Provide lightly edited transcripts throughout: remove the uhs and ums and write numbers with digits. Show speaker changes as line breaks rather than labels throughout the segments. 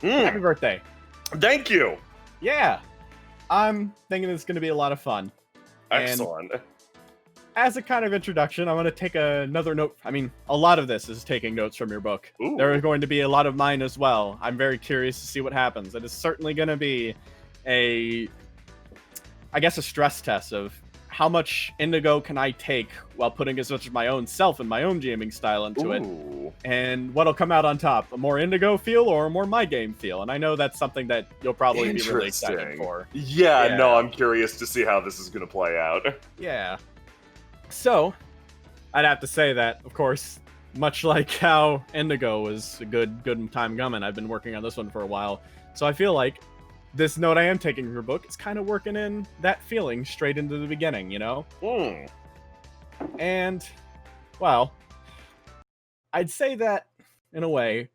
Happy birthday.
Thank you.
Yeah. I'm thinking it's going to be a lot of fun.
Excellent.
And as a kind of introduction, I'm going to take another note. I mean, a lot of this is taking notes from your book.
Ooh.
There are going to be a lot of mine as well. I'm very curious to see what happens. It is certainly going to be a stress test of how much Indigo can I take while putting as much of my own self and my own GMing style into it. And what'll come out on top, a more Indigo feel or a more my game feel. And I know that's something that you'll probably be really excited for.
Yeah, no, I'm curious to see how this is going to play out.
Yeah. So, I'd have to say that, of course, much like how Indigo was a good time coming, I've been working on this one for a while. So I feel like this note I am taking from your book is kind of working in that feeling straight into the beginning, you know? And, well, I'd say that, in a way,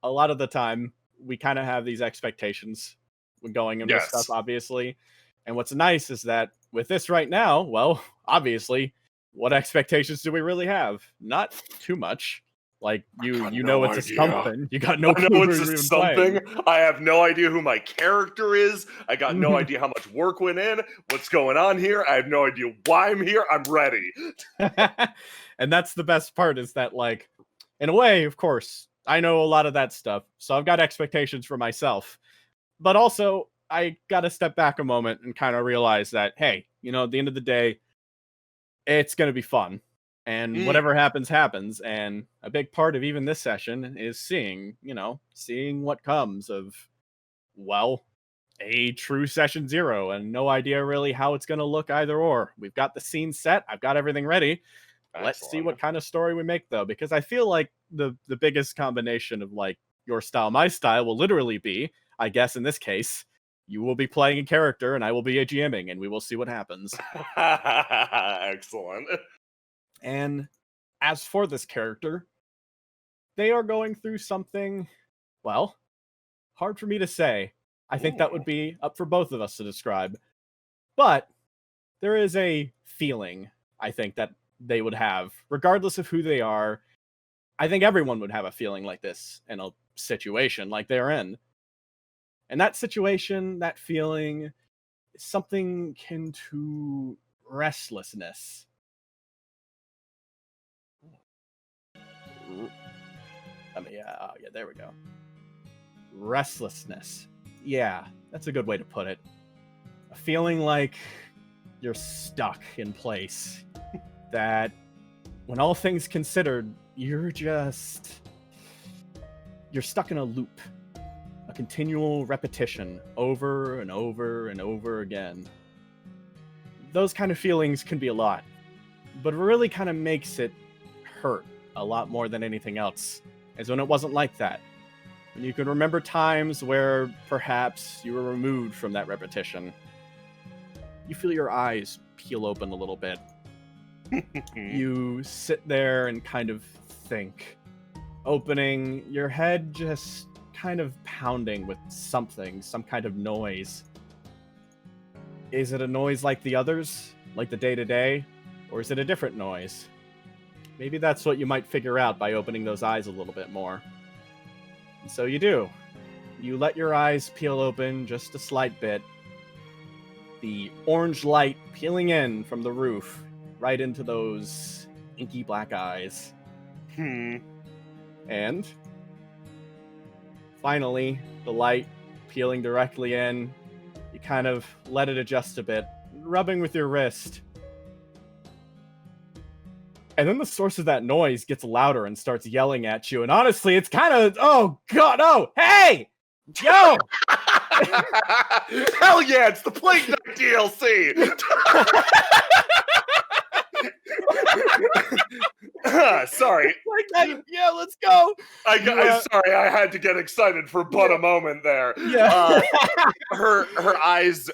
a lot of the time, we kind of have these expectations when going into stuff, obviously. And what's nice is that with this right now, well, obviously, what expectations do we really have? Not too much. Like, you know it's a something. You got no clue
it's a something. I have no idea who my character is. I got no idea how much work went in. What's going on here? I have no idea why I'm here. I'm ready.
And that's the best part, is that, like, in a way, of course, I know a lot of that stuff. So I've got expectations for myself. But also, I got to step back a moment and kind of realize that, hey, you know, at the end of the day, it's going to be fun. And whatever happens, happens. And a big part of even this session is seeing what comes of, well, a true session 0 and no idea really how it's going to look either or. We've got the scene set. I've got everything ready. Excellent. Let's see what kind of story we make, though, because I feel like the biggest combination of, like, your style, my style will literally be, I guess in this case, you will be playing a character and I will be a GMing, and we will see what happens.
Excellent.
And as for this character, they are going through something, well, hard for me to say. I think that would be up for both of us to describe. But there is a feeling, I think, that they would have, regardless of who they are. I think everyone would have a feeling like this in a situation like they're in. And that situation, that feeling, is something akin to restlessness. Yeah, there we go. Restlessness. Yeah, that's a good way to put it. A feeling like you're stuck in place. That, when all things considered, you're stuck in a loop. A continual repetition, over and over and over again. Those kind of feelings can be a lot. But what really kind of makes it hurt a lot more than anything else is when it wasn't like that. When you could remember times where perhaps you were removed from that repetition. You feel your eyes peel open a little bit. You sit there and kind of think, opening your head, just kind of pounding with something, some kind of noise. Is it a noise like the others, like the day-to-day, or is it a different noise? Maybe that's what you might figure out by opening those eyes a little bit more. And so you do. You let your eyes peel open just a slight bit. The orange light peeling in from the roof right into those inky black eyes. And finally, the light peeling directly in. You kind of let it adjust a bit, rubbing with your wrist. And then the source of that noise gets louder and starts yelling at you. And honestly, it's kind of, oh god, oh, hey! Yo!
Hell yeah, it's the Plague Knight DLC! Sorry.
Yeah, let's go.
Sorry, I had to get excited for but a moment there.
Yeah.
Her eyes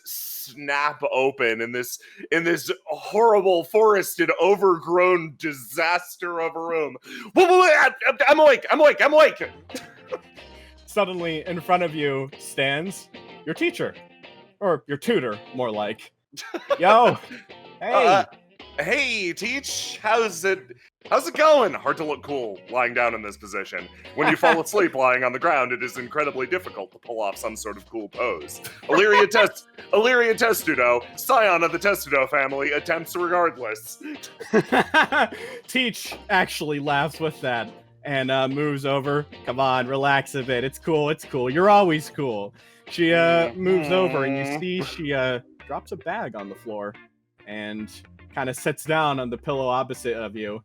snap open in this horrible, forested, overgrown disaster of a room. Wait, I'm awake.
Suddenly, in front of you stands your teacher, or your tutor, more like. Yo, hey.
Hey, Teach, how's it going? Hard to look cool lying down in this position. When you fall asleep lying on the ground, it is incredibly difficult to pull off some sort of cool pose. Illyria Testudo, scion of the Testudo family, attempts regardless.
Teach actually laughs with that and moves over. Come on, relax a bit. It's cool. It's cool. You're always cool. She moves over, and you see she drops a bag on the floor and kind of sits down on the pillow opposite of you.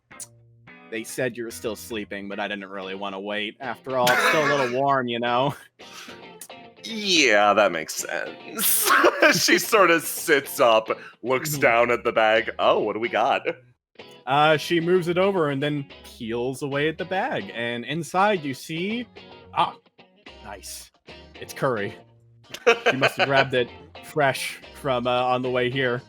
They said you were still sleeping, but I didn't really want to wait. After all, it's still a little warm, you know?
Yeah, that makes sense. She sort of sits up, looks down at the bag. Oh, what do we got?
She moves it over and then peels away at the bag. And inside you see... Ah, nice. It's curry. She must have grabbed it fresh from on the way here.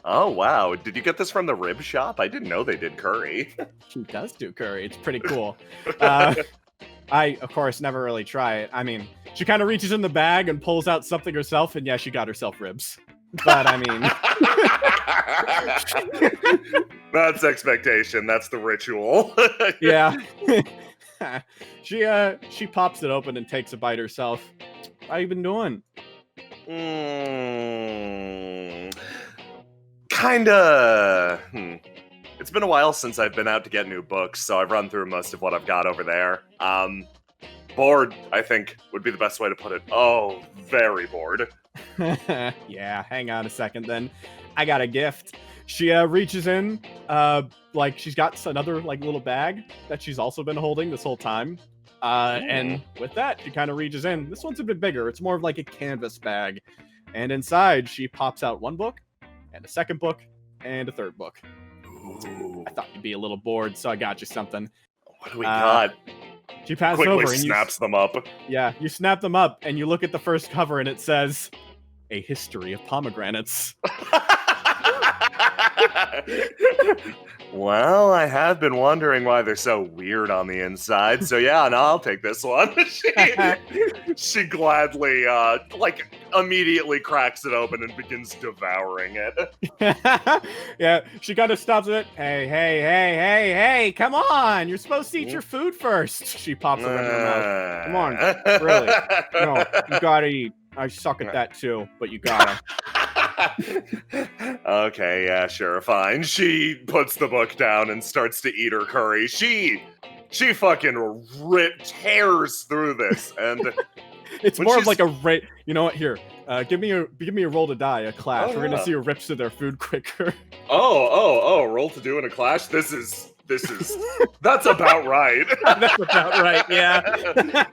Oh, wow. Did you get this from the rib shop? I didn't know they did curry.
She does do curry. It's pretty cool. I, of course, never really try it. I mean, she kind of reaches in the bag and pulls out something herself, and yeah, she got herself ribs. But, I mean...
That's expectation. That's the ritual.
Yeah. She pops it open and takes a bite herself. How you been doing?
Kinda. It's been a while since I've been out to get new books, so I've run through most of what I've got over there. Bored, I think, would be the best way to put it. Oh, very bored.
Yeah, hang on a second then. I got a gift. She reaches in, like she's got another like little bag that she's also been holding this whole time. And with that, she kind of reaches in. This one's a bit bigger. It's more of like a canvas bag. And inside, she pops out one book, and a second book, and a third book.
Ooh.
I thought you'd be a little bored, so I got you something.
What do we got?
She passes
Quickly
over and
snaps them up.
Yeah, you snap them up, and you look at the first cover, and it says, "A History of Pomegranates."
Well, I have been wondering why they're so weird on the inside, so yeah, no, I'll take this one. She gladly, immediately cracks it open and begins devouring it.
Yeah, she kind of stops it. Hey, come on! You're supposed to eat your food first. She pops it in her mouth. Come on, really? No, you gotta eat. I suck at that too, but you gotta.
Okay, yeah, sure, fine. She puts the book down and starts to eat her curry. She fucking tears through this, and
it's more of like a you know what? Here, give me a roll to die, a clash.
Oh,
We're gonna see who rips through their food quicker.
Oh, roll to do in a clash. That's about right.
That's about right. Yeah.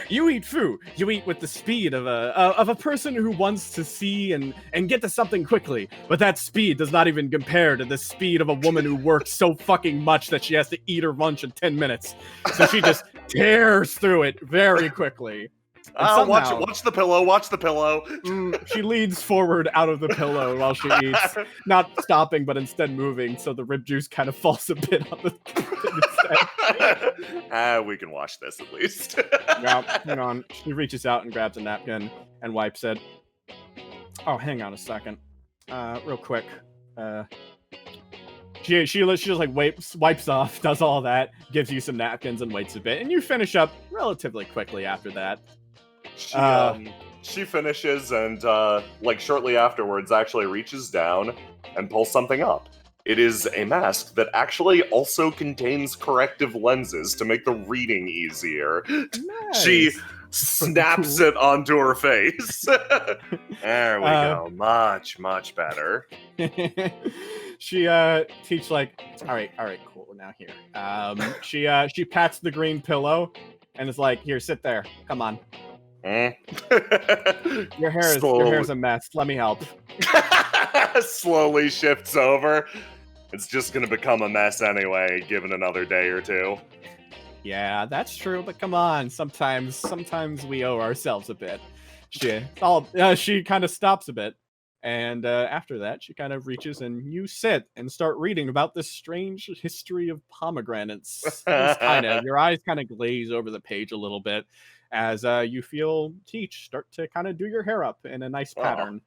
You eat food. You eat with the speed of a person who wants to see and get to something quickly. But that speed does not even compare to the speed of a woman who works so fucking much that she has to eat her lunch in 10 minutes. So she just tears through it very quickly. Somehow,
watch the pillow. Watch the pillow.
She leans forward out of the pillow while she eats, not stopping, but instead moving, so the rib juice kind of falls a bit on the instead.
We can wash this at least.
Yeah, hang on. She reaches out and grabs a napkin and wipes it. Oh, hang on a second. Real quick. She just like wipes off, does all that, gives you some napkins and waits a bit, and you finish up relatively quickly after that.
She finishes and, shortly afterwards, actually reaches down and pulls something up. It is a mask that actually also contains corrective lenses to make the reading easier. Nice. She snaps it onto her face. There we go. Much, much better.
She teach like, all right, cool. Now here. She pats the green pillow and is like, here, sit there. Come on. Your hair's a mess. Let me help.
Slowly shifts over. It's just gonna become a mess anyway, given another day or two.
Yeah, that's true, but come on. Sometimes we owe ourselves a bit. She kind of stops a bit, and after that, she kind of reaches and you sit and start reading about this strange history of pomegranates. Your eyes kind of glaze over the page a little bit as you feel Teach start to kind of do your hair up in a nice pattern.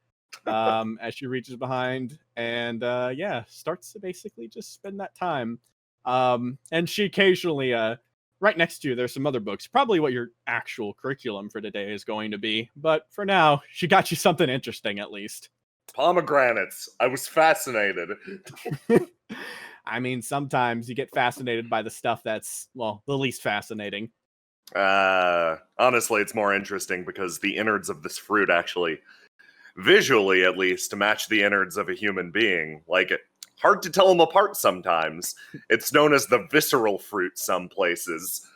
as she reaches behind and starts to basically just spend that time. And she occasionally, right next to you, there's some other books, probably what your actual curriculum for today is going to be. But for now, she got you something interesting at least.
Pomegranates. I was fascinated.
I mean, sometimes you get fascinated by the stuff that's, well, the least fascinating.
Honestly, it's more interesting because the innards of this fruit actually, visually at least, match the innards of a human being. Like, hard to tell them apart sometimes. It's known as the visceral fruit some places.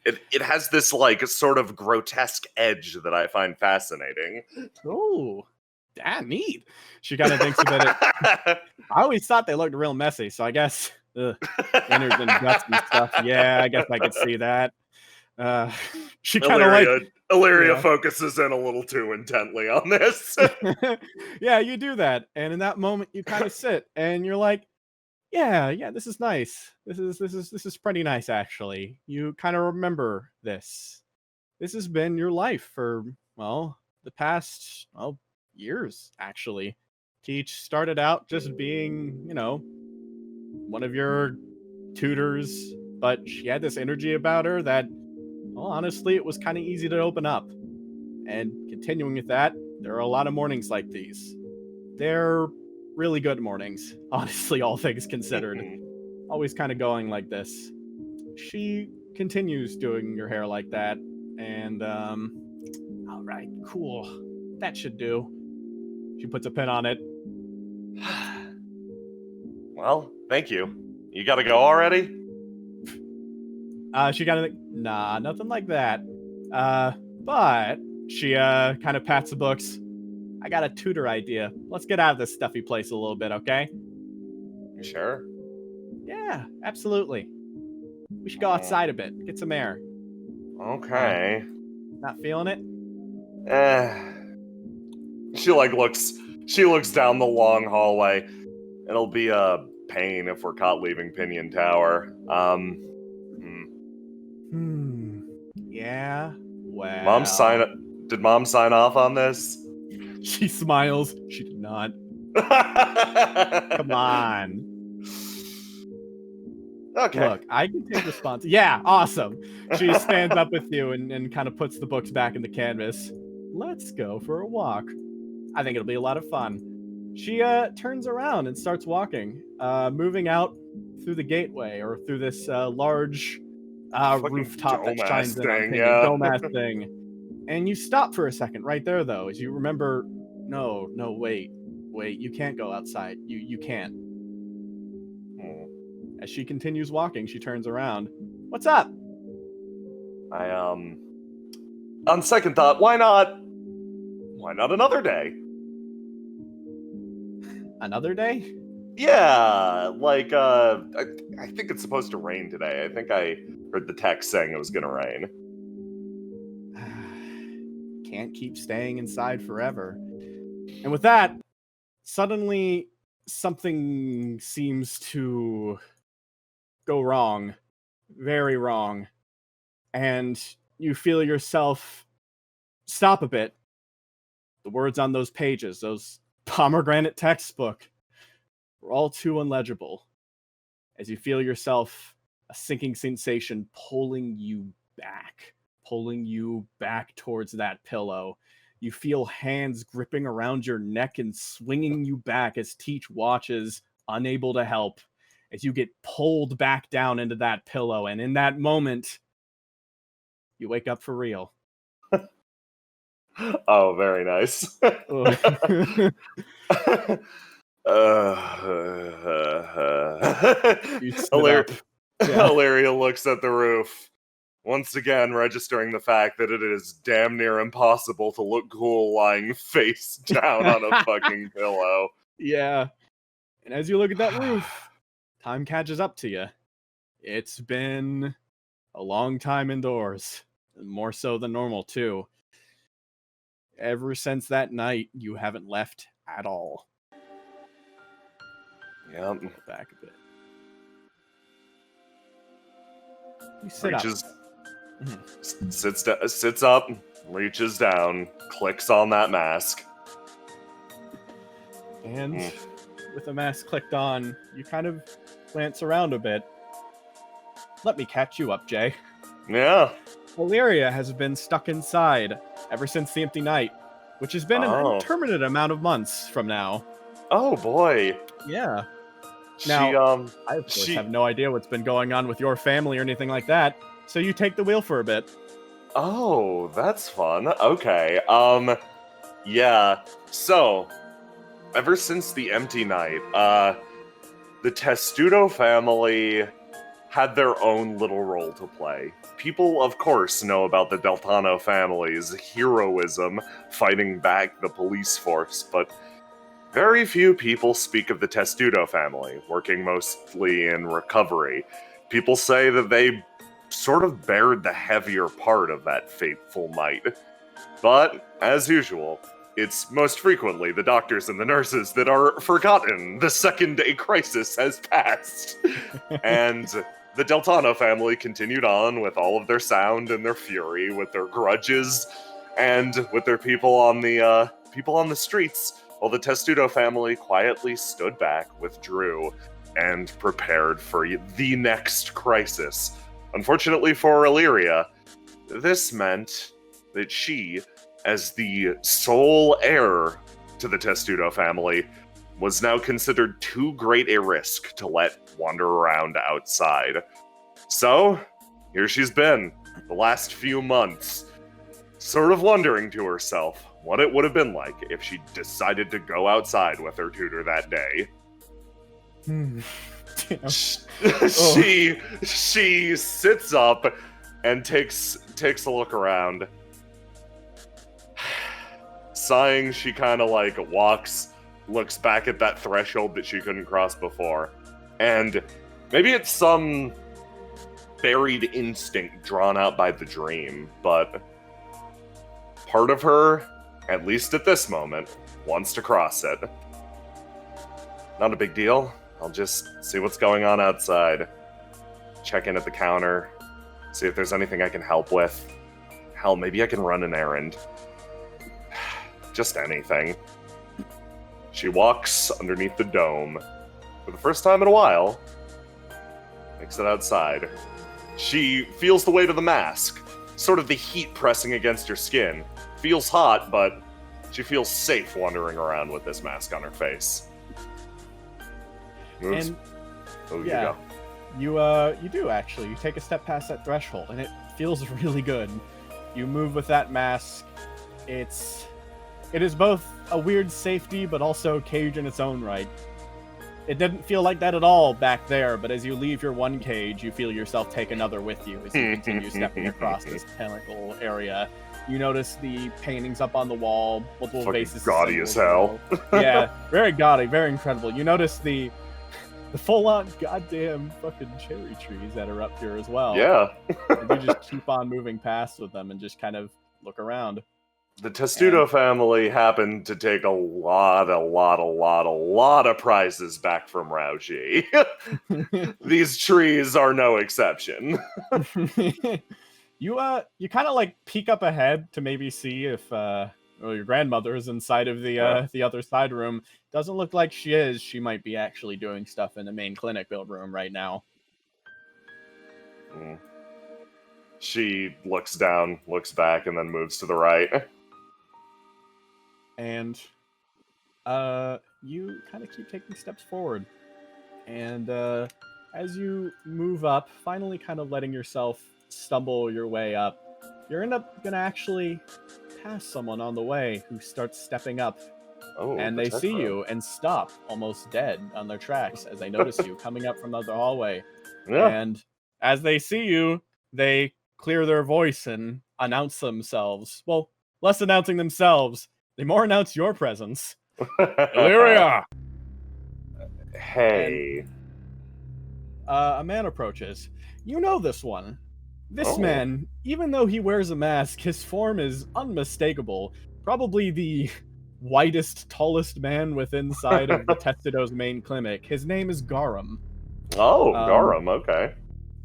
It has this, like, sort of grotesque edge that I find fascinating.
Oh, neat. She kind of thinks about it. I always thought they looked real messy, so I guess innards and guts and stuff. Yeah, I guess I could see that. She kind of like
Illyria focuses in a little too intently on this.
Yeah, you do that, and in that moment, you kind of sit, and you're like, yeah, this is nice. This is pretty nice, actually. You kind of remember this. This has been your life for, well, the past, years, actually. Teach started out just being, one of your tutors, but she had this energy about her that, well, honestly, it was kind of easy to open up. And continuing with that, there are a lot of mornings like these. They're really good mornings, honestly, all things considered. Always kind of going like this. She continues doing your hair like that, and, all right, cool. That should do. She puts a pin on it.
Well, thank you. You gotta go already?
She kind of like, nah, nothing like that. But she kind of pats the books. I got a tutor idea. Let's get out of this stuffy place a little bit, okay?
You sure?
Yeah, absolutely. We should go outside a bit, get some air.
Okay.
Not feeling it?
She looks down the long hallway. It'll be a pain if we're caught leaving Pinion Tower.
Yeah. Well.
Did Mom sign off on this?
She smiles. She did not. Come on.
Okay.
Look, I can take responsibility. Yeah, awesome. She stands up with you and kind of puts the books back in the canvas. Let's go for a walk. I think it'll be a lot of fun. She turns around and starts walking, moving out through the gateway or through this large rooftop that shines in on Pinion, dome-ass thing. And you stop for a second right there, though, as you remember, no, wait, you can't go outside. You can't. As she continues walking, she turns around. What's up?
On second thought, why not another day?
Another day?
Yeah, like, I think it's supposed to rain today. I think I heard the text saying it was gonna rain.
Can't keep staying inside forever. And with that, suddenly something seems to go wrong. Very wrong. And you feel yourself stop a bit. The words on those pages, those pomegranate textbook, were all too unlegible. As you feel yourself, a sinking sensation pulling you back towards that pillow. You feel hands gripping around your neck and swinging you back as Teach watches, unable to help, as you get pulled back down into that pillow. And in that moment, you wake up for real.
Oh, very nice. Illyria looks at the roof, once again registering the fact that it is damn near impossible to look cool lying face down on a fucking pillow.
Yeah. And as you look at that roof, time catches up to you. It's been a long time indoors. More so than normal, too. Ever since that night, you haven't left at all.
Yep.
Back a bit. You sit up.
Sits up, reaches down, clicks on that mask.
And with the mask clicked on, you kind of glance around a bit. Let me catch you up, Jay.
Yeah.
Illyria has been stuck inside ever since the Empty Night, which has been an interminate amount of months from now.
Oh boy.
Yeah.
She,
Now, I of course have no idea what's been going on with your family or anything like that, so you take the wheel for a bit.
Oh, that's fun. Okay. Yeah. So, ever since the Empty Night, the Testudo family had their own little role to play. People, of course, know about the Deltano family's heroism fighting back the police force, but very few people speak of the Testudo family, working mostly in recovery. People say that they sort of bared the heavier part of that fateful night. But, as usual, it's most frequently the doctors and the nurses that are forgotten the second a crisis has passed. And the Deltano family continued on with all of their sound and their fury, with their grudges, and with their people on the streets, while the Testudo family quietly stood back, withdrew, and prepared for the next crisis. Unfortunately for Illyria, this meant that she, as the sole heir to the Testudo family, was now considered too great a risk to let wander around outside. So, here she's been, the last few months, sort of wondering to herself what it would have been like if she decided to go outside with her tutor that day. She sits up and takes a look around. Sighing, she kind of like walks, looks back at that threshold that she couldn't cross before, and maybe it's some buried instinct drawn out by the dream, but part of her, at least at this moment, wants to cross it. Not a big deal. I'll just see what's going on outside. Check in at the counter. See if there's anything I can help with. Hell, maybe I can run an errand. Just anything. She walks underneath the dome. For the first time in a while, makes it outside. She feels the weight of the mask. Sort of the heat pressing against her skin. Feels hot, but she feels safe wandering around with this mask on her face. Moves.
And
oh,
yeah, you do actually. You take a step past that threshold, and it feels really good. You move with that mask. It is both a weird safety, but also a cage in its own right. It didn't feel like that at all back there, but as you leave your one cage, you feel yourself take another with you as you continue stepping across this tentacle area. You notice the paintings up on the wall, multiple
fucking
vases.
Gaudy as hell.
Yeah, very gaudy, very incredible. You notice the full-on goddamn fucking cherry trees that are up here as well.
Yeah.
And you just keep on moving past with them and just kind of look around.
The Testudo family happened to take a lot of prizes back from Rauji. These trees are no exception.
You kind of like peek up ahead to maybe see if your grandmother is inside of the other side room. Doesn't look like she is. She might be actually doing stuff in the main clinic build room right now.
She looks down, looks back, and then moves to the right.
And you kind of keep taking steps forward. And as you move up, finally kind of letting yourself stumble your way up, you're going to actually pass someone on the way who starts stepping up.
Oh,
and they see you and stop almost dead on their tracks as they notice you coming up from the other hallway.
Yeah.
And as they see you, they clear their voice and announce themselves. Well, less announcing themselves, they more announce your presence. Illyria!
Hey.
And, a man approaches. You know this one. This
Oh.
man, even though he wears a mask, his form is unmistakable. Probably the whitest, tallest man within inside of the Testudo's main clinic. His name is Garum.
Oh, Garum, okay.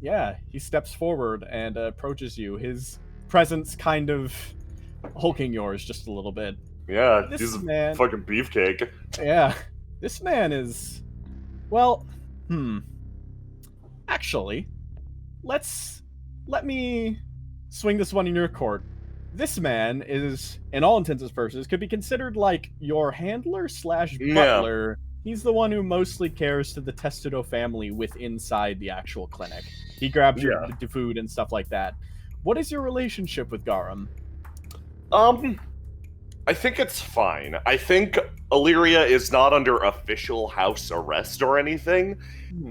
Yeah, he steps forward and approaches you. His presence kind of hulking yours just a little bit.
Yeah,
This
he's a
man-
fucking beefcake.
Yeah, This man is, well, actually, let me swing this one in your court. This man is, in all intents and purposes, could be considered like your handler slash butler. He's the one who mostly cares to the Testudo family inside the actual clinic. He grabs your the food and stuff like that. What is your relationship with Garum?
I think it's fine. I think Illyria is not under official house arrest or anything.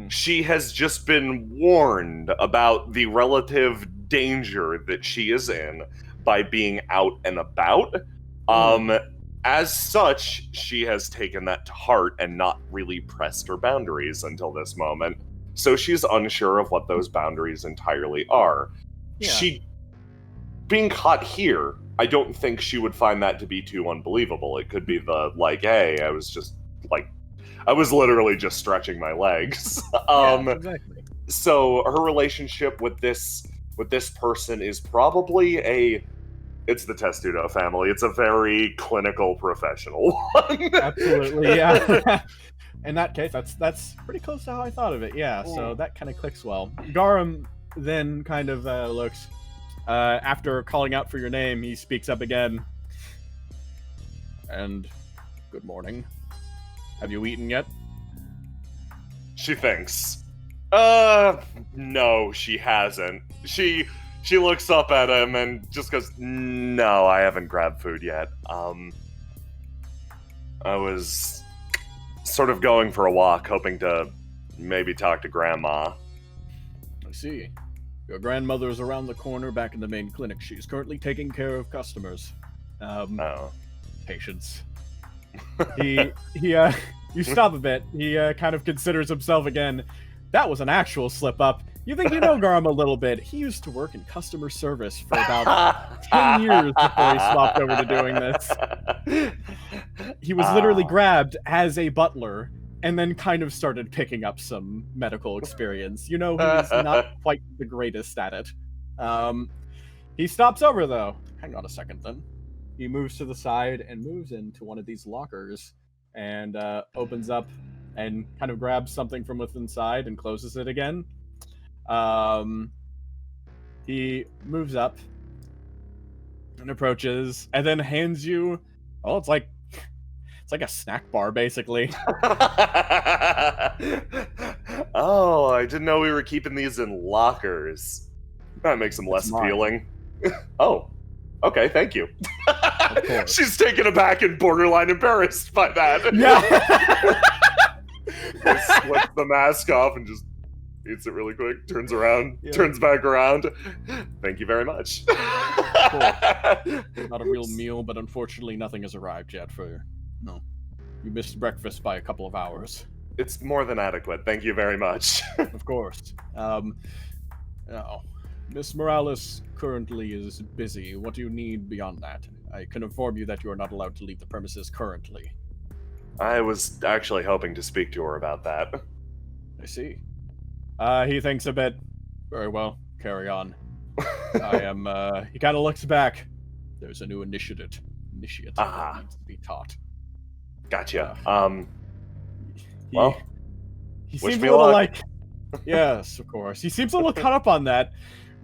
She has just been warned about the relative danger that she is in by being out and about. As such, she has taken that to heart and not really pressed her boundaries until this moment. So she's unsure of what those boundaries entirely are. She being caught here, I don't think she would find that to be too unbelievable. It could be the, like, hey, I was literally just stretching my legs.
Exactly.
So her relationship with this person is probably it's the Testudo family. It's a very clinical, professional one.
Absolutely, yeah. In that case, that's pretty close to how I thought of it, yeah. So that kind of clicks well. Garum then kind of looks... after calling out for your name, he speaks up again. And, good morning. Have you eaten yet?
She thinks. No, she hasn't. She looks up at him and just goes, no, I haven't grabbed food yet. I was sort of going for a walk, hoping to maybe talk to Grandma.
I see. Your grandmother's around the corner back in the main clinic. She's currently taking care of customers. Patience. You stop a bit. He kind of considers himself again. That was an actual slip up. You think you know Garum a little bit. He used to work in customer service for about 10 years before he swapped over to doing this. He was literally grabbed as a butler and then kind of started picking up some medical experience. You know, he's not quite the greatest at it. He stops over, though. Hang on a second, then. He moves to the side and moves into one of these lockers and opens up and kind of grabs something from within inside and closes it again. He moves up and approaches and then hands you... Oh, it's like a snack bar, basically.
Oh, I didn't know we were keeping these in lockers. That makes them less appealing. Oh, okay, thank you. She's taken aback and borderline embarrassed by that.
Yeah.
Slips the mask off and just eats it really quick, turns around, turns back around. Thank you very much.
Not a real meal, but unfortunately nothing has arrived yet for you. No. You missed breakfast by a couple of hours.
It's more than adequate. Thank you very much.
Of course. Now, Miss Morales currently is busy. What do you need beyond that? I can inform you that you are not allowed to leave the premises currently.
I was actually hoping to speak to her about that.
I see. He thinks a bit. Very well. Carry on. He kind of looks back. There's a new initiate that needs to be taught.
Gotcha.
He seems a little like... Yes, of course. He seems a little caught up on that.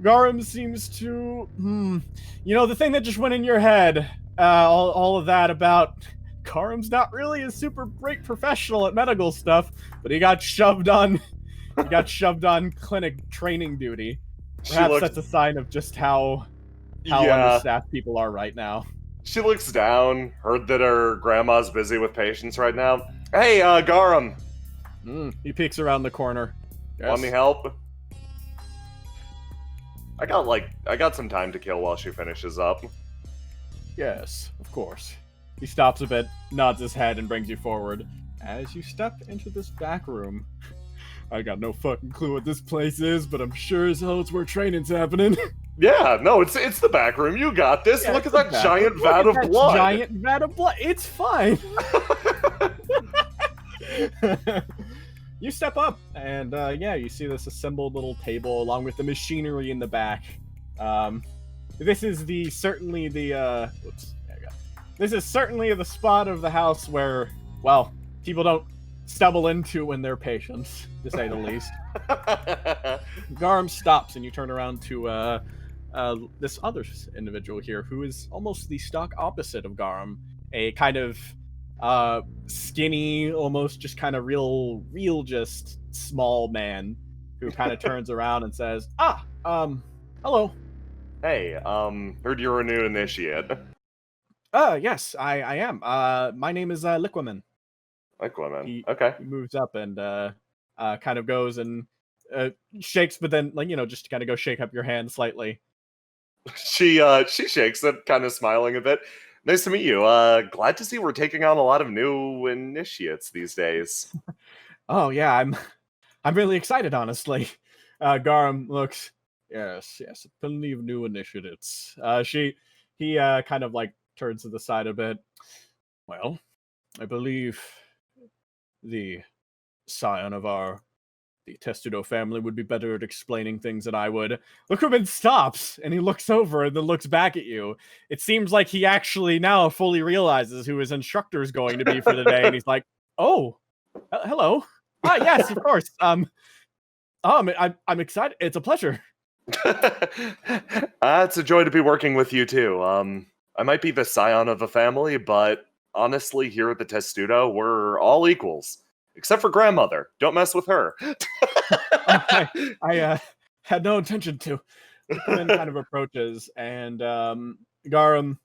Garum seems to... You know, the thing that just went in your head, all of that about... Garum's not really a super great professional at medical stuff, but he got shoved on clinic training duty. Perhaps that's a sign of just how understaffed people are right now.
She looks down, heard that her grandma's busy with patients right now. Hey, Garum.
He peeks around the corner. Yes.
Want any help? I got some time to kill while she finishes up.
Yes, of course. He stops a bit, nods his head, and brings you forward. As you step into this back room, I got no fucking clue what this place is, but I'm sure as hell it's where training's happening.
Yeah, no, it's the back room. You got this. Yeah, look at that giant vat of blood.
Giant vat of blood. It's fine. You step up, and you see this assembled little table along with the machinery in the back. This is certainly the spot of the house where, well, people don't stumble into when they're patient, to say the least. Garm stops, and you turn around to this other individual here, who is almost the stock opposite of Garm, a kind of skinny, almost just kind of real just small man, who kind of turns around and says, hello.
Hey, heard you're a new initiate.
Yes, I am. My name is Liquaman.
Liquaman. Okay.
He moves up and kind of goes and shakes, but then just to kind of go shake up your hand slightly.
She shakes it, kind of smiling a bit. Nice to meet you. Glad to see we're taking on a lot of new initiates these days.
Oh yeah, I'm really excited, honestly. Garum looks, yes, plenty of new initiates. He kind of like turns to the side a bit. Well, I believe the scion of the Testudo family would be better at explaining things than I would. Liquaman stops, and he looks over and then looks back at you. It seems like he actually now fully realizes who his instructor is going to be for the day, and he's like, oh, hello. Yes, of course. I'm excited. It's a pleasure.
It's a joy to be working with you, too. I might be the scion of a family, but honestly, here at the Testudo, we're all equals. Except for grandmother. Don't mess with her.
I had no intention to. Liquaman kind of approaches, and Garum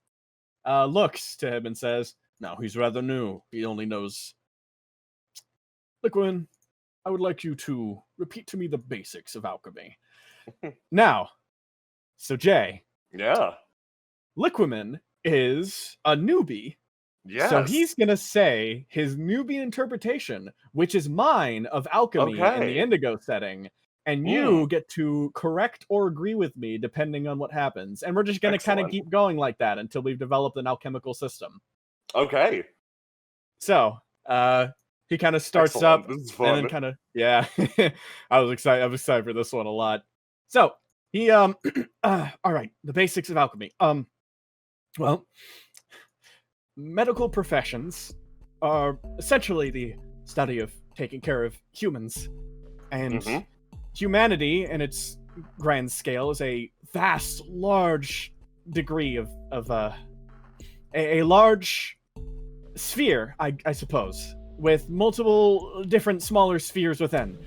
looks to him and says, "No, he's rather new. He only knows." Liquaman, I would like you to repeat to me the basics of alchemy. Now, so Jay.
Yeah.
Liquaman is a newbie.
Yes.
So he's going to say his newbie interpretation, which is mine, of alchemy in the Indigo setting. And you get to correct or agree with me depending on what happens. And we're just going to kind of keep going like that until we've developed an alchemical system.
Okay.
So, he kind of starts up and then kind of, yeah. I was excited for this one a lot. So, he, all right, the basics of alchemy. Well, medical professions are essentially the study of taking care of humans. And humanity, in its grand scale, is a vast, large degree of a large sphere, I suppose, with multiple different smaller spheres within.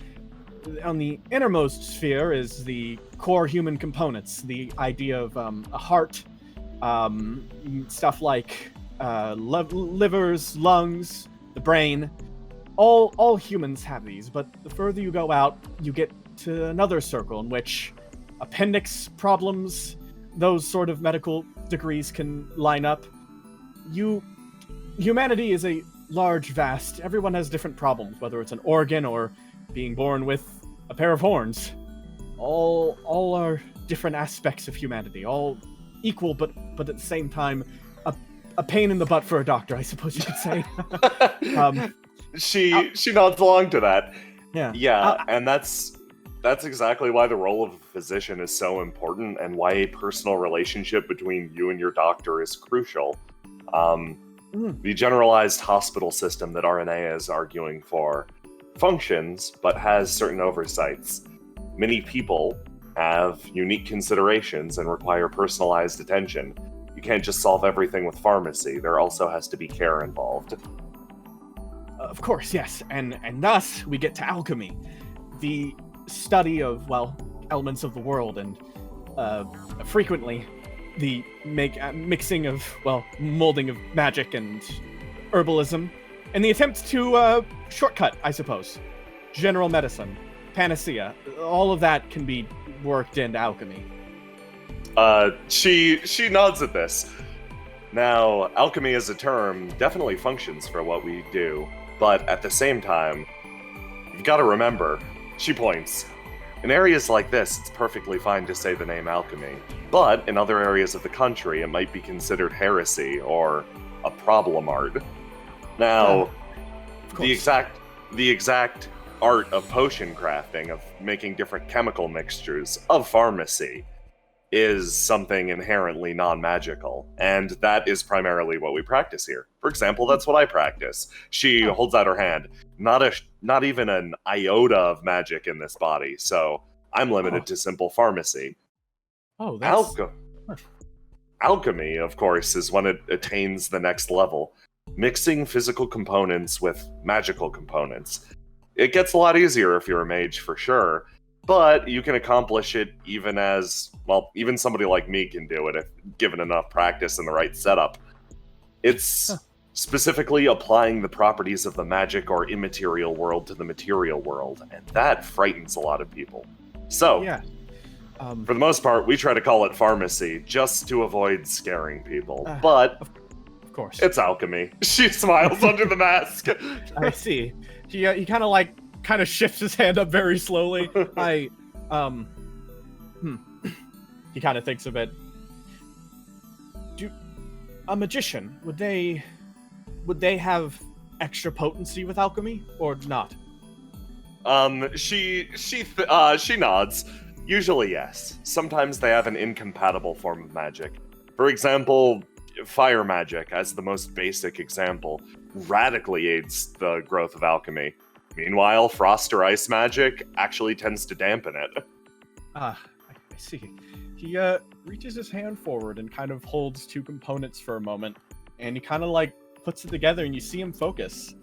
On the innermost sphere is the core human components, the idea of a heart, stuff like livers, lungs, the brain. All humans have these, but the further you go out, you get to another circle in which appendix problems, those sort of medical degrees can line up. Humanity is a large, vast, everyone has different problems, whether it's an organ or being born with a pair of horns. All are different aspects of humanity, all equal, but at the same time, a pain in the butt for a doctor, I suppose you could say.
She nods along to that.
Yeah.
And that's exactly why the role of a physician is so important, and why a personal relationship between you and your doctor is crucial. The generalized hospital system that RNA is arguing for functions, but has certain oversights. Many people have unique considerations and require personalized attention. You can't just solve everything with pharmacy. There also has to be care involved.
Of course, yes. And thus, we get to alchemy. The study of, elements of the world, and frequently the mixing of, molding of magic and herbalism, and the attempt to shortcut, I suppose. General medicine, panacea, all of that can be worked into alchemy.
She nods at this. Now, alchemy as a term definitely functions for what we do, but at the same time, you've got to remember, she points, in areas like this, it's perfectly fine to say the name alchemy, but in other areas of the country, it might be considered heresy or a problem art. Now, the exact art of potion crafting, of making different chemical mixtures, of pharmacy, is something inherently non-magical, and that is primarily what we practice here. For example, that's what I practice. She holds out her hand. Not even an iota of magic in this body, so I'm limited to simple pharmacy.
Oh, that's...
Alchemy, of course, is when it attains the next level. Mixing physical components with magical components. It gets a lot easier if you're a mage, for sure, but you can accomplish it even somebody like me can do it if given enough practice and the right setup. It's specifically applying the properties of the magic or immaterial world to the material world, and that frightens a lot of people. So, for the most part, we try to call it pharmacy, just to avoid scaring people, but...
Of course.
It's alchemy. She smiles under the mask.
I see. He kind of shifts his hand up very slowly. He kind of thinks a bit. A magician, would they have extra potency with alchemy or not?
She nods. Usually yes. Sometimes they have an incompatible form of magic. For example, fire magic, as the most basic example, radically aids the growth of alchemy. Meanwhile, frost or ice magic actually tends to dampen it.
I see. He reaches his hand forward and kind of holds two components for a moment, and he kind of like puts it together, and you see him focus.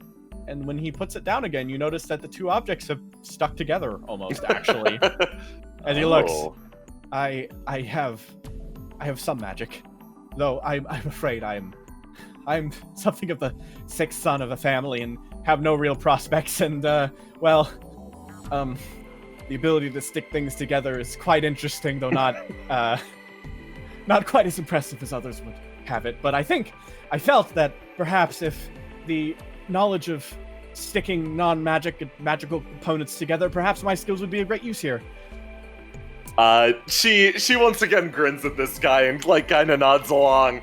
And when he puts it down again, you notice that the two objects have stuck together almost, actually. As he looks, I have some magic, though I'm afraid I'm something of the sixth son of a family and have no real prospects, and the ability to stick things together is quite interesting, though not quite as impressive as others would have it. But I felt that perhaps if the knowledge of sticking magical components together, perhaps my skills would be of great use here.
She once again grins at this guy and kind of nods along.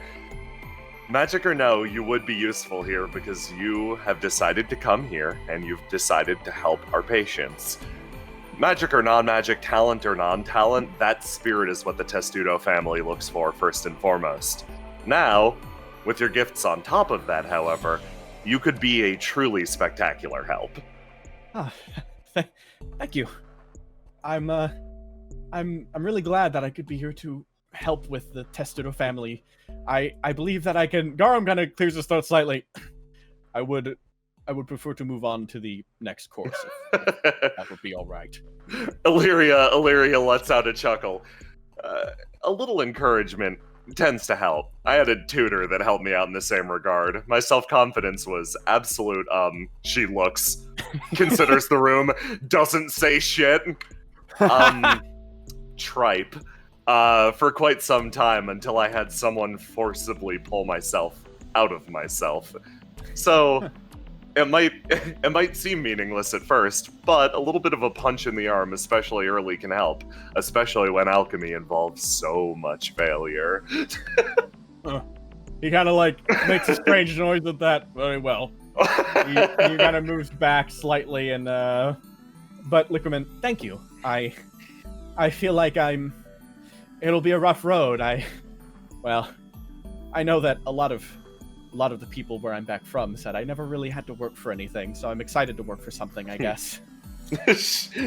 Magic or no, you would be useful here because you have decided to come here and you've decided to help our patients. Magic or non-magic, talent or non-talent, that spirit is what the Testudo family looks for first and foremost. Now, with your gifts on top of that, however, you could be a truly spectacular help.
Thank you. I'm really glad that I could be here to help with the Testudo family. I believe that I can... Garum kind of clears his throat slightly. I would prefer to move on to the next course. If that would be all right.
Illyria lets out a chuckle. A little encouragement tends to help. I had a tutor that helped me out in the same regard. My self-confidence was absolute. She looks, considers the room, doesn't say shit. Tripe. For quite some time until I had someone forcibly pull myself out of myself. So, it might seem meaningless at first, but a little bit of a punch in the arm, especially early, can help. Especially when alchemy involves so much failure.
He kind of makes a strange noise at that. Very well. He kind of moves back slightly, and but Liquorman, thank you. I feel like it'll be a rough road. I know that a lot of the people where I'm back from said I never really had to work for anything, so I'm excited to work for something, I guess.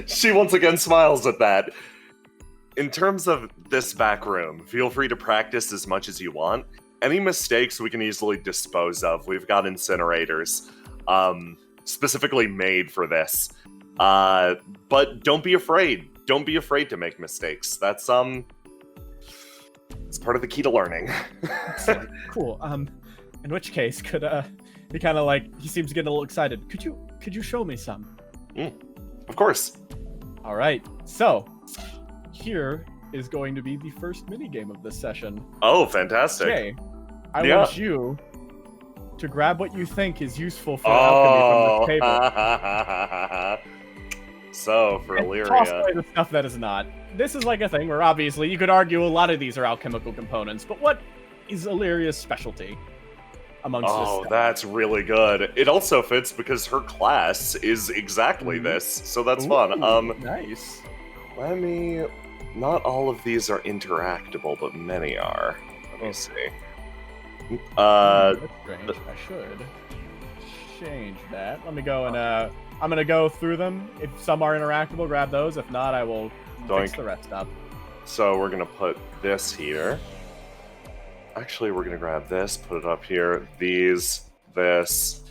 She once again smiles at that. In terms of this back room, feel free to practice as much as you want. Any mistakes we can easily dispose of. We've got incinerators, specifically made for this. But don't be afraid. Don't be afraid to make mistakes. That's it's part of the key to learning.
Cool. In which case, could he kind of he seems getting a little excited. Could you show me some?
Of course.
All right. So here is going to be the first minigame of this session.
Oh, fantastic.
Okay. I want you to grab what you think is useful for alchemy from this table.
So, for Illyria...
toss away the stuff that is not. This is a thing where obviously you could argue a lot of these are alchemical components, but what is Illyria's specialty amongst this stuff?
That's really good. It also fits because her class is exactly this, so that's fun.
Nice.
Let me not all of these are interactable, but many are. Let me see.
That's strange. I should change that. Let me go and I'm gonna go through them. If some are interactable, grab those. If not, I will fix the rest up.
So we're gonna put this here. Actually, we're gonna grab this, put it up here. These, this.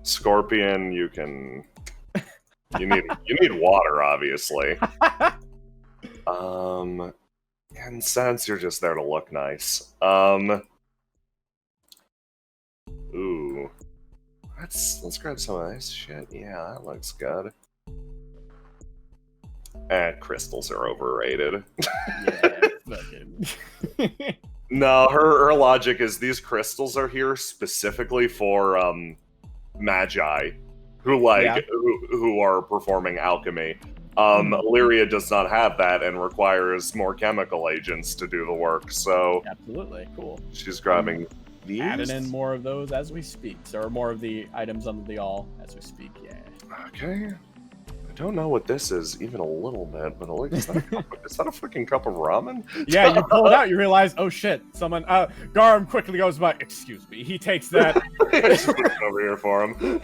Scorpion, you can. You need water, obviously. And since you're just there to look nice. Ooh. Let's grab some of this shit. Yeah, that looks good. Crystals are overrated.
Yeah, fucking.
No, her logic is these crystals are here specifically for magi who who are performing alchemy. Illyria does not have that and requires more chemical agents to do the work, so
absolutely cool.
She's grabbing these.
Adding in more of those as we speak. So, or more of the items under the all as we speak, yeah.
Okay. I don't know what this is even a little bit, but like, is that a fucking cup of ramen?
Yeah, you pull it out, you realize, oh shit, someone, Garm quickly goes by, excuse me, he takes that.
Just put it over here for him.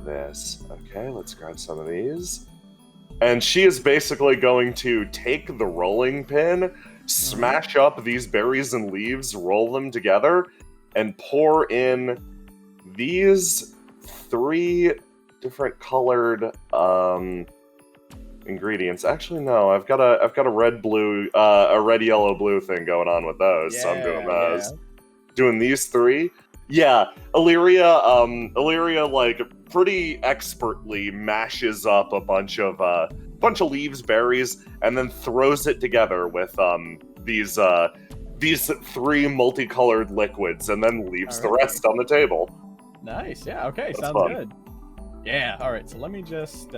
This. Okay, let's grab some of these. And she is basically going to take the rolling pin, smash up these berries and leaves, roll them together, and pour in these 3 different colored ingredients. Actually, no, I've got a red yellow blue thing going on with those, so I'm doing those. Doing these 3. Yeah, Illyria like pretty expertly mashes up a bunch of leaves, berries, and then throws it together with these 3 multicolored liquids, and then leaves the rest on the table.
Nice. Yeah. Okay.
That's
sounds
fun.
Good. Yeah. All right. So let me just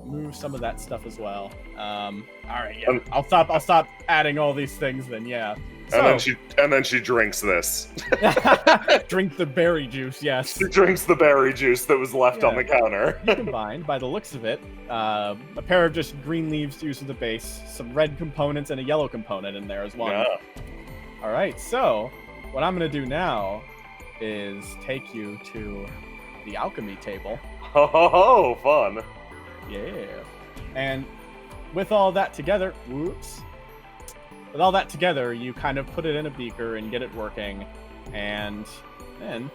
move some of that stuff as well. All right. Yeah. I'll stop adding all these things then. Yeah. So,
and then she drinks this.
Drink the berry juice, yes.
She drinks the berry juice that was left on the counter.
You combined, by the looks of it, a pair of just green leaves to use as the base, some red components, and a yellow component in there as well.
Yeah.
All right, so what I'm going to do now is take you to the alchemy table.
Oh, fun.
Yeah. And with all that together, with all that together, you kind of put it in a beaker and get it working, and then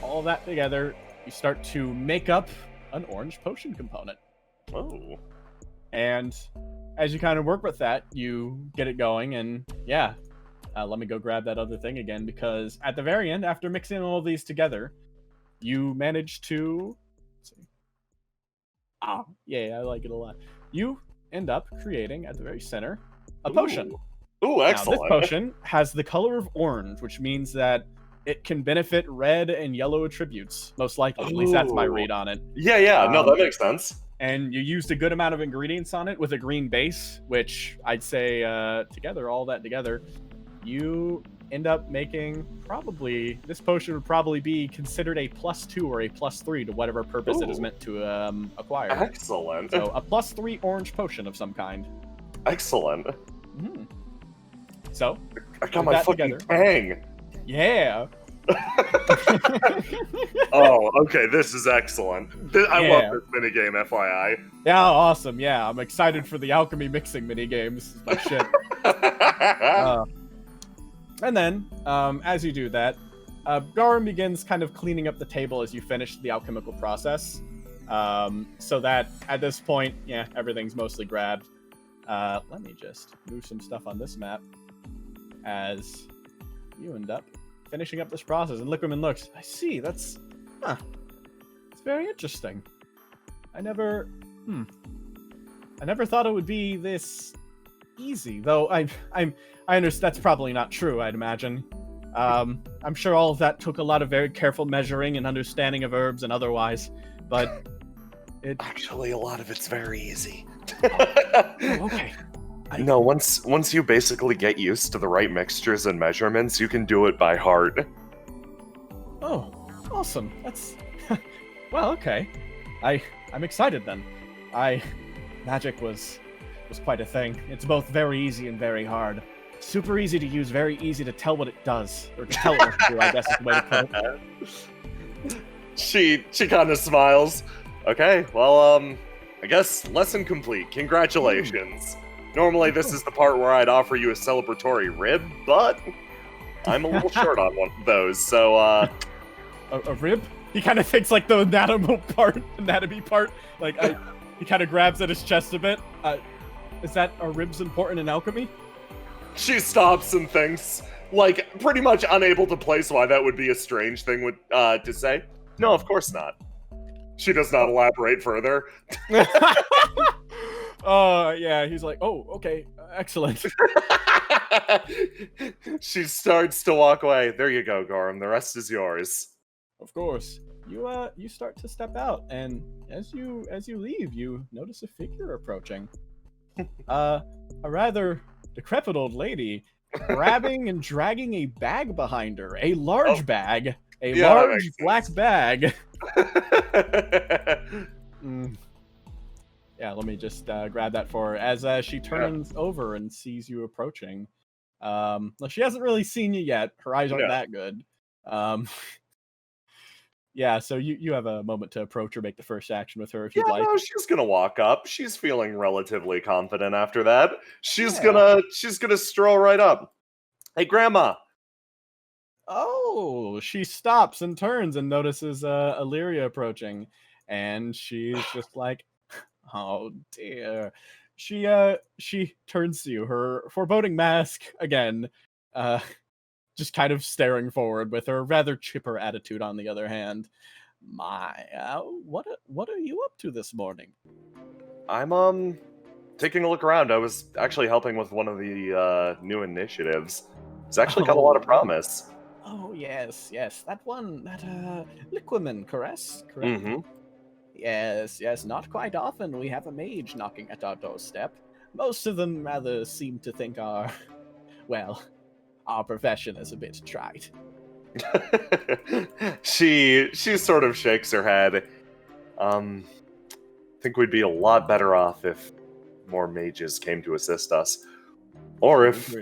all that together, you start to make up an orange potion component.
Oh.
And as you kind of work with that, you get it going, and yeah, let me go grab that other thing again, because at the very end, after mixing all of these together, you manage to... Let's see. Yeah, I like it a lot. You end up creating, at the very center, a potion.
Ooh, excellent.
Now, this potion has the color of orange, which means that it can benefit red and yellow attributes, most likely. At least that's my read on it.
Yeah, no, that makes sense.
And you used a good amount of ingredients on it with a green base, which I'd say all that together, you end up making this potion would probably be considered a +2 or a +3 to whatever purpose it is meant to acquire.
Excellent.
So a +3 orange potion of some kind.
Excellent.
Mm-hmm. So
I got my fucking tang.
Yeah.
Oh, okay. This is excellent. I love this minigame, FYI.
Yeah, awesome. Yeah, I'm excited for the alchemy mixing minigame. This is my shit. And then, as you do that, Garum begins kind of cleaning up the table as you finish the alchemical process. So that at this point, everything's mostly grabbed. Let me just move some stuff on this map as you end up finishing up this process. And Liquidman looks, I see, it's very interesting. I never thought it would be this easy, though I understand that's probably not true, I'd imagine. I'm sure all of that took a lot of very careful measuring and understanding of herbs and otherwise, but
actually a lot of it's very easy.
Okay.
No, once you basically get used to the right mixtures and measurements, you can do it by heart.
Oh, awesome. That's Well, okay. I'm excited then. Magic was quite a thing. It's both very easy and very hard. Super easy to use, very easy to tell what it does, or to tell it what to do, I guess is the way to put it.
She kind of smiles. Okay, well, I guess lesson complete. Congratulations. Normally this is the part where I'd offer you a celebratory rib, but I'm a little short on one of those, so,
A rib? He kind of thinks like the anatomy part. Like, he kind of grabs at his chest a bit. Are ribs important in alchemy?
She stops and thinks, like, pretty much unable to place why that would be a strange thing to say. No, of course not. She does not elaborate further.
Oh, yeah, he's like, oh, okay, excellent.
She starts to walk away. There you go, Gorham. The rest is yours.
Of course. You start to step out, and as you leave, you notice a figure approaching. A rather decrepit old lady, grabbing and dragging a bag behind her. A large bag. Large black bag. Yeah, let me just grab that for her. As she turns over and sees you approaching. Well, she hasn't really seen you yet. Her eyes aren't that good. Yeah, so you have a moment to approach or make the first action with her if you'd like.
No, she's gonna walk up. She's feeling relatively confident after that. She's gonna stroll right up. Hey, Grandma.
Oh, she stops and turns and notices Illyria approaching, and she's just like, oh dear. She turns to you, her foreboding mask again, just kind of staring forward with her rather chipper attitude on the other hand. My, what are you up to this morning?
I'm, taking a look around. I was actually helping with one of the, new initiatives. It's actually got a lot of promise.
Oh, yes. That Liquiman, correct?
Mm-hmm.
Yes, not quite often we have a mage knocking at our doorstep. Most of them rather seem to think our profession is a bit trite.
She sort of shakes her head. Think we'd be a lot better off if more mages came to assist us. Or if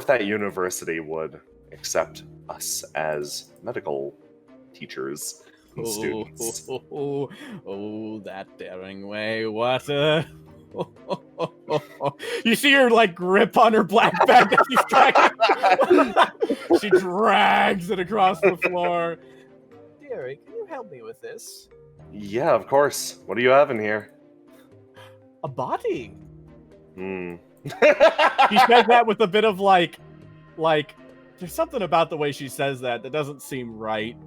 that university would accept us as medical teachers and students.
Oh, that daring way. What a... You see her like grip on her black bag that she's dragging. She drags it across the floor. Dearie, can you help me with this?
Yeah, of course. What do you have in here?
A body.
Hmm.
She says that with a bit of like there's something about the way she says that doesn't seem right.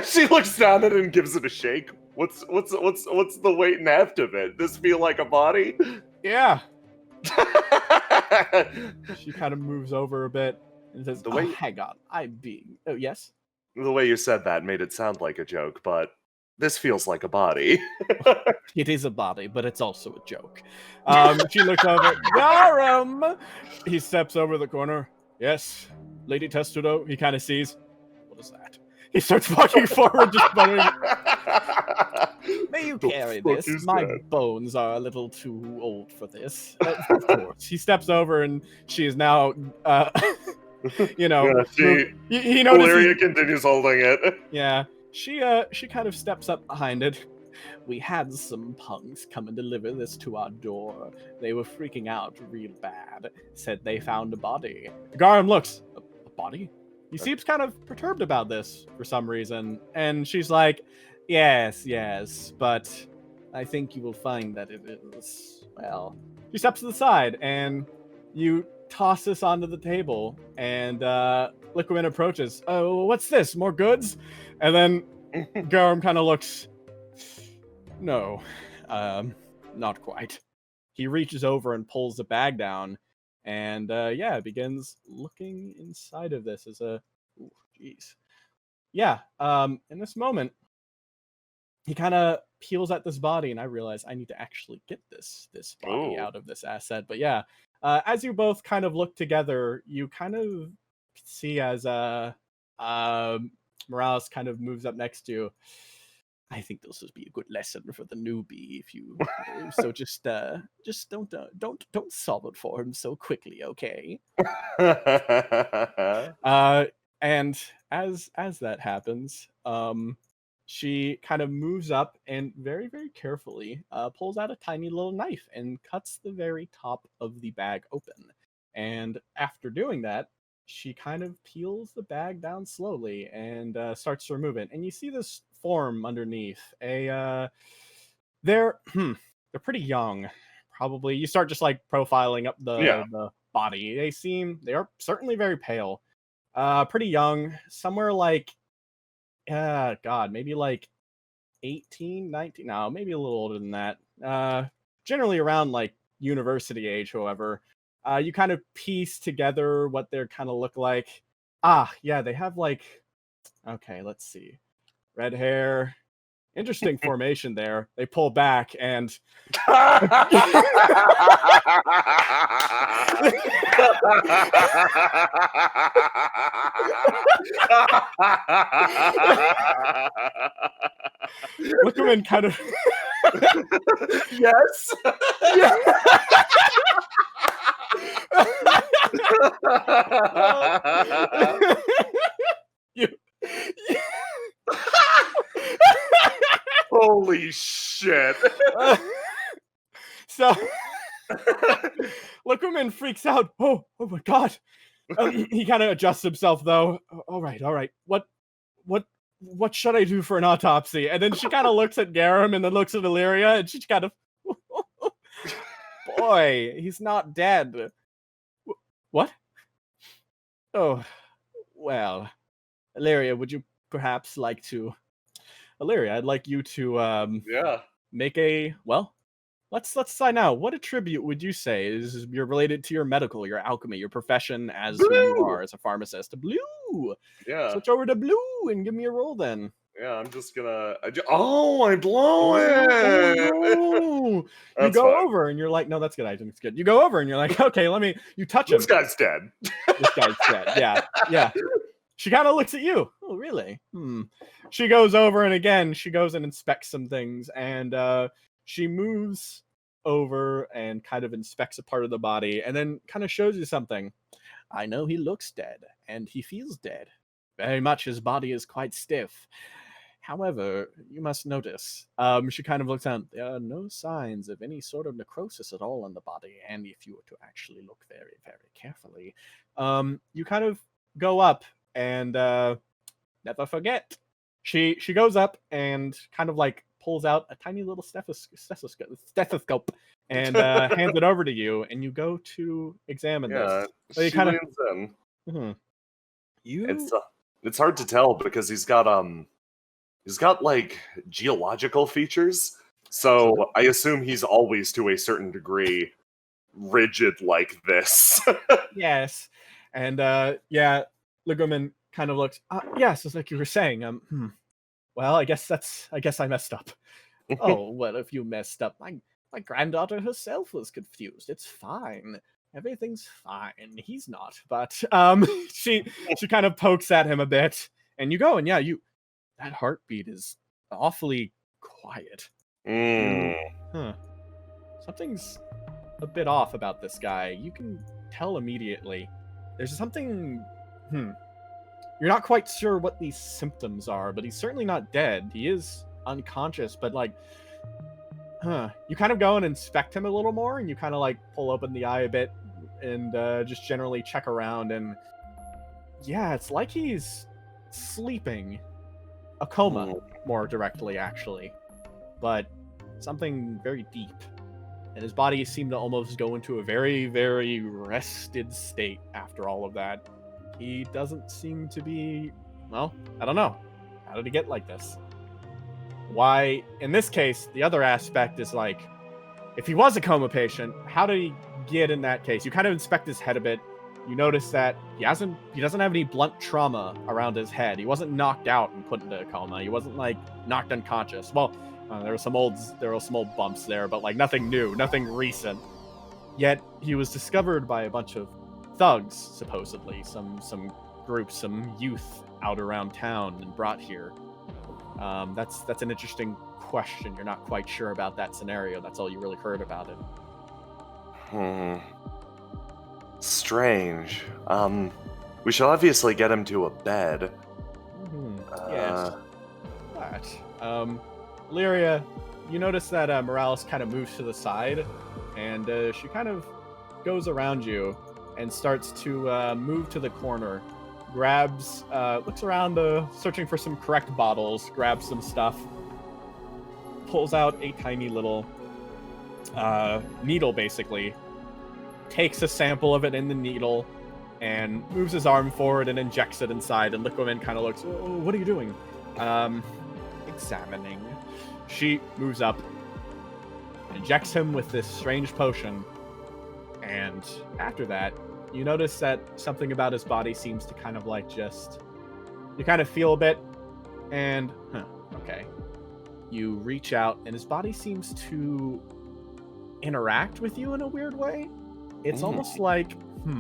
She looks down at it and gives it a shake. What's the weight and heft of it? This feel like a body?
Yeah. She kind of moves over a bit and says, hang on, I'm being... Oh, yes?
The way you said that made it sound like a joke, but this feels like a body.
It is a body, but it's also a joke. She looks over. Garum! He steps over the corner. Yes, Lady Testudo. He kind of sees. What is that? He starts walking forward, just muttering. May you carry this? My bones are a little too old for this. Of course. He steps over, and she is now, you know. He notices.
Illyria continues holding it.
Yeah. She kind of steps up behind it. We had some punks come and deliver this to our door. They were freaking out real bad. Said they found a body. Garum looks. A body? He seems kind of perturbed about this for some reason. And she's like, yes, but I think you will find that it is, well... She steps to the side, and you toss this onto the table, and Liquiman approaches. Oh, what's this? More goods? And then Garum kind of looks... No, not quite. He reaches over and pulls the bag down, and begins looking inside of this as a... Ooh, jeez. Yeah, in this moment, he kind of peels at this body, and I realize I need to actually get this body out of this asset. But yeah, as you both kind of look together, you kind of see as Morales kind of moves up next to you. I think this would be a good lesson for the newbie. If you so just don't solve it for him so quickly, okay? And as that happens, she kind of moves up and very, very carefully pulls out a tiny little knife and cuts the very top of the bag open. And after doing that, she kind of peels the bag down slowly and starts to remove it. And you see this form underneath. They're pretty young. Probably you start just like profiling up the body. They are certainly very pale. Pretty young, somewhere like God, maybe like 18, 19, no, maybe a little older than that. Generally around like university age, however. You kind of piece together what they kind of look like. Yeah, they have like, okay, let's see. Red hair. Interesting formation there. They pull back and Wickerman kind of
Yes.
you
Holy shit.
So Wickerman freaks out. Oh my god. He kind of adjusts himself though. All right. What should I do for an autopsy? And then she kind of looks at Garum and then looks at Illyria and she kind of boy, he's not dead. What? Oh, well, Illyria, would you perhaps like to? Illyria, I'd like you to make a Let's decide now. What attribute would you say is you're related to your medical, your alchemy, your profession as who you are as a pharmacist? Blue.
Yeah.
Switch over to blue and give me a roll then.
Yeah, I'm just gonna. I blow it.
Oh, you go over and you're like, no, that's good. I think it's good. You go over and you're like, okay, you touch him.
This guy's dead.
This guy's dead. Yeah. She kind of looks at you. Oh, really? She goes over and again, she goes and inspects some things and she moves over and kind of inspects a part of the body and then kind of shows you something. I know he looks dead and he feels dead. Very much his body is quite stiff. However, you must notice, she kind of looks down. There are no signs of any sort of necrosis at all in the body. And if you were to actually look very, very carefully, you kind of go up and never forget. She goes up and kind of like pulls out a tiny little stethoscope and hands it over to you, and you go to examine this. So you kind of
it's hard to tell because he's got like geological features. So I assume he's always to a certain degree rigid like this.
Yes. And Liggerman kind of looks, yes, it's like you were saying. Well, I guess I messed up. Oh, well, if you messed up, my granddaughter herself was confused. It's fine. Everything's fine. He's not. But she kind of pokes at him a bit, and you go, and that heartbeat is awfully quiet. Something's a bit off about this guy. You can tell immediately. There's something. You're not quite sure what these symptoms are, but he's certainly not dead. He is unconscious, but you kind of go and inspect him a little more, and you kind of like pull open the eye a bit and just generally check around, and it's like he's sleeping. A coma, more directly, actually. But something very deep. And his body seemed to almost go into a very, very rested state after all of that. He doesn't seem to be, I don't know. How did he get like this? Why, in this case, the other aspect is like, if he was a coma patient, how did he get in that case? You kind of inspect his head a bit. You notice that he doesn't have any blunt trauma around his head. He wasn't knocked out and put into a coma. He wasn't like knocked unconscious. Well, there were some old bumps there, but like nothing new, nothing recent. Yet he was discovered by a bunch of thugs, supposedly some group, some youth out around town and brought here. That's an interesting question. You're not quite sure about that scenario. That's all you really heard about it.
Strange. We shall obviously get him to a bed.
Yes. But, Illyria, you notice that Morales kind of moves to the side, and she kind of goes around you and starts to move to the corner, grabs, looks around, searching for some correct bottles, grabs some stuff, pulls out a tiny little needle, basically, takes a sample of it in the needle, and moves his arm forward and injects it inside, and Liquaman kind of looks, oh, what are you doing? Examining. She moves up, injects him with this strange potion, and after that, you notice that something about his body seems to kind of like just... You kind of feel a bit, and... okay. You reach out, and his body seems to interact with you in a weird way. It's almost like, I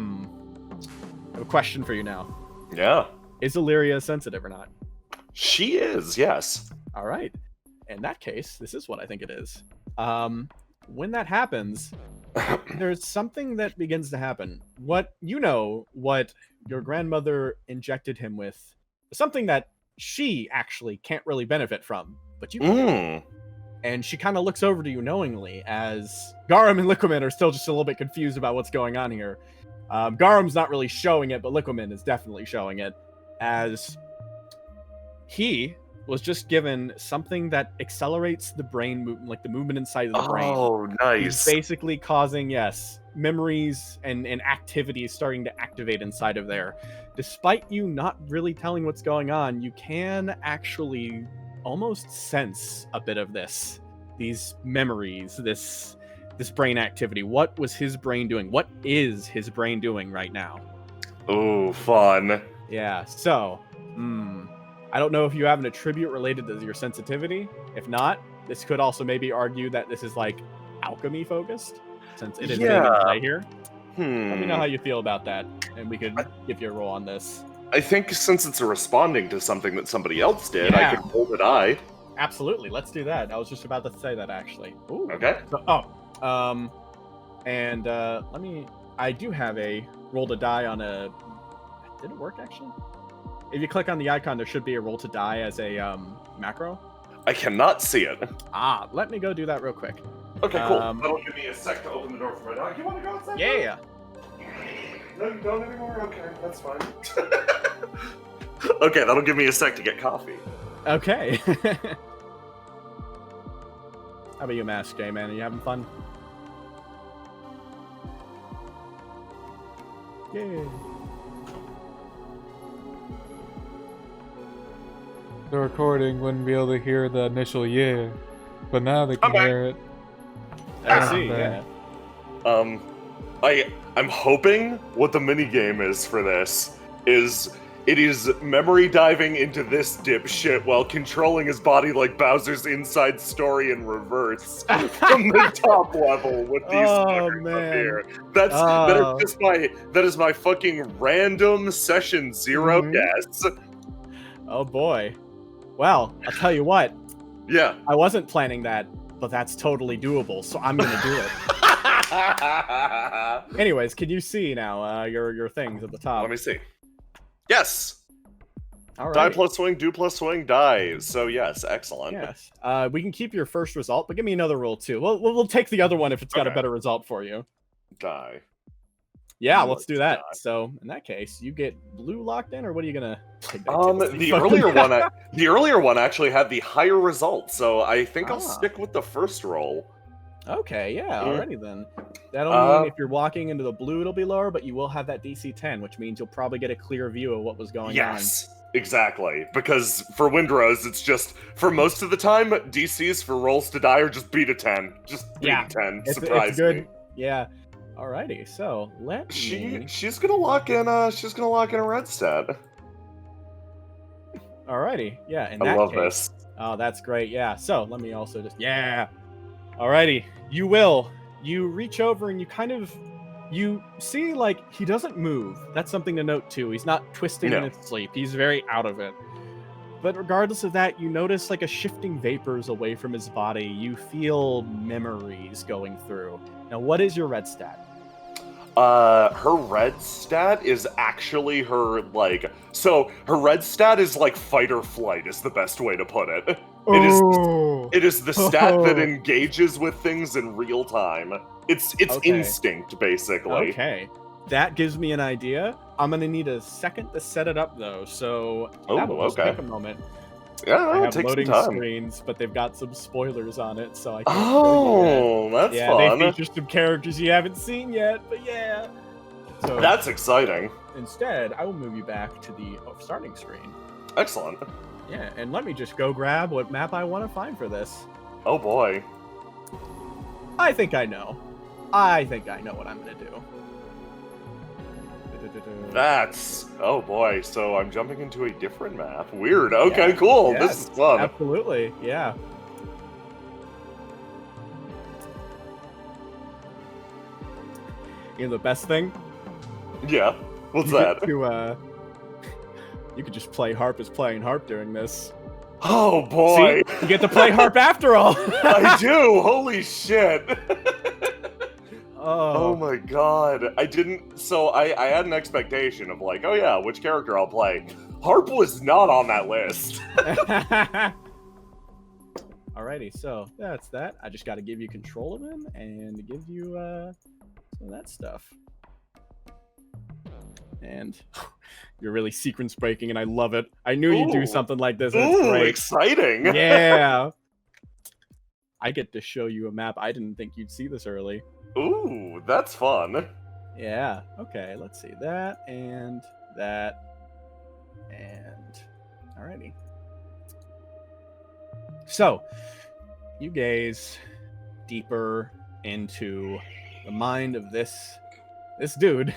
have a question for you now.
Yeah.
Is Illyria sensitive or not?
She is, yes.
All right. In that case, this is what I think it is. When that happens, there's something that begins to happen. What your grandmother injected him with, something that she actually can't really benefit from, but you can. And she kind of looks over to you knowingly, as Garum and Liquaman are still just a little bit confused about what's going on here. Garum's not really showing it, but Liquaman is definitely showing it, as he was just given something that accelerates the brain movement, like the movement inside of the brain.
Oh, nice.
He's basically causing, memories and activities starting to activate inside of there. Despite you not really telling what's going on, you can actually almost sense a bit of these memories, this brain activity. What was his brain doing? What is his brain doing right now?
Oh, fun.
Yeah, so, I don't know if you have an attribute related to your sensitivity. If not, this could also maybe argue that this is like alchemy focused, since it is big in play here. Let me know how you feel about that, and we could give you a roll on this.
I think since it's responding to something that somebody else did, I could roll the die.
Absolutely, let's do that. I was just about to say that, actually. Ooh.
Okay.
So, I do have a roll to die on a... Did it work, actually? If you click on the icon, there should be a roll to die as a macro.
I cannot see it.
Let me go do that real quick.
Okay, cool. That'll give me a sec to open the door for my dog. You want to go outside?
Yeah.
No, you don't anymore? Okay, that's fine. Okay, that'll give me a sec to get coffee.
Okay. How about you, Mask J, man? Are you having fun? Yay.
The recording wouldn't be able to hear the initial yeah, but now they can hear it.
I see, yeah.
I'm hoping what the minigame is for this is it is memory diving into this dipshit while controlling his body like Bowser's Inside Story in reverse from the top level with these fuckers up here. That is my fucking random session 0 guess.
Oh boy. Well, I'll tell you what.
Yeah.
I wasn't planning that, but that's totally doable, so I'm gonna do it. Anyways, can you see now your things at the top?
Let me see. Yes.
All right.
Die plus swing, do plus swing, die. So yes, excellent.
Yes. We can keep your first result, but give me another roll too. We'll take the other one if it's got a better result for you.
Die.
Yeah, let's do that. So in that case, you get blue locked in, or what are you gonna?
The earlier one actually had the higher result, so I think I'll stick with the first roll.
Okay, yeah, alrighty then. That'll mean if you're walking into the blue, it'll be lower, but you will have that DC 10, which means you'll probably get a clear view of what was going on.
Yes, exactly. Because for Windrose, it's just, for most of the time, DCs for rolls to die are just beat a 10. Just beat a 10. Surprise me.
Yeah. Alrighty, so
she's gonna lock in a red stat.
Alrighty, yeah.
I love this.
Oh, that's great. Yeah. So let me also just Alrighty, you reach over and you kind of You see, like, he doesn't move. That's something to note, too. He's not twisting in his sleep. He's very out of it. But regardless of that, you notice, like, a shifting vapors away from his body. You feel memories going through. Now, what is your red stat?
Her red stat is actually her, like... So, her red stat is, like, fight or flight is the best way to put it. It is the stat that engages with things in real time. It's instinct, basically.
Okay. That gives me an idea. I'm going to need a second to set it up, though, so that'll just take a moment.
Yeah,
I have
take
loading
some time.
screens, but they've got some spoilers on it, so I can't
Oh, that's fun.
They feature some characters you haven't seen yet, but yeah. So
that's exciting.
Instead, I will move you back to the starting screen.
Excellent.
Yeah, and let me just go grab what map I want to find for this.
Oh boy.
I think I know. I think I know what I'm going to do.
That's... Oh boy, so I'm jumping into a different map. Weird. Okay, cool.
Yes,
this is fun.
Absolutely, yeah. You know the best thing?
Yeah. What's
you
that?
You could just play harp as playing harp during this.
Oh boy.
See? You get to play harp after all.
I do. Holy shit.
Oh
my god. I didn't... So I had an expectation of like, oh yeah, which character I'll play. Harp was not on that list.
Alrighty, so that's that. I just got to give you control of him and give you some of that stuff. And you're really sequence breaking, and I love it. I knew you'd do something like this. That's great.
Exciting.
Yeah. I get to show you a map. I didn't think you'd see this early.
Ooh, that's fun.
Yeah. Okay, let's see. That and that. And alrighty. So, you gaze deeper into the mind of this dude.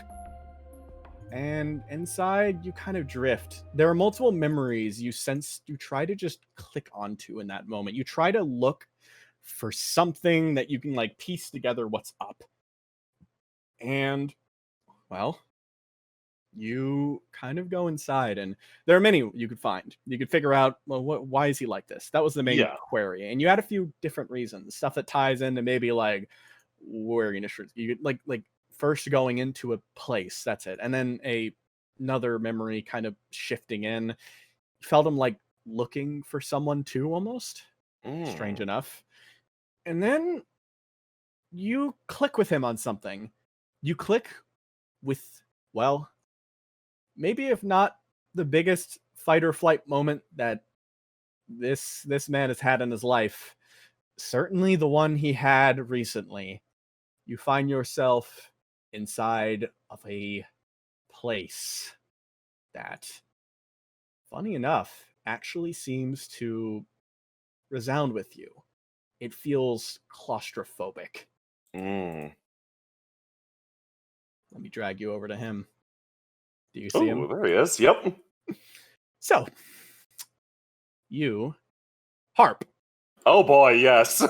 And inside, you kind of drift. There are multiple memories you sense you try to just click onto in that moment. You try to look for something that you can, like, piece together what's up. And, well, you kind of go inside, and there are many you could find. You could figure out, well, why is he like this? That was the main query. And you had a few different reasons. Stuff that ties into maybe, like, weariness. You could, like first going into a place, that's it. And then another memory kind of shifting in. You felt him, like, looking for someone too, almost. Strange enough. And then you click with him on something. You click with, well, maybe if not the biggest fight or flight moment that this man has had in his life, certainly the one he had recently. You find yourself inside of a place that, funny enough, actually seems to resound with you. It feels claustrophobic. Let me drag you over to him. Do you see him?
There he is. Yep.
So, you harp.
Oh boy, yes.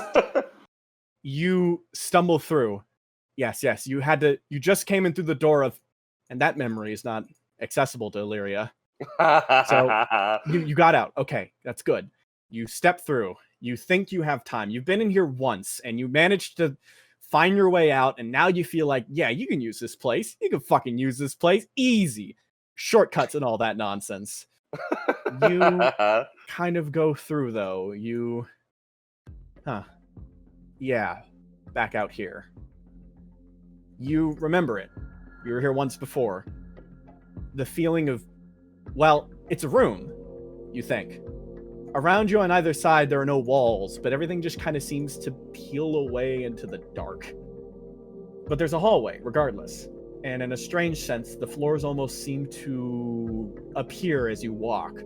You stumble through. Yes. You just came in through the door of, and that memory is not accessible to Illyria. So you got out. Okay, that's good. You step through. You think you have time. You've been in here once, and you managed to find your way out, and now you feel like, yeah, you can use this place. You can fucking use this place. Easy. Shortcuts and all that nonsense. You kind of go through, though. Yeah, back out here. You remember it. You were here once before. The feeling of, well, it's a room, you think. Around you on either side, there are no walls, but everything just kind of seems to peel away into the dark. But there's a hallway, regardless. And in a strange sense, the floors almost seem to appear as you walk.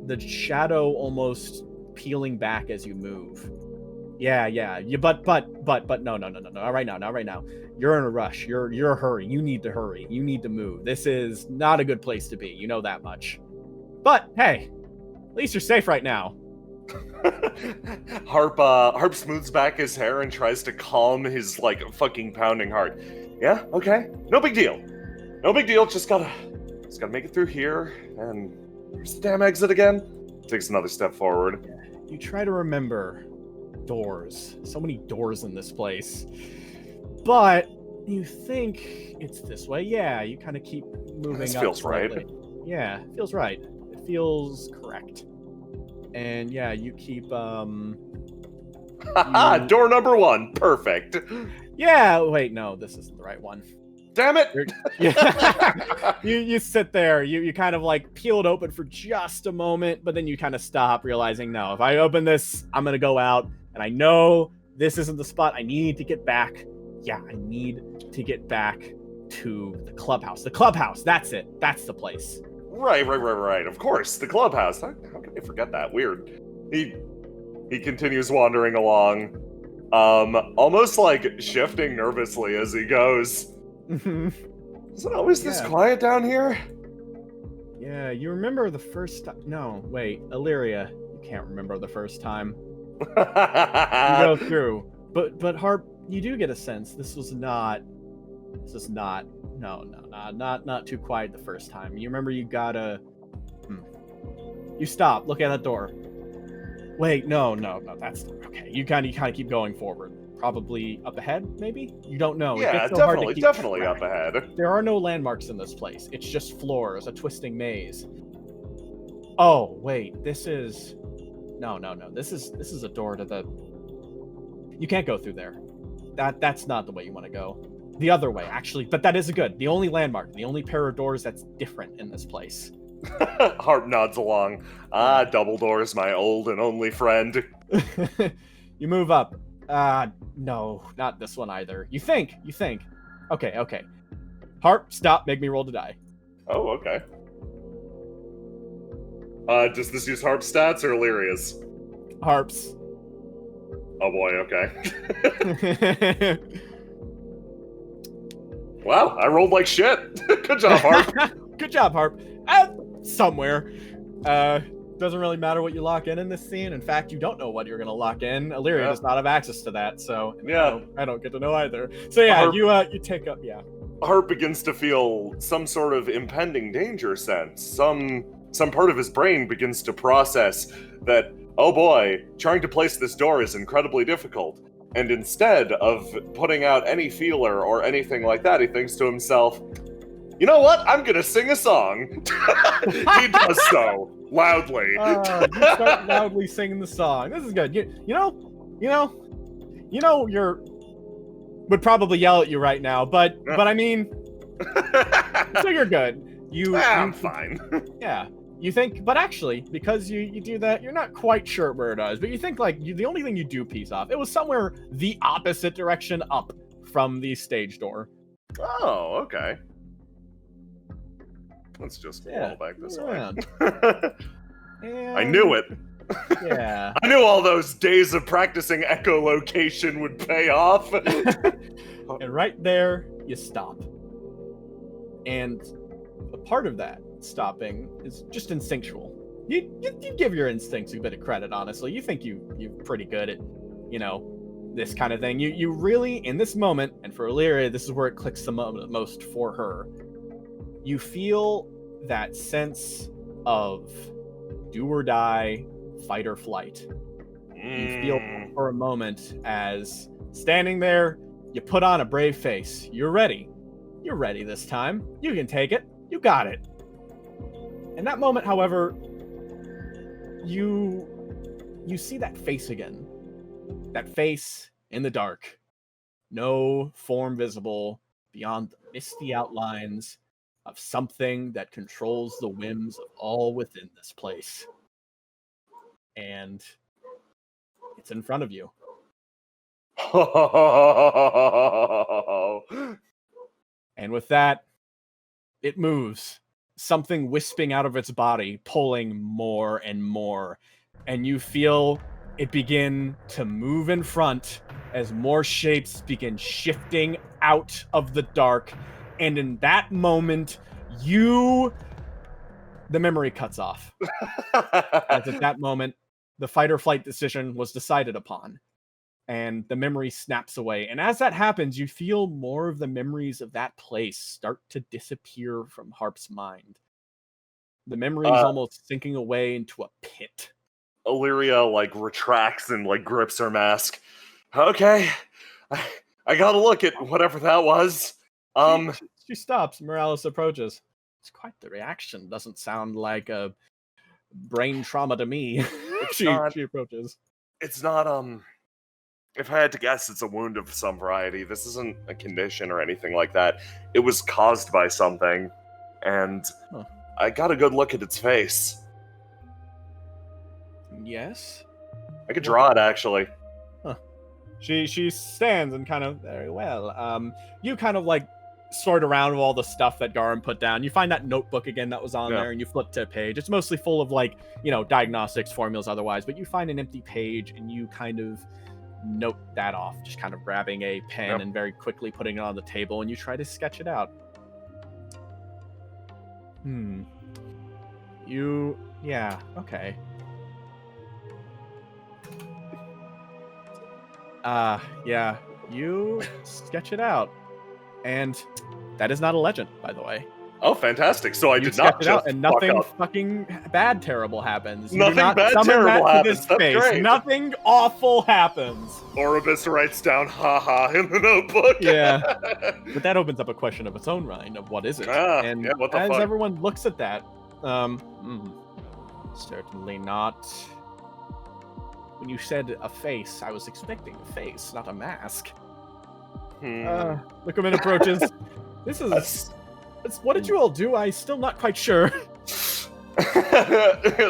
The shadow almost peeling back as you move. Yeah. But no. Not right now. You're in a rush. You're hurrying. You need to hurry. You need to move. This is not a good place to be. You know that much. But hey, at least you're safe right now.
Harp smooths back his hair and tries to calm his like fucking pounding heart. Yeah, okay. No big deal. No big deal, just gotta make it through here, and where's the damn exit again? Takes another step forward.
You try to remember doors. So many doors in this place. But you think it's this way. Yeah, you kind of keep moving
This
up
feels right.
slightly. Yeah, it feels right. It feels correct. And yeah, you keep
Haha, door number 1. Perfect.
Yeah, wait, no, this isn't the right one.
Damn it!
Yeah. you sit there, you kind of like peel it open for just a moment, but then you kind of stop, realizing, no, if I open this, I'm gonna go out, and I know this isn't the spot. I need to get back. Yeah, I need to get back to the clubhouse. The clubhouse, that's it. That's the place.
Right. Of course, the clubhouse. How can I forget that? Weird. He continues wandering along, almost like shifting nervously as he goes. Is it always this quiet down here?
Yeah, you remember the first time. No, wait, Illyria, you can't remember the first time. You go through. But Harp, you do get a sense this is not too quiet the first time. You remember you gotta you stop, look at that door. Wait, no, that's okay. You kind of keep going forward. Probably up ahead, maybe? You don't know.
Yeah,
so hard to
definitely up ahead.
There are no landmarks in this place. It's just floors, a twisting maze. Oh, wait, this is... No. This is a door to the... You can't go through there. That's not the way you want to go. The other way, actually, but that is good. The only landmark, the only pair of doors that's different in this place.
Harp nods along. Double doors, my old and only friend.
You move up. No, not this one either. You think. Okay. Harp, stop, make me roll to die.
Oh, okay. Does this use Harp stats or Illyria's?
Harp's.
Oh boy, okay. Wow, I rolled like shit. Good job, Harp.
Good job, Harp. Somewhere. Doesn't really matter what you lock in this scene. In fact, you don't know what you're going to lock in. Illyria does not have access to that, so I don't get to know either. So yeah, Harp, you take up, yeah.
Harp begins to feel some sort of impending danger sense. Some part of his brain begins to process that, oh boy, trying to place this door is incredibly difficult. And instead of putting out any feeler or anything like that, he thinks to himself, you know what? I'm gonna sing a song. He does so loudly.
You start loudly singing the song. This is good. You know, would probably yell at you right now, but I mean, so you're good.
I'm fine.
Yeah. You think, but actually, because you do that, you're not quite sure where it is, but you think like the only thing you do piece off, it was somewhere the opposite direction up from the stage door.
Oh, okay. Let's just roll back this way. I knew it.
Yeah.
I knew all those days of practicing echolocation would pay off.
And right there, you stop. And a part of that stopping is just instinctual. You give your instincts a bit of credit, honestly. You think you're pretty good at, this kind of thing. You really, in this moment, and for Illyria, this is where it clicks the most for her. You feel that sense of do or die, fight or flight. You feel for a moment as standing there, you put on a brave face. You're ready. You're ready this time. You can take it. You got it. In that moment, however, you see that face again. That face in the dark. No form visible beyond the misty outlines of something that controls the whims of all within this place. And it's in front of you. And with that, it moves. Something wisping out of its body, pulling more and more. And you feel it begin to move in front as more shapes begin shifting out of the dark. And in that moment, the memory cuts off. As at that moment, the fight or flight decision was decided upon, and the memory snaps away. And as that happens, you feel more of the memories of that place start to disappear from Harp's mind. The memory is almost sinking away into a pit.
Illyria, like, retracts and, like, grips her mask. Okay, I gotta look at whatever that was.
She stops. Morales approaches. It's quite the reaction. Doesn't sound like a brain trauma to me. She approaches.
It's not, if I had to guess, it's a wound of some variety. This isn't a condition or anything like that. It was caused by something, and I got a good look at its face.
Yes?
I could draw it, actually.
Huh. She stands and kind of, very well. You kind of, like, sort around with all the stuff that Garum put down. You find that notebook again that was on there, and you flip to a page. It's mostly full of, like, you know, diagnostics, formulas, otherwise, but you find an empty page, and you kind of note that off, just kind of grabbing a pen and very quickly putting it on the table, and you try to sketch it out. Yeah, okay. Yeah, you sketch it out. And that is not a legend, by the way.
Oh, fantastic. So I did
sketch
not
it out, and nothing fucking bad terrible happens.
Nothing bad terrible happens. That's great.
Nothing awful happens.
Oribus writes down haha in the notebook.
Yeah. But that opens up a question of its own mind of what is it? And
what the
as
fuck?
everyone looks at that, certainly not. When you said a face, I was expecting a face, not a mask. Lookerman approaches. This is... what did you all do? I'm still not quite sure.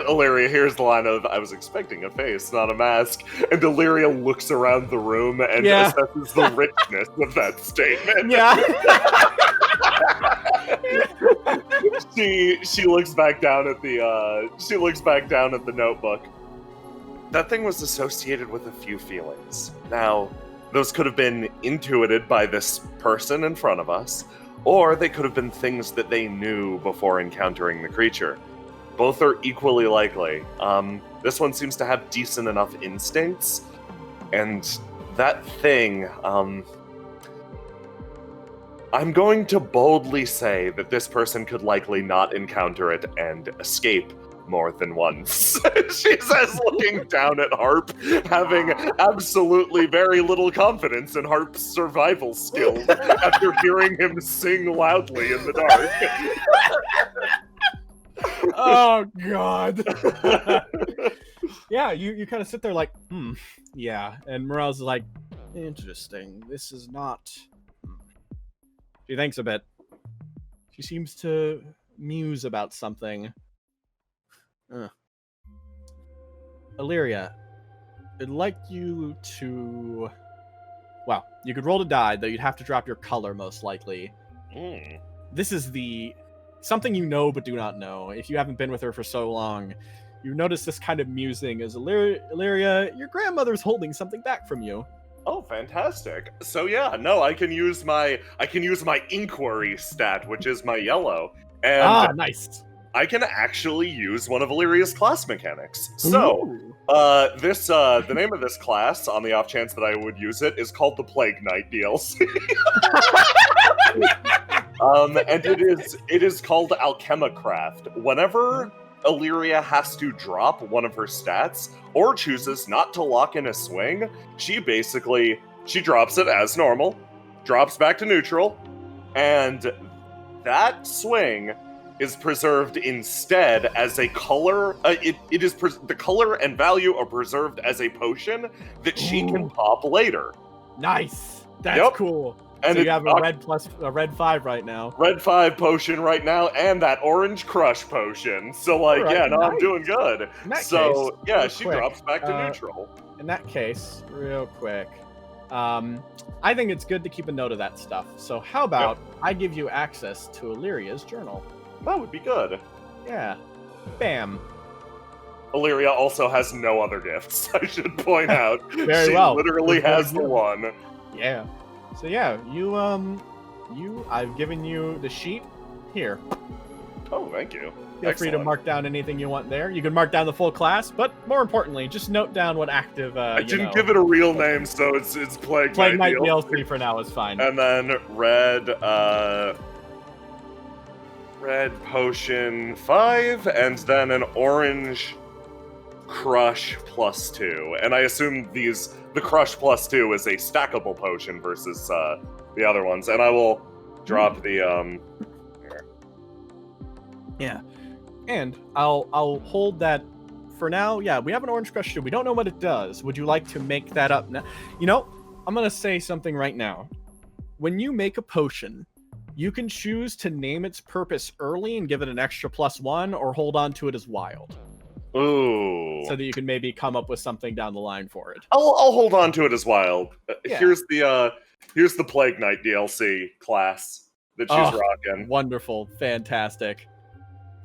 Illyria hears the line of, I was expecting a face, not a mask. And Illyria looks around the room and assesses the richness of that statement.
Yeah.
She looks back down at the notebook. That thing was associated with a few feelings. Now, those could have been intuited by this person in front of us, or they could have been things that they knew before encountering the creature. Both are equally likely. This one seems to have decent enough instincts, and that thing, I'm going to boldly say that this person could likely not encounter it and escape more than once. She says, looking down at Harp, having absolutely very little confidence in Harp's survival skills after hearing him sing loudly in the dark.
Oh, God. Yeah, you kind of sit there like, yeah. And Morales is like, interesting. This is not... She thinks a bit. She seems to muse about something. Illyria, I'd like you to... Well, you could roll to die, though you'd have to drop your color, most likely. This is something you know but do not know. If you haven't been with her for so long, you notice this kind of musing as Illyria, your grandmother's holding something back from you.
Oh, fantastic. So yeah, no, I can use my inquiry stat, which is my yellow. And
nice.
I can actually use one of Illyria's class mechanics. So, the name of this class, on the off chance that I would use it, is called the Plague Knight DLC. And it is called Alchemicraft. Whenever Illyria has to drop one of her stats, or chooses not to lock in a swing, she drops it as normal, drops back to neutral, and that swing is preserved instead as a color. The color and value are preserved as a potion that she can pop later.
Nice. That's cool. And so you have a red 5 right now.
Red 5 potion right now, and that orange crush potion. So like, nice. I'm doing good. She drops back to neutral.
In that case, real quick, I think it's good to keep a note of that stuff. So how about I give you access to Illyria's journal?
That would be good.
Yeah. Bam.
Illyria also has no other gifts, I should point out. She literally has the one.
Yeah. So yeah, I've given you the sheet here.
Oh, thank you.
Feel free to mark down anything you want there. You can mark down the full class, but more importantly, just note down what active.
I didn't give it a real name, so it's Plague
Knight DLC for now is fine.
And then red potion 5, and then an orange crush +2. And I assume the crush +2 is a stackable potion versus the other ones. And I will drop the here.
Yeah. And I'll hold that for now. Yeah, we have an orange crush too. We don't know what it does. Would you like to make that up now? You know, I'm going to say something right now. When you make a potion, you can choose to name its purpose early and give it an extra +1, or hold on to it as wild.
Ooh.
So that you can maybe come up with something down the line for it.
I'll hold on to it as wild.
Yeah.
Here's the Plague Knight DLC class that she's rocking.
Wonderful. Fantastic.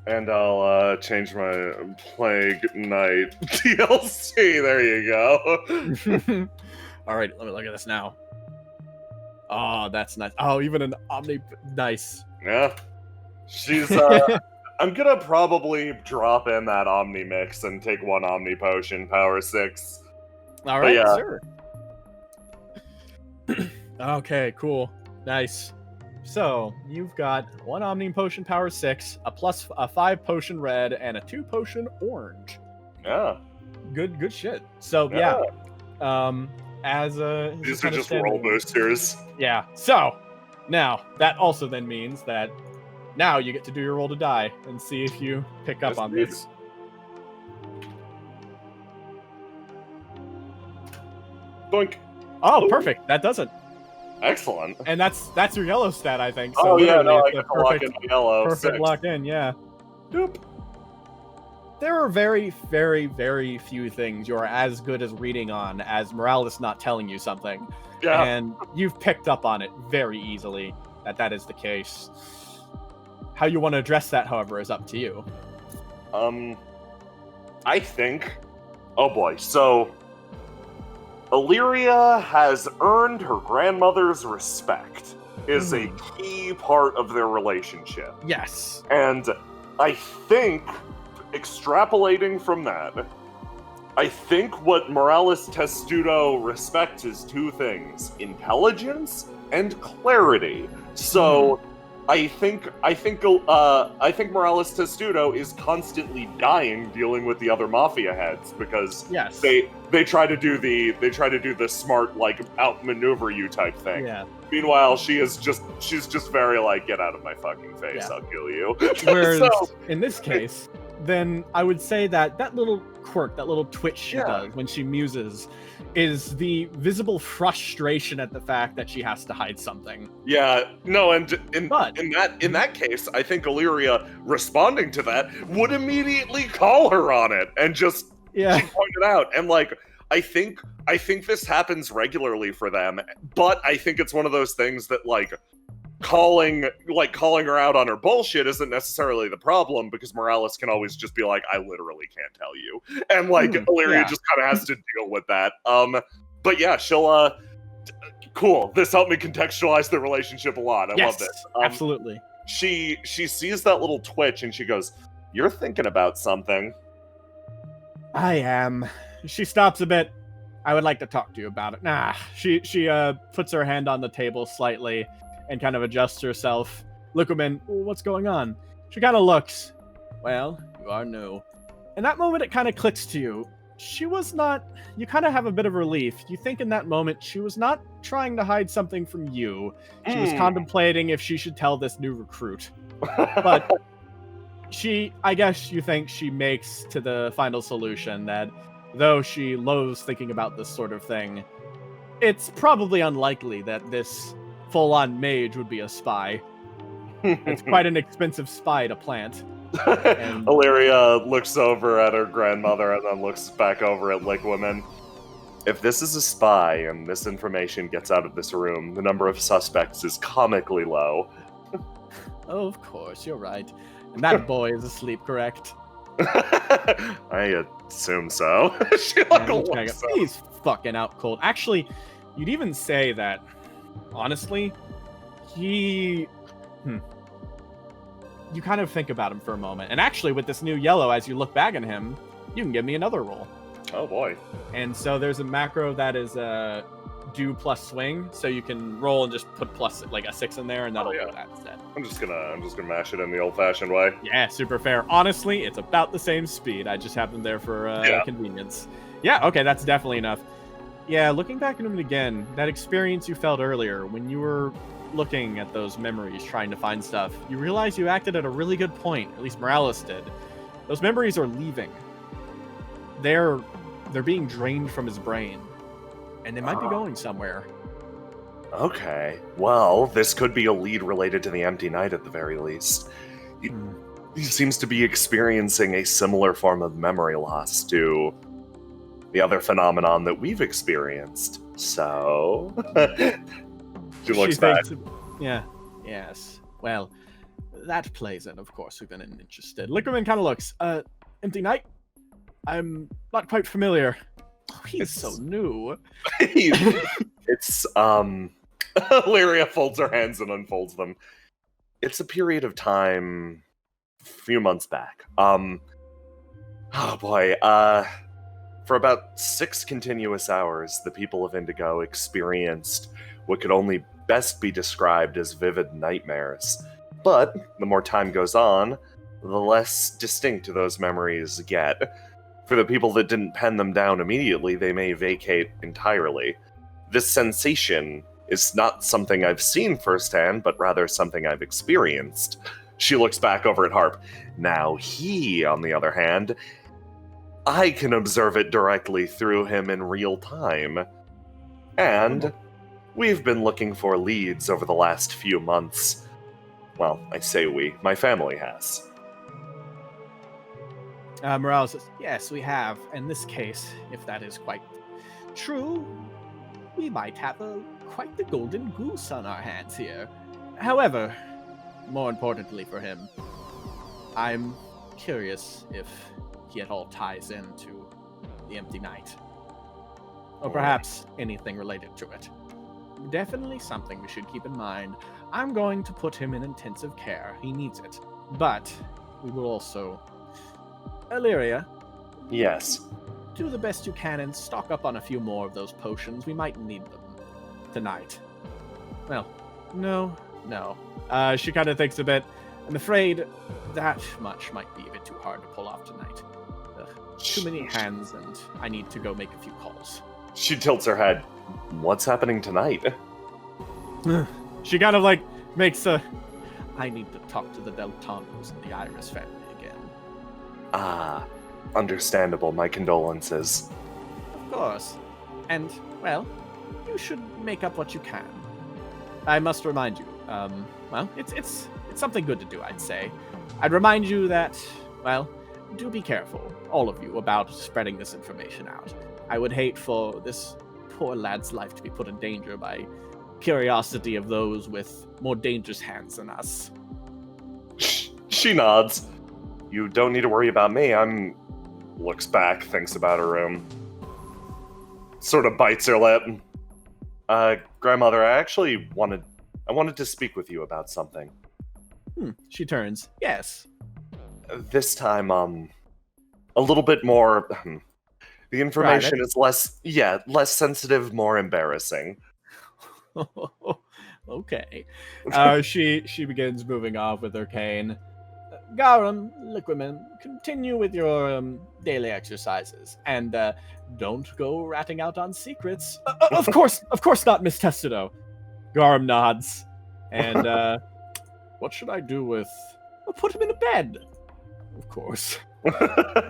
And I'll change my Plague Knight DLC. There you go.
All right, let me look at this now. Oh, that's nice. Oh, even an Omni. Nice.
Yeah. She's, I'm gonna probably drop in that Omni mix and take one Omni Potion, Power 6.
All right,
yeah.
sure. Okay, cool. Nice. So, you've got one Omni Potion, Power 6, a 5 Potion Red, and a 2 Potion Orange.
Yeah.
Good shit. So, yeah. As a...
These are just roll boosters.
Yeah. So, now, that also then means that now you get to do your roll to die and see if you pick up on this.
Boink.
Oh, perfect. That does it.
Excellent.
And that's your yellow stat, I think. So
I get
the
to lock in yellow.
Perfect
6.
lock in, yeah. Doop. There are very, very, very few things you're as good as reading on as Morales not telling you something.
Yeah.
And you've picked up on it very easily that is the case. How you want to address that, however, is up to you.
I think... Oh boy, so... Illyria has earned her grandmother's respect, is a key part of their relationship.
Yes.
And I think, extrapolating from that, I think what Morales Testudo respects is 2 things: intelligence and clarity. So, I think Morales Testudo is constantly dying dealing with the other mafia heads because they try to do the smart, like, outmaneuver you type thing.
Yeah.
Meanwhile, she's just very like, get out of my fucking face, I'll kill you.
Whereas in this case, then I would say that little quirk, that little twitch she does when she muses, is the visible frustration at the fact that she has to hide something. Yeah, no, and in that case, I think Illyria responding to that would immediately call her on it and just point it out. And like, I think this happens regularly for them, but I think it's one of those things that like calling her out on her bullshit isn't necessarily the problem, because Morales can always just be like, I literally can't tell you. And like Illyria just kind of has to deal with that. But yeah, she'll cool. This helped me contextualize the relationship a lot. I love this. Absolutely.
She sees that little twitch and she goes, "You're thinking about something."
I am. She stops a bit. I would like to talk to you about it. Nah. She puts her hand on the table slightly and kind of adjusts herself. Lukumin, what's going on? She kind of looks. Well, you are new. In that moment, it kind of clicks to you. She was not... You kind of have a bit of relief. You think in that moment, she was not trying to hide something from you. She was contemplating if she should tell this new recruit. But I guess you think she makes to the final solution that though she loathes thinking about this sort of thing, it's probably unlikely that this full-on mage would be a spy. It's quite an expensive spy to plant. And
Illyria looks over at her grandmother and then looks back over at Liquidman. If this is a spy and this information gets out of this room, the number of suspects is comically low.
Oh, of course, you're right. And that boy is asleep, correct?
I assume so.
He's fucking out cold. Actually, you'd even say that, honestly, you kind of think about him for a moment. And actually, with this new yellow, as you look back at him, you can give me another roll.
Oh boy.
And so there's a macro that is do plus swing, so you can roll and just put plus like a 6 in there, and that'll do that instead.
I'm just gonna mash it in the old-fashioned way.
Yeah, super fair. Honestly, it's about the same speed. I just have them there for convenience. Yeah, okay, that's definitely enough. Yeah, looking back at it again, that experience you felt earlier when you were looking at those memories, trying to find stuff, you realize you acted at a really good point. At least Morales did. Those memories are leaving. They're being drained from his brain, and they might be going somewhere.
Okay. Well, this could be a lead related to the Empty Night at the very least. He seems to be experiencing a similar form of memory loss to the other phenomenon that we've experienced. So... she looks back.
Yeah. Yes. Well, that plays in, of course, we've been interested. Liquorman kind of looks. Empty Night? I'm not quite familiar. Oh, he's so new.
It's, Illyria folds her hands and unfolds them. It's a period of time a few months back. Oh boy, for about 6 continuous hours, the people of Indigo experienced what could only best be described as vivid nightmares. But the more time goes on, the less distinct those memories get. For the people that didn't pen them down immediately, they may vacate entirely. This sensation is not something I've seen firsthand, but rather something I've experienced. She looks back over at Harp. Now he, on the other hand, I can observe it directly through him in real time. And we've been looking for leads over the last few months. Well, I say we. My family has.
Morales says, yes, we have. In this case, if that is quite true, we might have quite the golden goose on our hands here. However, more importantly for him, I'm curious if he at all ties into the Empty Night. Or perhaps anything related to it. Definitely something we should keep in mind. I'm going to put him in intensive care. He needs it. But we will also... Illyria?
Yes.
Do the best you can and stock up on a few more of those potions. We might need them tonight. Well, no. She kind of thinks a bit. I'm afraid that much might be a bit too hard to pull off tonight. Too many hands, and I need to go make a few calls.
She tilts her head. What's happening tonight?
She kind of like makes a... I need to talk to the Deltanos and the Iris family again.
Ah, understandable. My condolences.
Of course. And, well, you should make up what you can. I must remind you, well, it's something good to do, I'd say. I'd remind you that, well, do be careful, all of you, about spreading this information out. I would hate for this poor lad's life to be put in danger by curiosity of those with more dangerous hands than us.
She nods. You don't need to worry about me. Looks back, thinks about her room. Sort of bites her lip. Grandmother, I wanted to speak with you about something.
She turns. Yes.
This time, a little bit more... The information is less sensitive, more embarrassing.
Okay. She begins moving off with her cane. Garum, Liquidman, continue with your daily exercises, and don't go ratting out on secrets. Of course not, Miss Testudo. Garum nods, and what should I do with? I'll put him in a bed. Of course.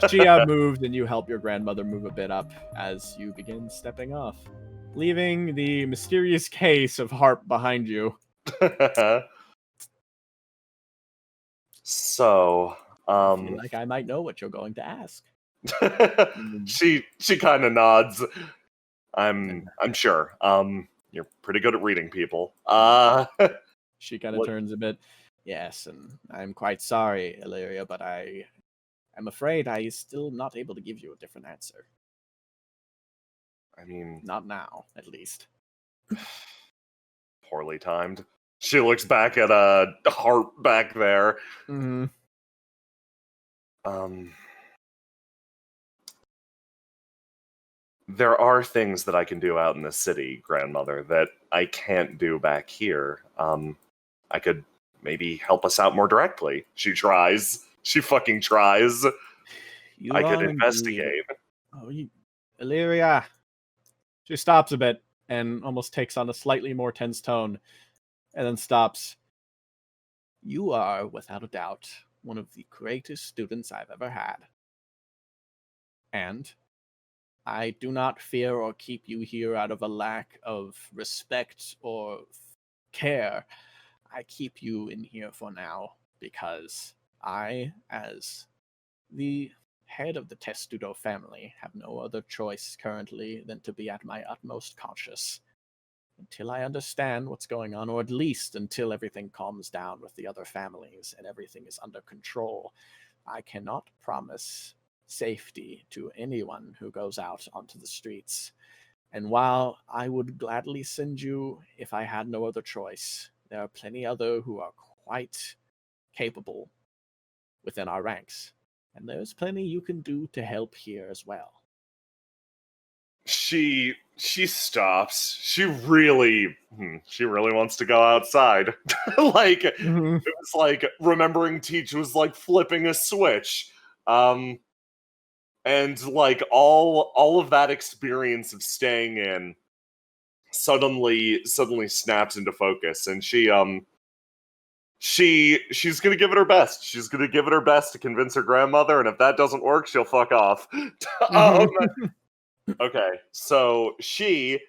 She moves, and you help your grandmother move a bit up as you begin stepping off, leaving the mysterious case of Harp behind you.
So,
I feel like I might know what you're going to ask.
She kind of nods. I'm sure. You're pretty good at reading people.
She kind of turns a bit. Yes, and I'm quite sorry, Illyria, but I'm afraid I still not able to give you a different answer.
I mean,
not now, at least.
Poorly timed. She looks back at Harp back there.
Mm-hmm.
There are things that I can do out in the city, grandmother, that I can't do back here. I could maybe help us out more directly. She tries. She fucking tries. I could investigate.
Oh, Illyria. She stops a bit and almost takes on a slightly more tense tone, and then stops. You are, without a doubt, one of the greatest students I've ever had. And I do not fear or keep you here out of a lack of respect or care. I keep you in here for now because I, as the head of the Testudo family, have no other choice currently than to be at my utmost cautious until I understand what's going on, or at least until everything calms down with the other families and everything is under control. I cannot promise safety to anyone who goes out onto the streets. And while I would gladly send you if I had no other choice, there are plenty other who are quite capable within our ranks. And there's plenty you can do to help here as well.
She stops. She really wants to go outside. Like it was like remembering Teach was like flipping a switch. And like all of that experience of staying in suddenly snaps into focus, and she's gonna give it her best. She's gonna give it her best to convince her grandmother, and if that doesn't work, she'll fuck off. Okay, so she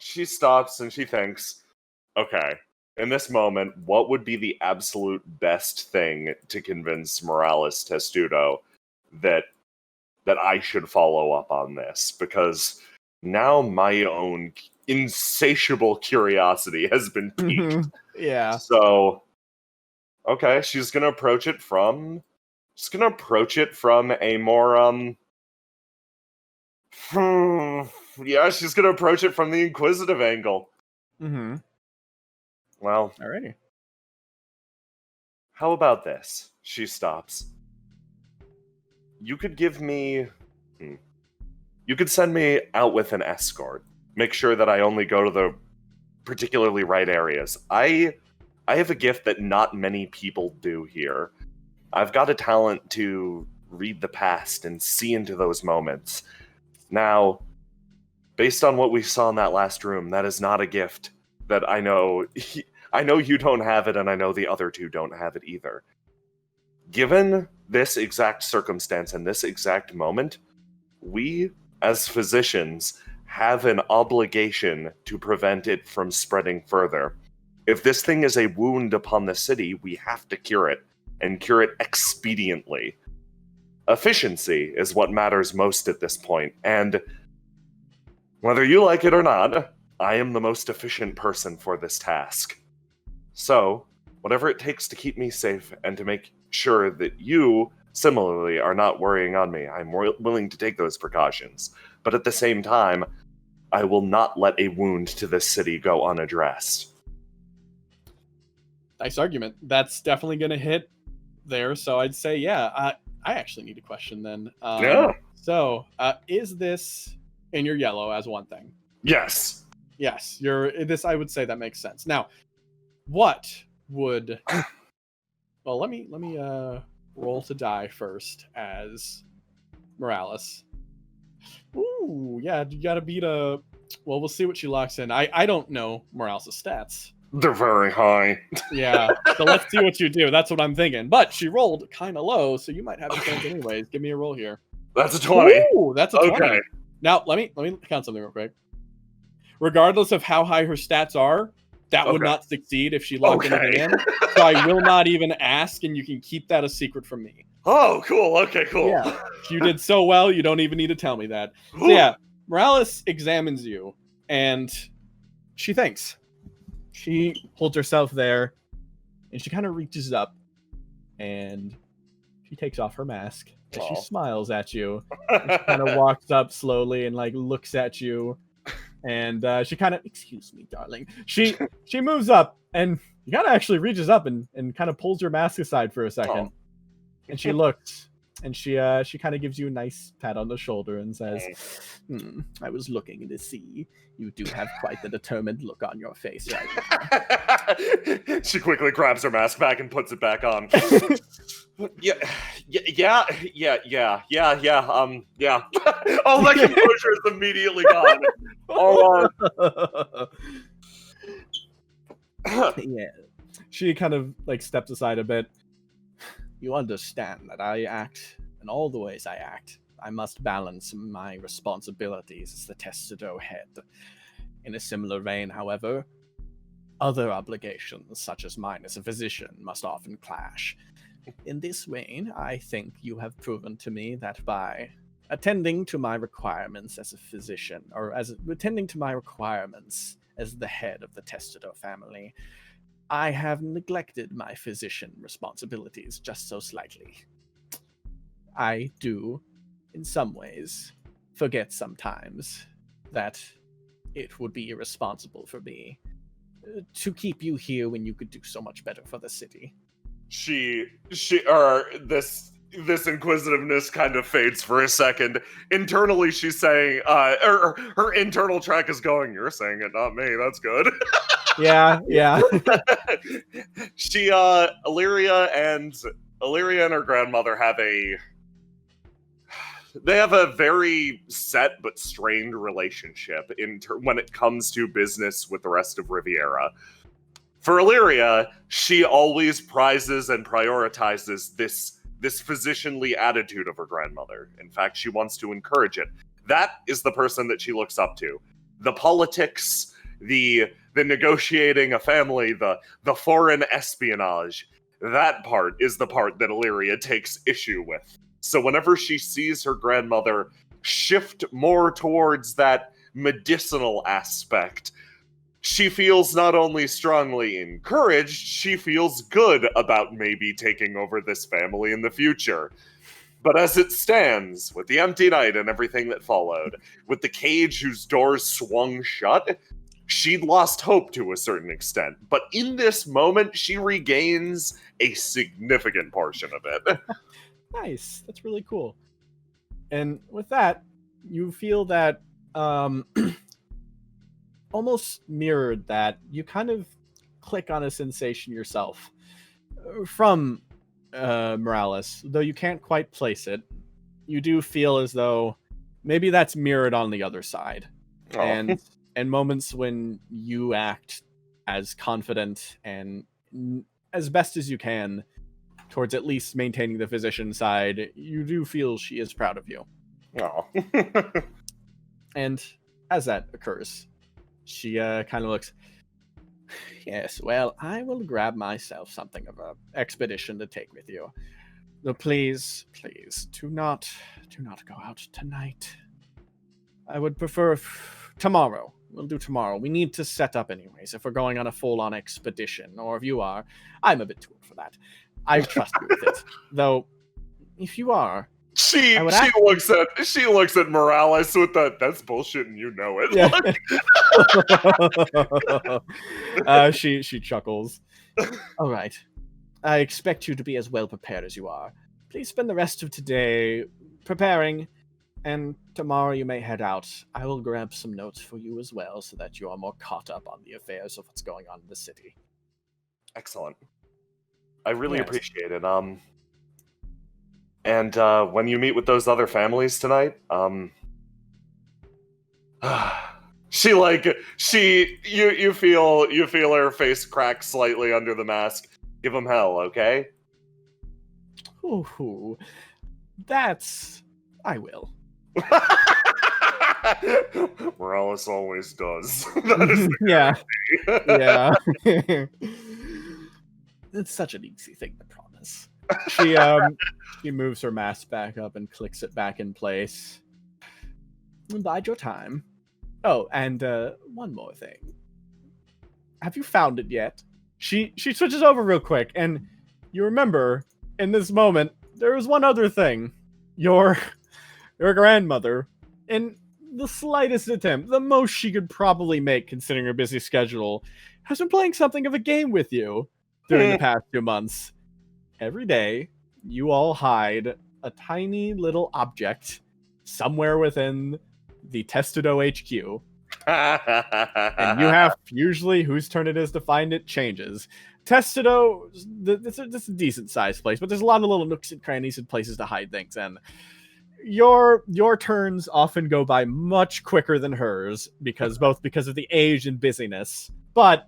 stops and she thinks, okay, in this moment, what would be the absolute best thing to convince Morales Testudo that I should follow up on this? Because now my own insatiable curiosity has been piqued.
Yeah.
So, okay, she's gonna approach it from a more yeah, she's gonna approach it from the inquisitive angle.
Mm-hmm.
Well,
Alrighty.
how about this? She stops. You could give me... You could send me out with an escort. Make sure that I only go to the particularly right areas. I have a gift that not many people do here. I've got a talent to read the past and see into those moments. Now, based on what we saw in that last room, that is not a gift that I know... I know you don't have it, and I know the other two don't have it either. Given this exact circumstance and this exact moment, we, as physicians, have an obligation to prevent it from spreading further. If this thing is a wound upon the city, we have to cure it, and cure it expediently. Efficiency is what matters most at this point, and whether you like it or not, I am the most efficient person for this task. So, whatever it takes to keep me safe and to make sure that you, similarly, are not worrying on me, I'm willing to take those precautions. But at the same time, I will not let a wound to this city go unaddressed.
Nice argument. That's definitely going to hit there. So I'd say, yeah, I actually need a question then.
Yeah.
So, is this in your yellow as one thing?
Yes.
Yes, this. I would say that makes sense. Now, what would? Well, let me roll to die first as Morales. Ooh, yeah, you gotta beat a... Well, we'll see what she locks in. I don't know Morales' stats.
They're very high.
Yeah, so let's see what you do. That's what I'm thinking. But she rolled kind of low, so you might have a chance anyways. Give me a roll here.
That's a 20.
Ooh, that's a 20.
Okay.
Now, let me count something real quick. Regardless of how high her stats are, that would not succeed if she locked anything in. So I will not even ask, and you can keep that a secret from me.
Oh, cool. Okay, cool.
Yeah. You did so well, you don't even need to tell me that. So yeah, Morales examines you, and she thinks. She holds herself there, and she kind of reaches up, and she takes off her mask, and she smiles at you. And she kind of walks up slowly and like looks at you, And she kind of, excuse me, darling. She moves up and she kind of actually reaches up and kind of pulls your mask aside for a second.
Oh.
And she looks and she kind of gives you a nice pat on the shoulder and says, I was looking to see. You do have quite the determined look on your face right now.
She quickly grabs her mask back and puts it back on. Yeah. Oh, my composure is immediately gone.
Yeah. She kind of like steps aside a bit. You understand that I act in all the ways I act. I must balance my responsibilities as the Testudo head. In a similar vein, however, other obligations, such as mine as a physician, must often clash. In this vein, I think you have proven to me that by attending to my requirements as a physician, or attending to my requirements as the head of the Testudo family, I have neglected my physician responsibilities just so slightly. I do, in some ways, forget sometimes that it would be irresponsible for me to keep you here when you could do so much better for the city. This
inquisitiveness kind of fades for a second. Internally, she's saying, her internal track is going, you're saying it, not me, that's good.
Yeah.
Illyria and her grandmother have a very set but strained relationship when it comes to business with the rest of Riviera. For Illyria, she always prizes and prioritizes this physicianly attitude of her grandmother. In fact, she wants to encourage it. That is the person that she looks up to. The politics, the negotiating a family, the foreign espionage, that part is the part that Illyria takes issue with. So whenever she sees her grandmother shift more towards that medicinal aspect, she feels not only strongly encouraged, she feels good about maybe taking over this family in the future. But as it stands, with the empty night and everything that followed, with the cage whose doors swung shut, she'd lost hope to a certain extent. But in this moment, she regains a significant portion of it.
Nice. That's really cool. And with that, you feel that almost mirrored that. You kind of click on a sensation yourself from Morales, though you can't quite place it. You do feel as though maybe that's mirrored on the other side. Oh. And moments when you act as confident and as best as you can towards at least maintaining the physician side, you do feel she is proud of you.
Oh.
And as that occurs, she kind of looks, yes, well, I will grab myself something of an expedition to take with you. Though please, do not go out tonight. I would prefer tomorrow. We'll do tomorrow. We need to set up anyways, if we're going on a full-on expedition, or if you are, I'm a bit too old for that. I trust you with it. Though, if you are,
she looks at Morales with that's bullshit and you know it.
Yeah. She chuckles. All right. I expect you to be as well prepared as you are. Please spend the rest of today preparing, and tomorrow you may head out. I will grab some notes for you as well so that you are more caught up on the affairs of what's going on in the city.
Excellent. I really
Yes.
appreciate it. And when you meet with those other families tonight, you feel her face crack slightly under the mask. Give them hell, okay?
Ooh, I will.
Morales always does. That is the
Yeah. It's such an easy thing to promise. She moves her mask back up and clicks it back in place. Bide your time. Oh, and one more thing. Have you found it yet? She switches over real quick, and you remember in this moment there was one other thing. Your grandmother, in the slightest attempt, the most she could probably make considering her busy schedule, has been playing something of a game with you during the past 2 months. Every day, you all hide a tiny little object somewhere within the Testudo HQ. And you have, usually, whose turn it is to find it changes. Testudo, it's a decent sized place, but there's a lot of little nooks and crannies and places to hide things, and your turns often go by much quicker than hers, because of the age and busyness. But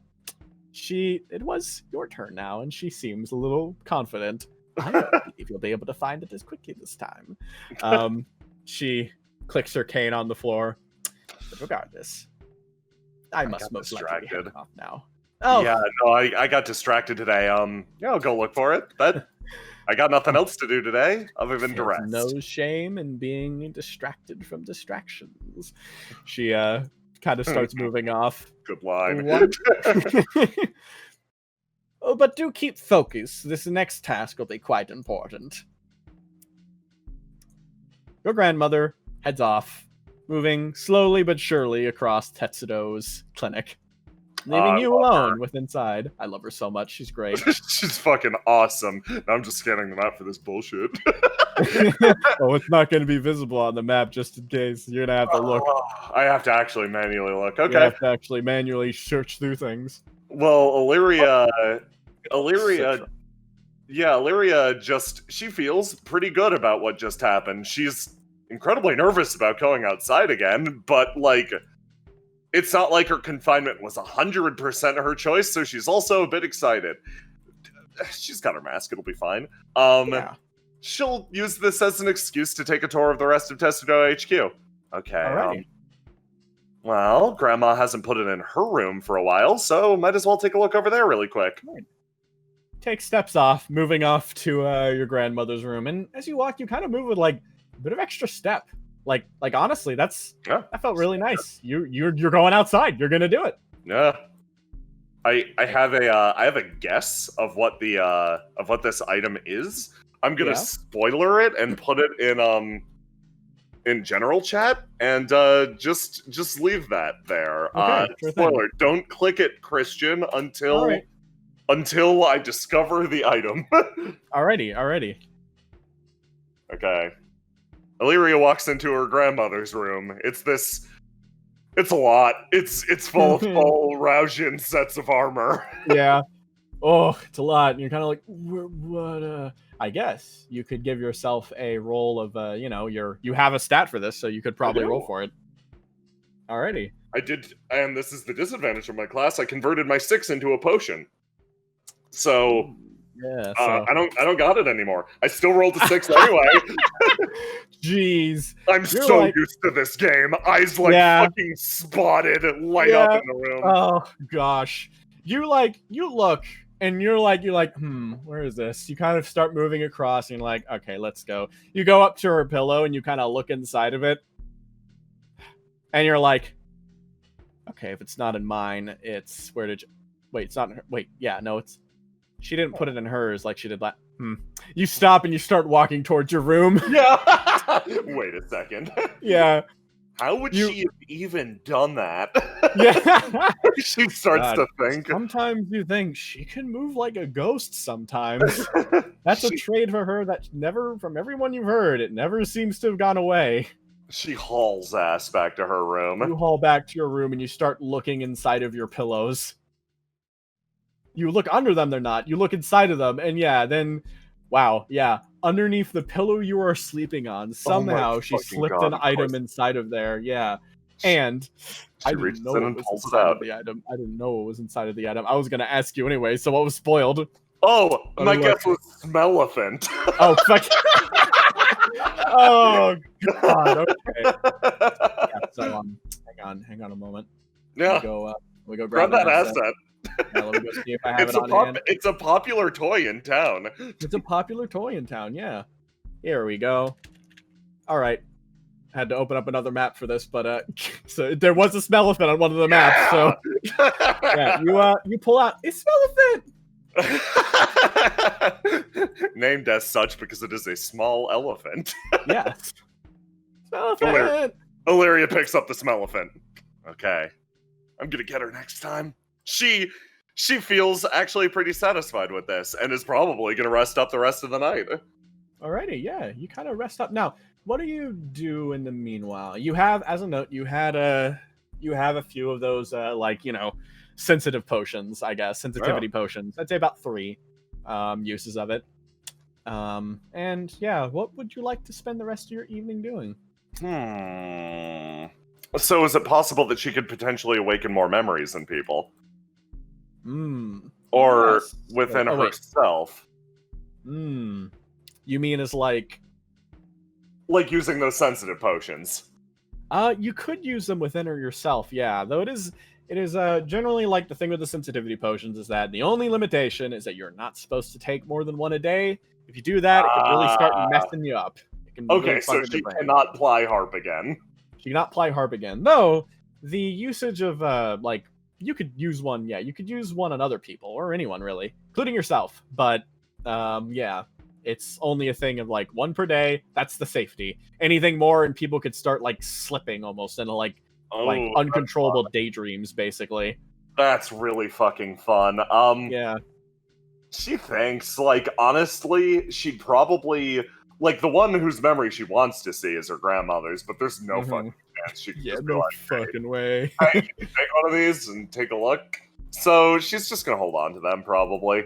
it was your turn now, and she seems a little confident. I don't believe you'll be able to find it as quickly this time. She clicks her cane on the floor. But regardless, I must most likely be heading off now. Oh
yeah, no, I got distracted today. Yeah, I'll go look for it. But I got nothing else to do today other than to rest.
No shame in being distracted from distractions. She kind of starts moving off.
Good line.
Oh, but do keep focused. This next task will be quite important. Your grandmother heads off, moving slowly but surely across Tetsudo's clinic, leaving you alone with inside. I love her so much. She's great.
She's fucking awesome. Now I'm just scanning the map for this bullshit.
Oh, it's not going to be visible on the map, just in case. You're going to have to look.
I have to actually manually look. Okay.
You have to actually manually search through things.
Well, Illyria she feels pretty good about what just happened. She's incredibly nervous about going outside again, but, like, it's not like her confinement was 100% her choice, so she's also a bit excited. She's got her mask, it'll be fine.
Yeah.
She'll use this as an excuse to take a tour of the rest of Testudo HQ. Okay,
Alrighty.
well, Grandma hasn't put it in her room for a while, so might as well take a look over there really quick.
Right. Take steps off, moving off to your grandmother's room, and as you walk, you kind of move with, like, a bit of extra step. Like honestly, that felt really nice. You're going outside. You're gonna do it.
Yeah. I have a guess of what this item is. I'm gonna spoiler it and put it in general chat, and just leave that there.
Okay, sure
spoiler: don't click it, Christian, until I discover the item.
Alrighty.
Okay. Illyria walks into her grandmother's room. It's a lot. It's full of full Rausian sets of armor.
Yeah. Oh, it's a lot. And you're kind of like, what? I guess you could give yourself a roll of, you have a stat for this, so you could probably roll for it. Alrighty.
I did, and this is the disadvantage of my class. I converted my 6 into a potion. So.
Yeah,
I don't got it anymore. I still rolled a 6 anyway.
Jeez.
I'm so used to this game. Eyes fucking spotted and light up in the room.
Oh gosh. You look and you're like, where is this? You kind of start moving across and you're like, okay, let's go. You go up to her pillow and you kind of look inside of it. And you're like, okay, if it's not in mine, it's it's not in her. It's she didn't put it in hers like she did last. You stop and you start walking towards your room.
Yeah. Wait a second.
Yeah.
How would she have even done that?
Yeah.
She starts to think.
Sometimes you think she can move like a ghost sometimes. That's a trait for her that never, from everyone you've heard, it never seems to have gone away.
She hauls ass back to her room.
You haul back to your room and you start looking inside of your pillows. You look under them, they're not. You look inside of them, and underneath the pillow you are sleeping on, somehow she slipped an item inside of there. Yeah. And I didn't know what was inside of the item. I didn't know what was inside of the item. I was going to ask you anyway, so what was spoiled?
Oh, my guess was Smellephant.
Oh, fuck. Oh, God. Okay. Yeah, so, hang on a moment.
Yeah.
We go
grab that asset.
Yeah, let me go see if I have it on hand.
It's a popular toy in town.
It's a popular toy in town, yeah. Here we go. All right. Had to open up another map for this, but so there was a Smellephant on one of the maps, so yeah, you pull out a Smellephant.
Named as such because it is a small elephant.
Yes. Smellephant.
Illyria picks up the Smellephant. Okay. I'm gonna get her next time. She feels actually pretty satisfied with this and is probably gonna rest up the rest of the night.
Alrighty, yeah, you kind of rest up. Now, what do you do in the meanwhile? You have, as a note, you have a few of those, sensitive potions, I guess, sensitivity potions. I'd say about 3 uses of it. And yeah, what would you like to spend the rest of your evening doing?
So is it possible that she could potentially awaken more memories in people? Or
Yes.
within
Oh, wait.
herself?
You mean as like
using those sensitive potions?
You could use them within her yourself, yeah. Though it is generally like the thing with the sensitivity potions is that the only limitation is that you're not supposed to take more than 1 a day. If you do that, it can really start messing you up. It can
Okay,
really
so
fuck with
she
your brain.
cannot ply harp again.
She cannot play harp again. Though the usage of you could use one, yeah, you could use one on other people or anyone really, including yourself. But yeah, it's only a thing of 1 per day. That's the safety. Anything more, and people could start slipping almost into uncontrollable daydreams, basically.
That's really fucking fun.
Yeah.
She thinks, honestly, she'd probably, the one whose memory she wants to see is her grandmother's, but there's no fucking chance she could just be
fucking way.
hey, can you take one of these and take a look? So she's just gonna hold on to them, probably.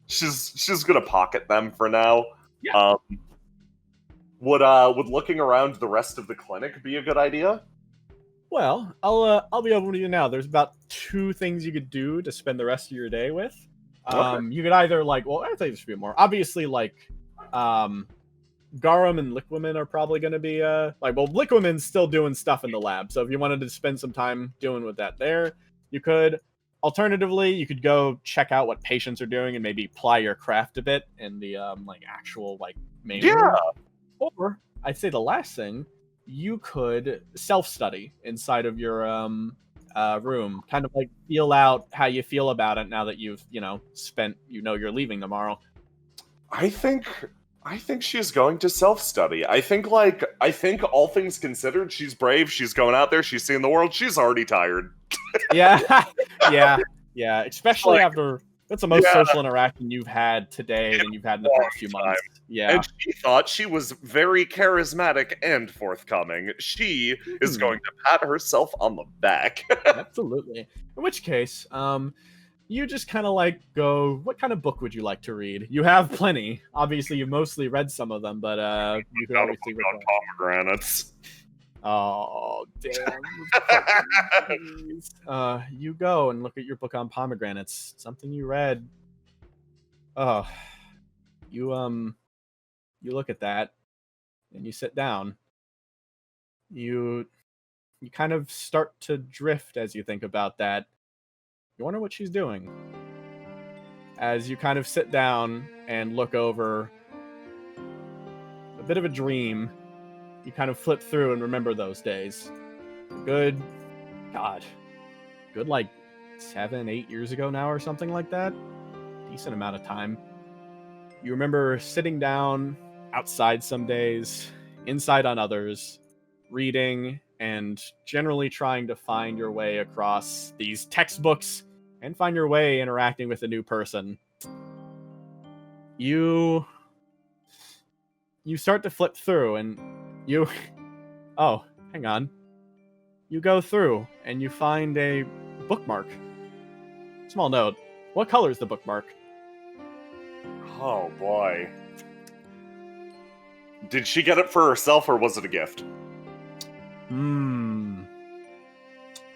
She's gonna pocket them for now.
Yeah.
Would looking around the rest of the clinic be a good idea?
Well, I'll be open with you now. There's about 2 things you could do to spend the rest of your day with.
Okay.
You could either I think there should be more. Obviously, Garum and Liquidman are probably going to be Liquidman's still doing stuff in the lab. So if you wanted to spend some time doing with that there, you could. Alternatively, you could go check out what patients are doing and maybe ply your craft a bit in the actual main room. Or I'd say the last thing, you could self-study inside of your room, kind of feel out how you feel about it now that you've spent you're leaving tomorrow.
I think she's going to self-study. I think all things considered, she's brave, she's going out there, she's seeing the world, she's already tired.
Yeah. Yeah, especially after that's the most social interaction you've had today than you've had in the past few months. Yeah.
And she thought she was very charismatic and forthcoming. She is going to pat herself on the back.
Absolutely. In which case, you just kind of go, what kind of book would you like to read? You have plenty. Obviously, you mostly read some of them, but you could obviously read
pomegranates.
Oh, damn. You go and look at your book on pomegranates. Something you read. Oh, you look at that and you sit down. You kind of start to drift as you think about that. You wonder what she's doing. As you kind of sit down and look over a bit of a dream, you kind of flip through and remember those days. Good 7, 8 years ago now or something like that. Decent amount of time. You remember sitting down outside some days, inside on others, reading, and generally trying to find your way across these textbooks and find your way interacting with a new person. You start to flip through and oh, hang on. You go through and you find a bookmark. Small note. What color is the bookmark?
Oh boy. Did she get it for herself or was it a gift?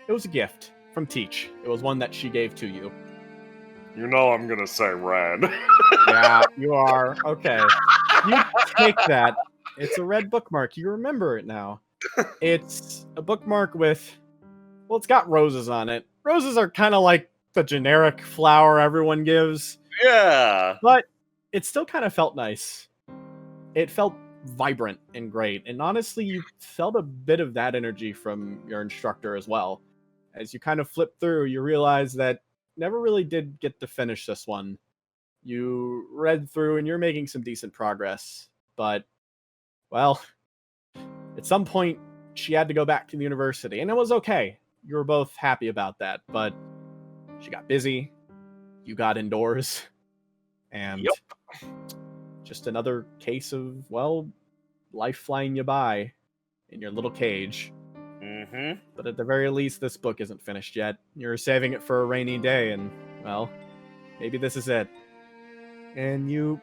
It was a gift from Teach. It was one that she gave to you.
You know I'm gonna say red.
Yeah, you are. Okay. You take that. It's a red bookmark. You remember it now. It's a bookmark with... Well, it's got roses on it. Roses are kind of like the generic flower everyone gives.
Yeah.
But it still kind of felt nice. It felt vibrant and great. And honestly, you felt a bit of that energy from your instructor as well. As you kind of flip through, you realize that never really did get to finish this one. You read through and you're making some decent progress. But, well, at some point, she had to go back to the university, and it was okay. You were both happy about that, but she got busy. You got indoors, and just another case of, well, life flying you by in your little cage.
Mm-hmm.
But at the very least, this book isn't finished yet. You're saving it for a rainy day, and, well, maybe this is it. And you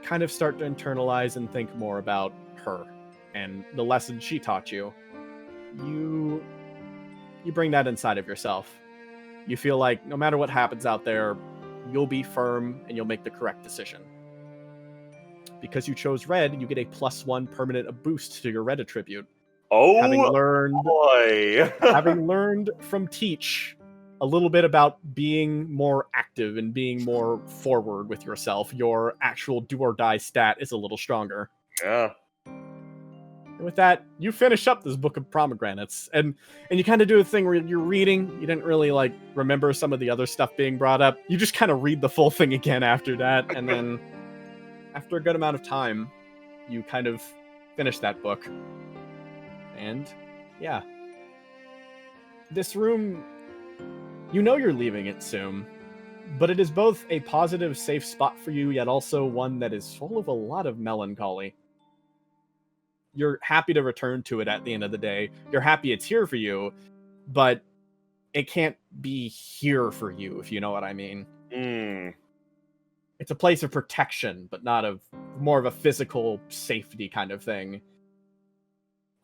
kind of start to internalize and think more about her and the lesson she taught you. You bring that inside of yourself. You feel like no matter what happens out there, you'll be firm and you'll make the correct decision. Because you chose red, you get a +1 permanent boost to your red attribute.
Oh,
having learned from Teach a little bit about being more active and being more forward with yourself, your actual do or die stat is a little stronger.
Yeah.
And with that, you finish up this book of pomegranates, and you kind of do a thing where you're reading. You didn't really like remember some of the other stuff being brought up. You just kind of read the full thing again after that, and then after a good amount of time, you kind of finish that book. And yeah, this room, you know you're leaving it soon, but it is both a positive, safe spot for you, yet also one that is full of a lot of melancholy. You're happy to return to it at the end of the day. You're happy it's here for you, but it can't be here for you, if you know what I mean. It's a place of protection, but not of more of a physical safety kind of thing.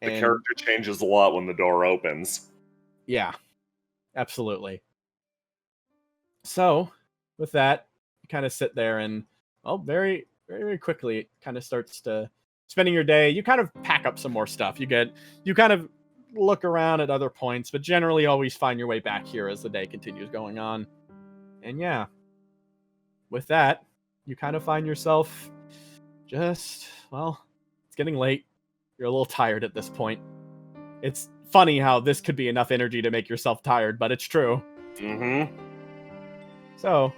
The character changes a lot when the door opens.
Yeah, absolutely. So, with that, you kind of sit there and, well, very, very, very quickly, it kind of starts to spending your day. You kind of pack up some more stuff. You kind of look around at other points, but generally always find your way back here as the day continues going on. And yeah, with that, you kind of find yourself just, well, it's getting late. You're a little tired at this point. It's funny how this could be enough energy to make yourself tired, but it's true.
Mm-hmm.
So,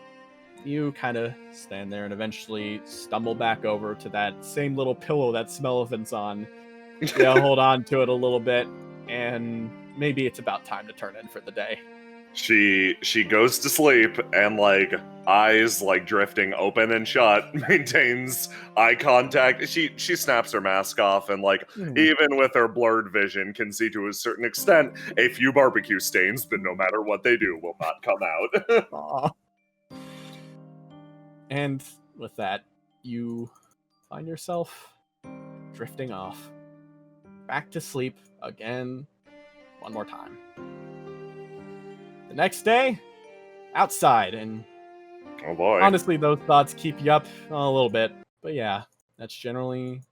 you kind of stand there and eventually stumble back over to that same little pillow that Smellivan's on. Hold on to it a little bit, and maybe it's about time to turn in for the day.
She goes to sleep and, like, eyes, like, drifting open and shut, maintains eye contact. She snaps her mask off and, like, even with her blurred vision, can see to a certain extent a few barbecue stains that no matter what they do will not come out.
And with that, you find yourself drifting off. Back to sleep again, one more time. The next day, outside, and
oh boy.
Honestly, those thoughts keep you up a little bit. But yeah, that's generally,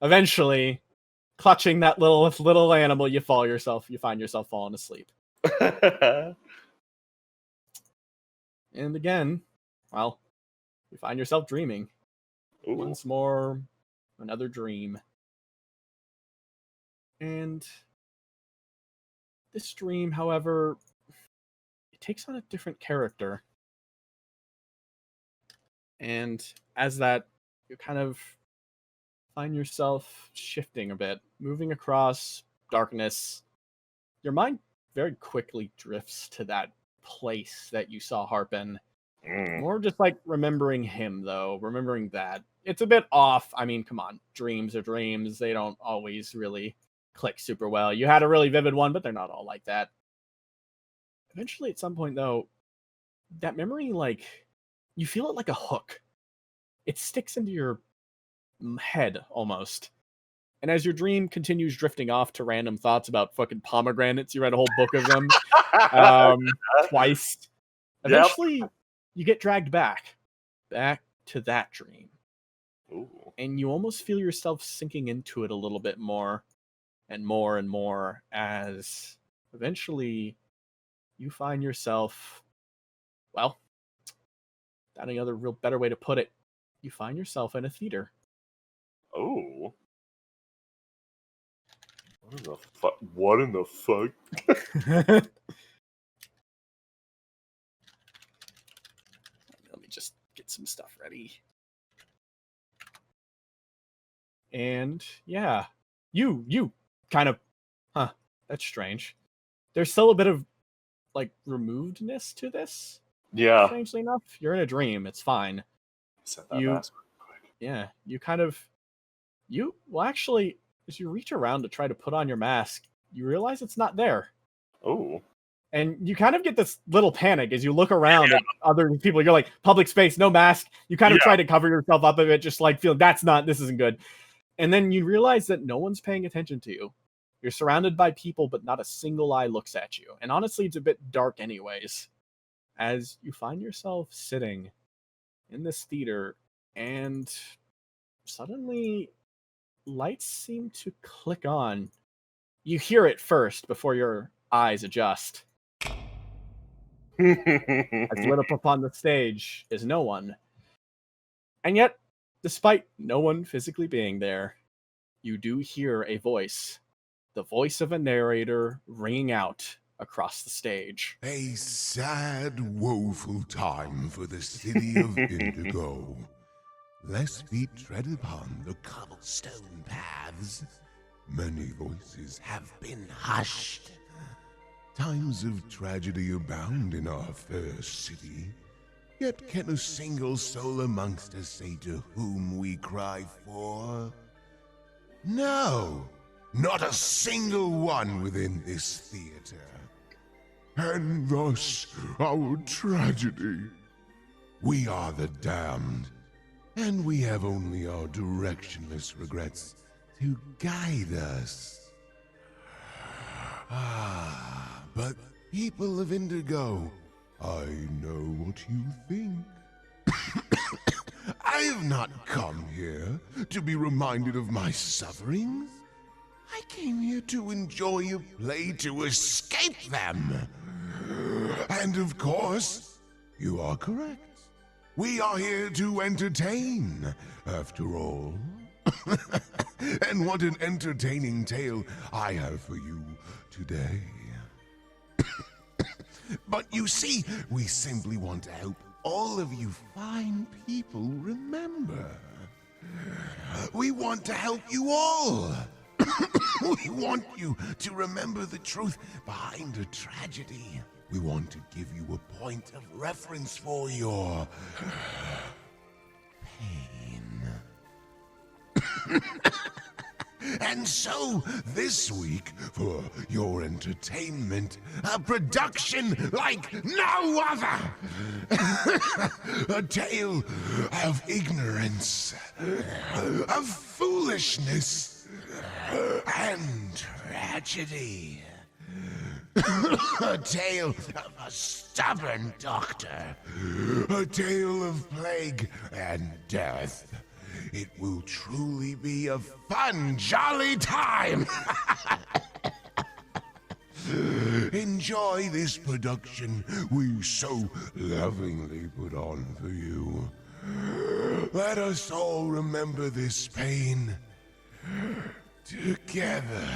eventually, clutching that little animal, you find yourself falling asleep. And again, well, you find yourself dreaming.
Ooh.
Once more, another dream. And this dream, however, it takes on a different character. And as that, you kind of find yourself shifting a bit, moving across darkness. Your mind very quickly drifts to that place that you saw Harp in. More just like remembering him, though. Remembering that. It's a bit off. I mean, come on. Dreams are dreams. They don't always really click super well. You had a really vivid one, but they're not all like that. Eventually, at some point, though, that memory, like, you feel it like a hook. It sticks into your head, almost. And as your dream continues drifting off to random thoughts about fucking pomegranates, you read a whole book of them twice. Eventually, you get dragged back to that dream.
Ooh.
And you almost feel yourself sinking into it a little bit more and more and more, as eventually you find yourself, well, not any other real better way to put it, you find yourself in a theater.
Oh. What in the fuck?
Let me just get some stuff ready. And yeah, you kind of, that's strange. There's still a bit of, like, removedness to this.
Yeah.
Strangely enough, you're in a dream. It's fine.
Set that
You-
mask real quick.
Yeah, well, actually, as you reach around to try to put on your mask, you realize it's not there.
Oh.
And you kind of get this little panic as you look around at other people. You're like, public space, no mask. You kind of try to cover yourself up a bit, just like feeling this isn't good. And then you realize that no one's paying attention to you. You're surrounded by people, but not a single eye looks at you. And honestly, it's a bit dark anyways. As you find yourself sitting in this theater, and suddenly lights seem to click on. You hear it first before your eyes adjust. As lit up on the stage is no one. And yet, despite no one physically being there, you do hear a voice. The voice of a narrator ringing out across the stage.
A sad, woeful time for the city of Indigo. Lest feet tread upon the cobblestone paths. Many voices have been hushed. Times of tragedy abound in our fair city. Yet can a single soul amongst us say to whom we cry for? No, not a single one within this theater. And thus our tragedy. We are the damned, and we have only our directionless regrets to guide us. But people of Indigo, I know what you think. I have not come here to be reminded of my sufferings. I came here to enjoy a play to escape them. And of course, you are correct. We are here to entertain, after all. And what an entertaining tale I have for you today. But you see, we simply want to help all of you fine people remember. We want to help you all. We want you to remember the truth behind a tragedy. We want to give you a point of reference for your pain. And so, this week, for your entertainment, a production like no other! A tale of ignorance, of foolishness, and tragedy. A tale of a stubborn doctor. A tale of plague and death. It will truly be a fun, jolly time! Enjoy this production we so lovingly put on for you. Let us all remember this pain together.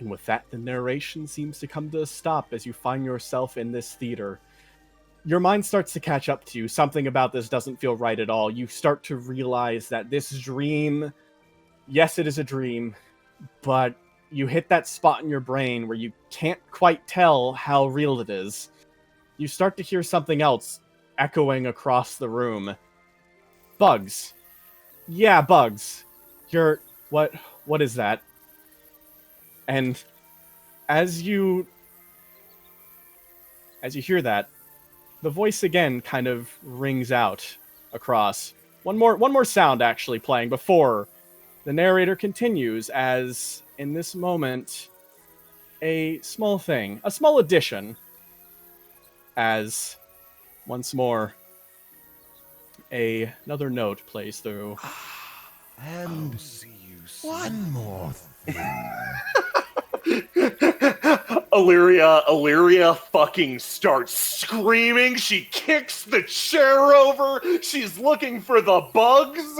And with that, the narration seems to come to a stop as you find yourself in this theater. Your mind starts to catch up to you. Something about this doesn't feel right at all. You start to realize that this dream, yes, it is a dream, but you hit that spot in your brain where you can't quite tell how real it is. You start to hear something else echoing across the room. Bugs. Yeah, bugs. What is that? And as you hear that, the voice again kind of rings out across. One more sound actually playing before the narrator continues, as in this moment, a small addition, as once more another note plays through.
And I'll see you soon. One more thing.
Illyria fucking starts screaming. She kicks the chair over. She's looking for the bugs.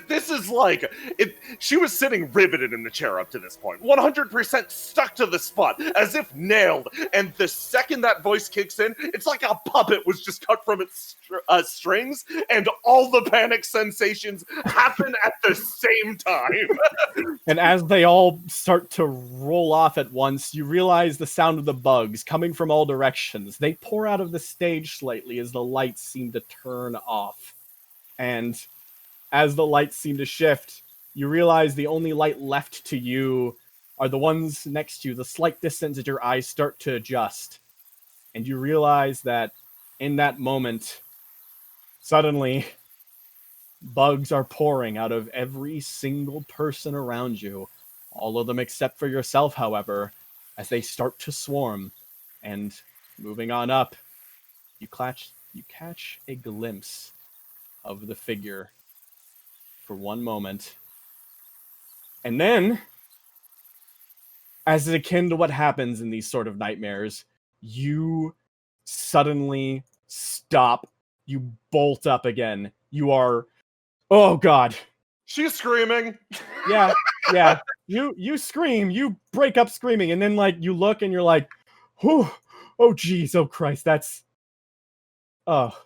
This is like it. She was sitting riveted in the chair up to this point, 100% stuck to the spot, as if nailed. And the second that voice kicks in, it's like a puppet was just cut from its strings, and all the panic sensations happen at the same time.
And as they all start to roll off at once, you realize the sound of the bugs coming from all directions. They pour out of the stage slightly as the lights seem to turn off. And as the lights seem to shift, you realize the only light left to you are the ones next to you, the slight distance as your eyes start to adjust. And you realize that in that moment, suddenly, bugs are pouring out of every single person around you. All of them except for yourself, however, as they start to swarm. And moving on up, you catch a glimpse of the figure for one moment. And then, as is akin to what happens in these sort of nightmares, you suddenly stop. You bolt up again. You are... Oh, God.
She's screaming.
Yeah. You scream. You break up screaming. And then, like, you look and you're like, oh, geez. Oh, Christ. That's... Oh.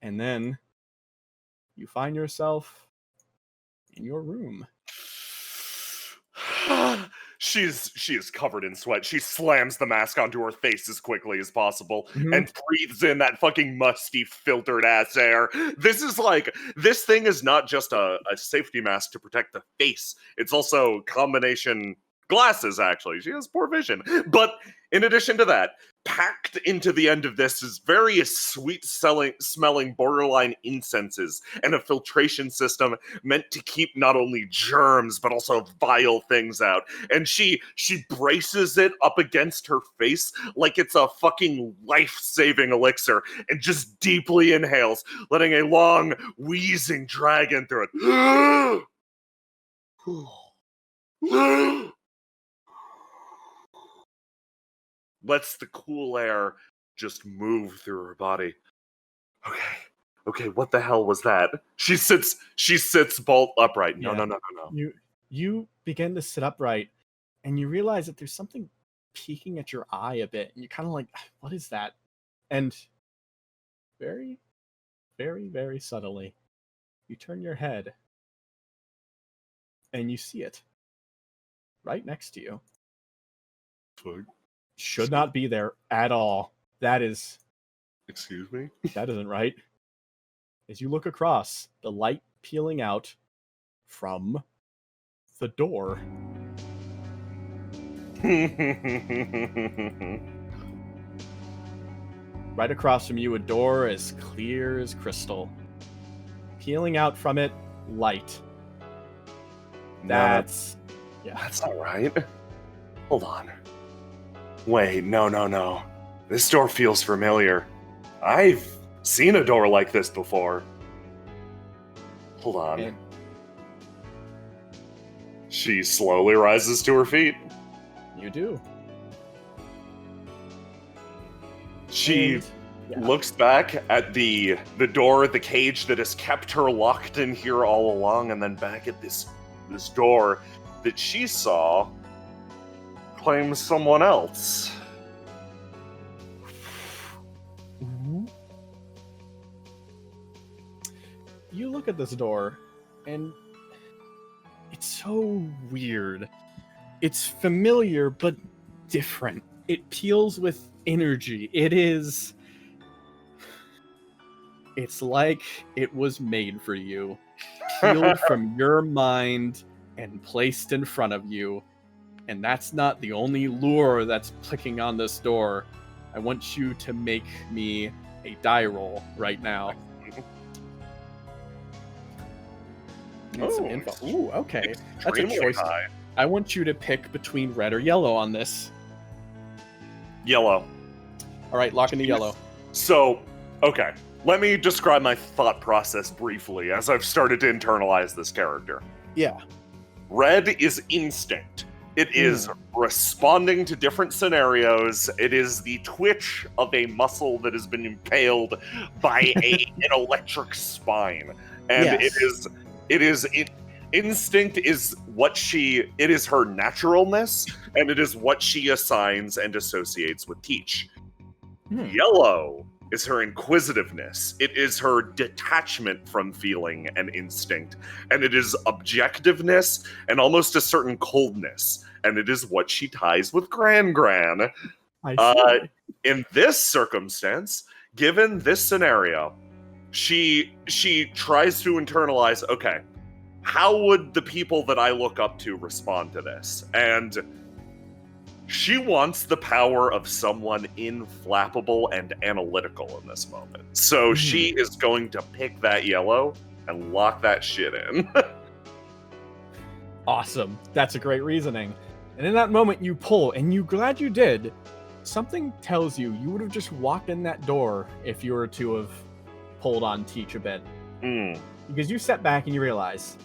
And then you find yourself in your room.
She is covered in sweat. She slams the mask onto her face as quickly as possible and breathes in that fucking musty, filtered ass air. This thing is not just a safety mask to protect the face. It's also combination glasses, actually. She has poor vision. But in addition to that, packed into the end of this is various sweet-smelling borderline incenses and a filtration system meant to keep not only germs, but also vile things out. And she braces it up against her face like it's a fucking life-saving elixir and just deeply inhales, letting a long, wheezing drag in through it. Lets the cool air just move through her body. Okay, what the hell was that? She sits bolt upright. No.
You begin to sit upright, and you realize that there's something peeking at your eye a bit, and you're kind of like, what is that? And very, very, very subtly, you turn your head, and you see it right next to you.
Fuck.
Should not be there at all. That is...
Excuse me?
That isn't right. As you look across, the light peeling out from the door. Right across from you, a door as clear as crystal. Peeling out from it, light. That's
not right. Hold on. Wait, no. This door feels familiar. I've seen a door like this before. Hold on.
And
she slowly rises to her feet.
you do.
She looks back at the door, the cage that has kept her locked in here all along, and then back at this door that she saw claims someone else.
You look at this door, and it's so weird. It's familiar, but different. It peels with energy. It's like it was made for you. Peeled from your mind and placed in front of you. And that's not the only lure that's clicking on this door. I want you to make me a die roll right now. Need some info. Ooh, okay. That's a choice.
High.
I want you to pick between red or yellow on this.
Yellow.
All right, lock into yellow.
So, okay. Let me describe my thought process briefly as I've started to internalize this character.
Yeah.
Red is instinct. It is responding to different scenarios. It is the twitch of a muscle that has been impaled by an electric spine. And
Yes.
instinct is it is her naturalness, and it is what she assigns and associates with teach. Yellow is her inquisitiveness. It is her detachment from feeling and instinct. And it is objectiveness and almost a certain coldness. And it is what she ties with Gran.
I see.
In this circumstance, given this scenario, she tries to internalize, okay, how would the people that I look up to respond to this? And she wants the power of someone inflappable and analytical in this moment. So she is going to pick that yellow and lock that shit in.
Awesome. That's a great reasoning. And in that moment you pull, and you're glad you did. Something tells you would have just walked in that door if you were to have pulled on Teach a bit. Because you step back and you realize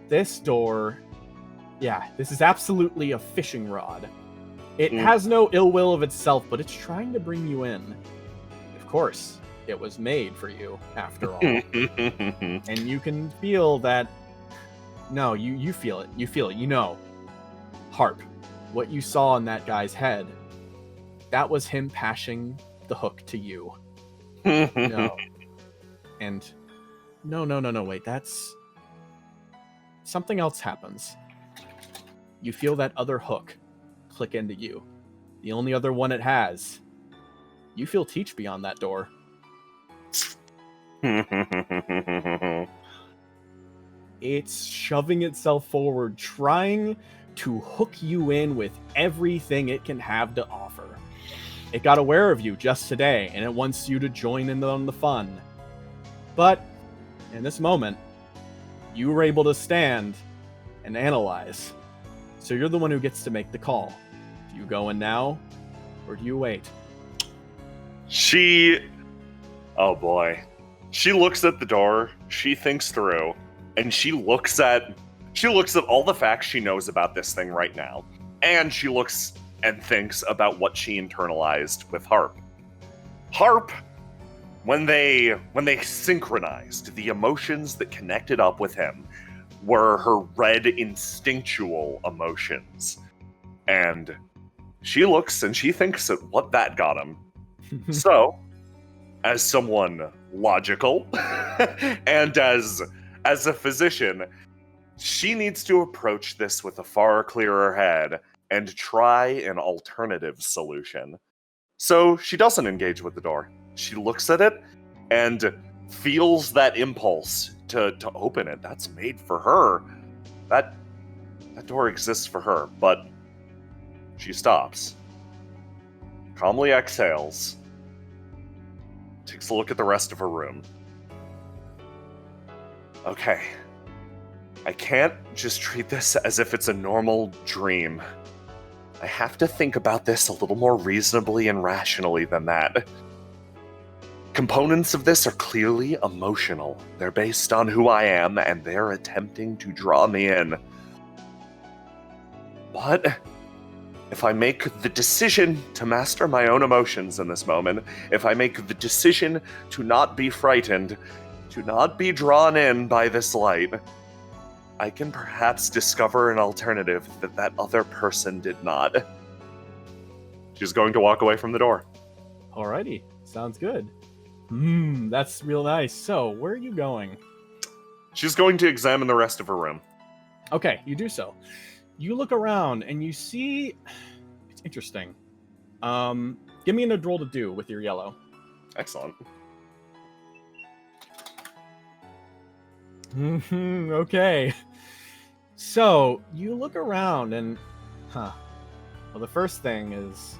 this door. Yeah, this is absolutely a fishing rod. It has no ill will of itself, but it's trying to bring you in. Of course, it was made for you, after all. And you can feel that... No, you feel it. You feel it. You know. Harp, what you saw in that guy's head, that was him passing the hook to you. No. And... No, wait, that's... Something else happens. You feel that other hook click into you. The only other one it has. You feel Teach beyond that door. It's shoving itself forward, trying to hook you in with everything it can have to offer. It got aware of you just today, and it wants you to join in on the fun. But, in this moment, you were able to stand and analyze. So you're the one who gets to make the call. Do you go in now, or do you wait?
Oh boy. She looks at the door, she thinks through, and she looks at all the facts she knows about this thing right now. And she looks and thinks about what she internalized with Harp. Harp, when they synchronized, the emotions that connected up with him were her red instinctual emotions. And she looks and she thinks at what that got him. So, as someone logical, and as a physician, she needs to approach this with a far clearer head and try an alternative solution. So she doesn't engage with the door. She looks at it and feels that impulse to open it. That's made for her. That door exists for her, but she stops. Calmly exhales. Takes a look at the rest of her room. Okay. I can't just treat this as if it's a normal dream. I have to think about this a little more reasonably and rationally than that. Components of this are clearly emotional. They're based on who I am, and they're attempting to draw me in. But if I make the decision to master my own emotions in this moment, if I make the decision to not be frightened, to not be drawn in by this light, I can perhaps discover an alternative that other person did not. She's going to walk away from the door.
Alrighty, sounds good. That's real nice. So, where are you going?
She's going to examine the rest of her room.
Okay, you do so. You look around and you see... It's interesting. Give me an roll to do with your yellow.
Excellent.
Okay. So, you look around and... Well, the first thing is...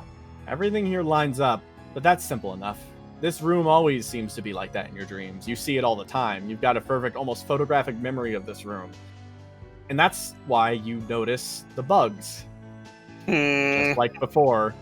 Everything here lines up, but that's simple enough. This room always seems to be like that in your dreams. You see it all the time. You've got a perfect, almost photographic memory of this room. And that's why you notice the bugs. Just like before,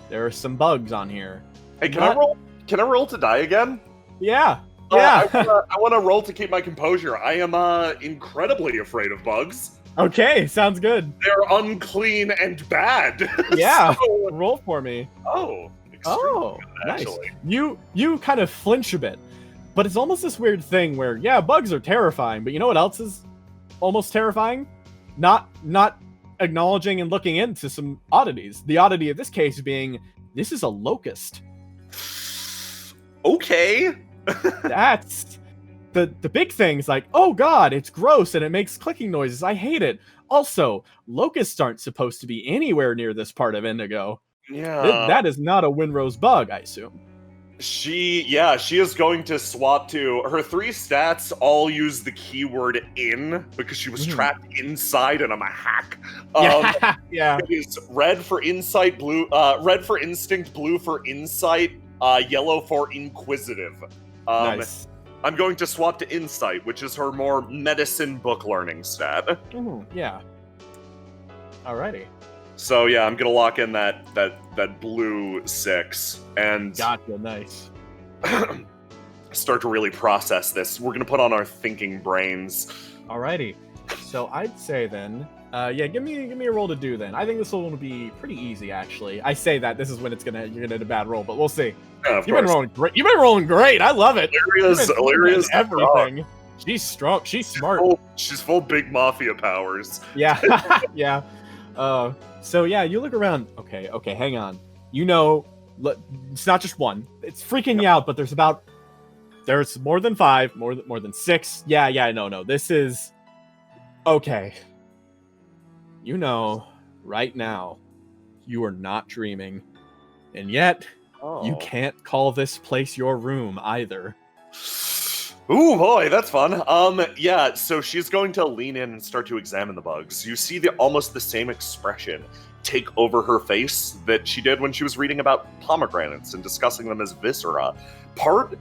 there are some bugs on here.
Hey, can I roll? Can I roll to die again?
Yeah.
I want to roll to keep my composure. I am incredibly afraid of bugs.
Okay, sounds good.
They're unclean and bad.
Yeah,
So-
roll for me.
oh,
Oh,
good,
nice.
actually.
You kind of flinch a bit, but it's almost this weird thing where, yeah, bugs are terrifying, but you know what else is almost terrifying? Not acknowledging and looking into some oddities. The oddity of this case being, this is a locust.
Okay.
That's the big thing's like, oh god, it's gross and it makes clicking noises. I hate it. Also, locusts aren't supposed to be anywhere near this part of Indigo.
Yeah.
That is not a Windrose bug, I assume.
She is going to swap to her 3 stats all use the keyword in because she was trapped inside and I'm a hack.
Yeah.
It is red for insight, red for instinct, blue for insight, yellow for inquisitive.
Nice.
I'm going to swap to insight, which is her more medicine book learning stat.
Yeah. Alrighty.
So yeah, I'm gonna lock in that blue 6 and
Gotcha, nice.
start to really process this. We're gonna put on our thinking brains.
Alrighty. So I'd say then, give me a roll to do then. I think this one will be pretty easy actually. I say that this is when you're gonna hit a bad roll, but we'll see.
Yeah, of
You've been
course.
rolling great. You've been rolling great. I love it.
Illyria's
everything. She's strong. She's smart.
She's full big mafia powers.
Yeah. Yeah. So yeah, you look around. Okay, hang on. You know, it's not just one. It's freaking you out, but there's more than 5, more than 6. Yeah, no. This is okay. You know, right now, you are not dreaming. And yet, you can't call this place your room either.
Ooh, boy, that's fun. Yeah, so she's going to lean in and start to examine the bugs. You see almost the same expression take over her face that she did when she was reading about pomegranates and discussing them as viscera. Part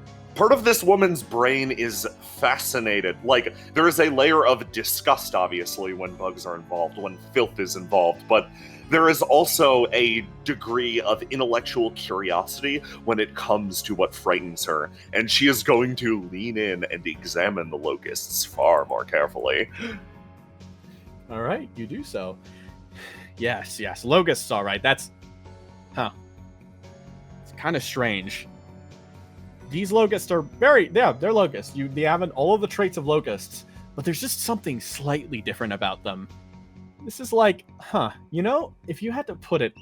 of this woman's brain is fascinated. Like, there is a layer of disgust, obviously, when bugs are involved, when filth is involved, but there is also a degree of intellectual curiosity when it comes to what frightens her, and she is going to lean in and examine the locusts far more carefully.
All right, you do so. Yes, locusts, all right. It's kind of strange. These locusts are they're locusts. They have all of the traits of locusts, but there's just something slightly different about them. This is like, if you had to put it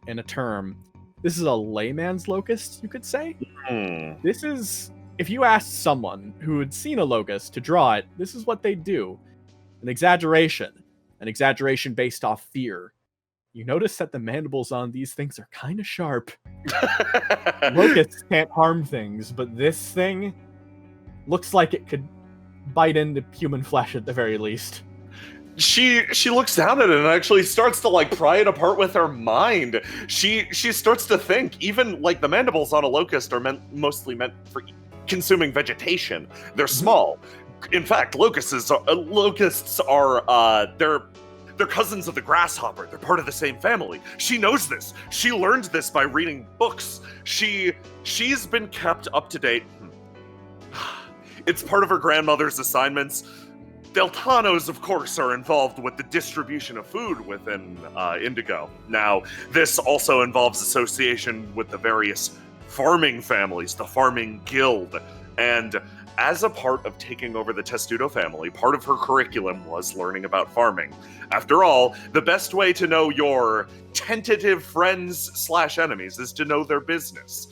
in a term, this is a layman's locust, you could say. This is, if you asked someone who had seen a locust to draw it, this is what they'd do. An exaggeration based off fear. You notice that the mandibles on these things are kind of sharp. Locusts can't harm things, but this thing looks like it could bite into human flesh at the very least.
She looks down at it and actually starts to pry it apart with her mind. She starts to think, even the mandibles on a locust are mostly meant for consuming vegetation. They're small. In fact, locusts are they're cousins of the grasshopper. They're part of the same family. She knows this. She learned this by reading books. She's been kept up to date. It's part of her grandmother's assignments. Deltanos, of course, are involved with the distribution of food within Indigo. Now, this also involves association with the various farming families, the farming guild, and as a part of taking over the Testudo family, part of her curriculum was learning about farming. After all, the best way to know your tentative friends/enemies is to know their business.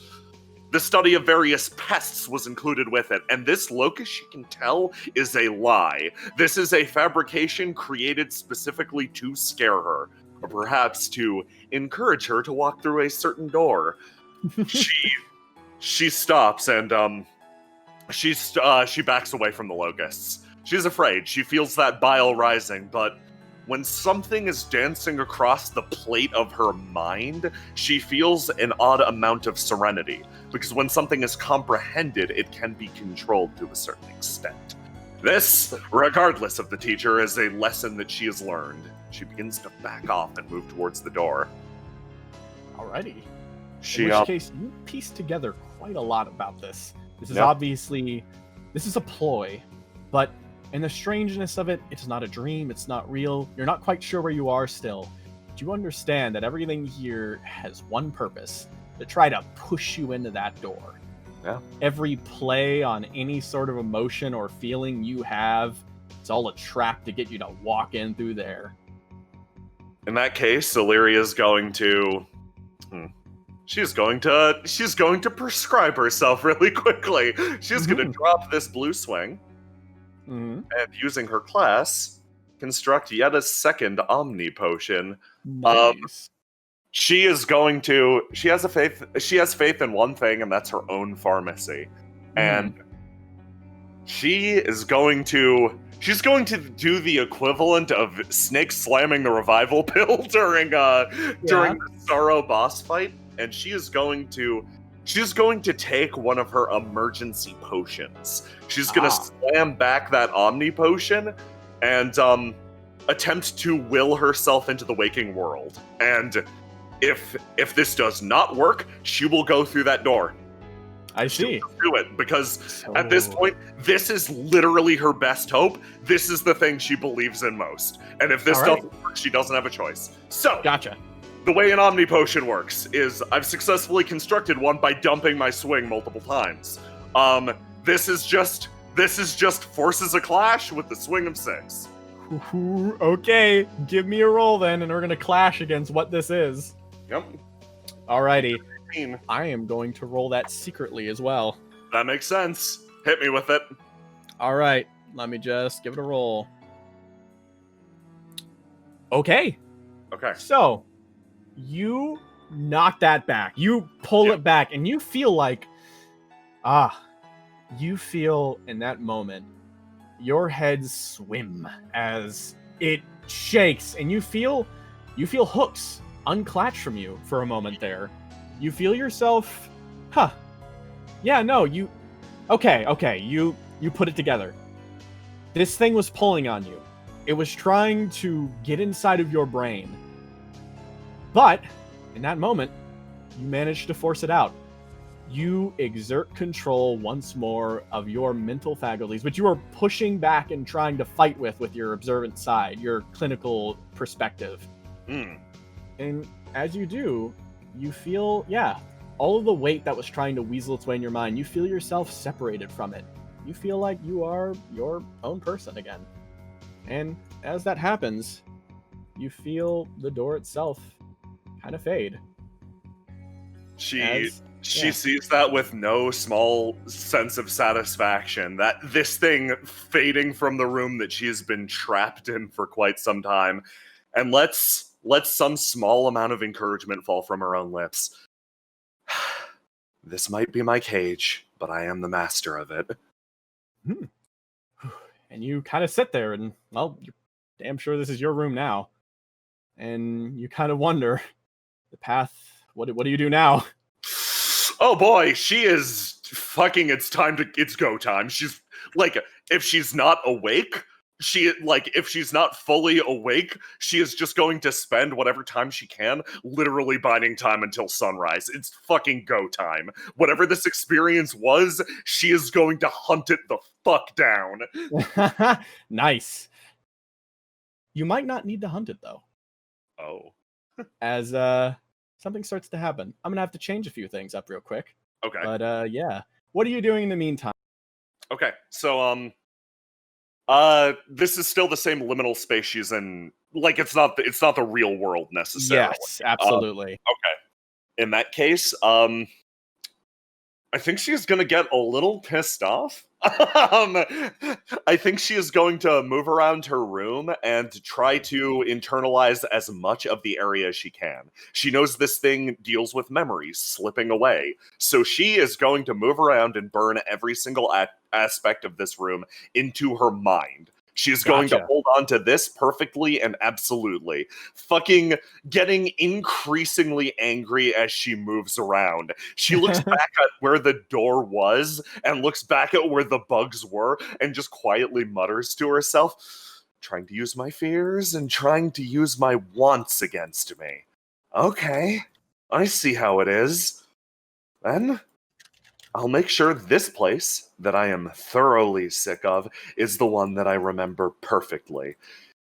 The study of various pests was included with it, and this locust, she can tell, is a lie. This is a fabrication created specifically to scare her, or perhaps to encourage her to walk through a certain door. She stops and she backs away from the locusts. She's afraid. She feels that bile rising, but when something is dancing across the plate of her mind, she feels an odd amount of serenity. Because when something is comprehended, it can be controlled to a certain extent. This, regardless of the teacher, is a lesson that she has learned. She begins to back off and move towards the door.
Alrighty. In which case, you piece together quite a lot about this. This is obviously, this is a ploy, but And the strangeness of it, it's not a dream, it's not real. You're not quite sure where you are still. But you understand that everything here has one purpose, to try to push you into that door.
Yeah.
Every play on any sort of emotion or feeling you have, it's all a trap to get you to walk in through there.
In that case, Illyria's going to... She's going to prescribe herself really quickly. She's going to drop this blue swing, and using her class, construct yet a second Omni Potion.
Nice.
She has faith in one thing, and that's her own pharmacy. And she's going to do the equivalent of Snake slamming the revival pill during the Sorrow boss fight, and she's going to take one of her emergency potions. She's going to slam back that Omni Potion and attempt to will herself into the waking world. And if this does not work, she will go through that door.
I see.
Do it, because at this point, this is literally her best hope. This is the thing she believes in most. And if this doesn't work, she doesn't have a choice. So,
gotcha.
The way an Omni Potion works is I've successfully constructed one by dumping my swing multiple times. This is just forces a clash with the swing of 6.
Okay, give me a roll then, and we're gonna clash against what this is.
Yep.
Alrighty. I am going to roll that secretly as well.
That makes sense. Hit me with it.
Alright, let me just give it a roll. Okay.
Okay.
So, you knock that back. You pull it back, and you feel like, you feel in that moment, your head swim as it shakes, and you feel hooks unclatch from you for a moment there. You feel yourself, okay, you put it together. This thing was pulling on you. It was trying to get inside of your brain. But, in that moment, you managed to force it out. You exert control once more of your mental faculties, but you are pushing back and trying to fight with your observant side, your clinical perspective. And as you do, you feel, all of the weight that was trying to weasel its way in your mind, you feel yourself separated from it. You feel like you are your own person again. And as that happens, you feel the door itself kind of fade.
She sees that with no small sense of satisfaction, that this thing fading from the room that she has been trapped in for quite some time, and lets some small amount of encouragement fall from her own lips. This might be my cage, but I am the master of it.
And you kind of sit there and, well, you're damn sure this is your room now. And you kind of wonder, the path, what do you do now?
Oh boy, she is fucking, it's go time. She's, like, if she's not awake, if she's not fully awake, she is just going to spend whatever time she can literally biding time until sunrise. It's fucking go time. Whatever this experience was, she is going to hunt it the fuck down.
Nice. You might not need to hunt it, though.
Oh.
As, something starts to happen. I'm gonna have to change a few things up real quick.
Okay.
But, what are you doing in the meantime?
Okay, so, this is still the same liminal space she's in. Like, it's not the real world necessarily.
Yes, absolutely.
Okay. In that case, I think she's gonna get a little pissed off. I think she is going to move around her room and try to internalize as much of the area as she can. She knows this thing deals with memories slipping away, so she is going to move around and burn every single aspect of this room into her mind. She's going to hold on to this perfectly and absolutely. Fucking getting increasingly angry as she moves around. She looks back at where the door was and looks back at where the bugs were and just quietly mutters to herself, trying to use my fears and trying to use my wants against me. Okay, I see how it is. Then, I'll make sure this place that I am thoroughly sick of is the one that I remember perfectly.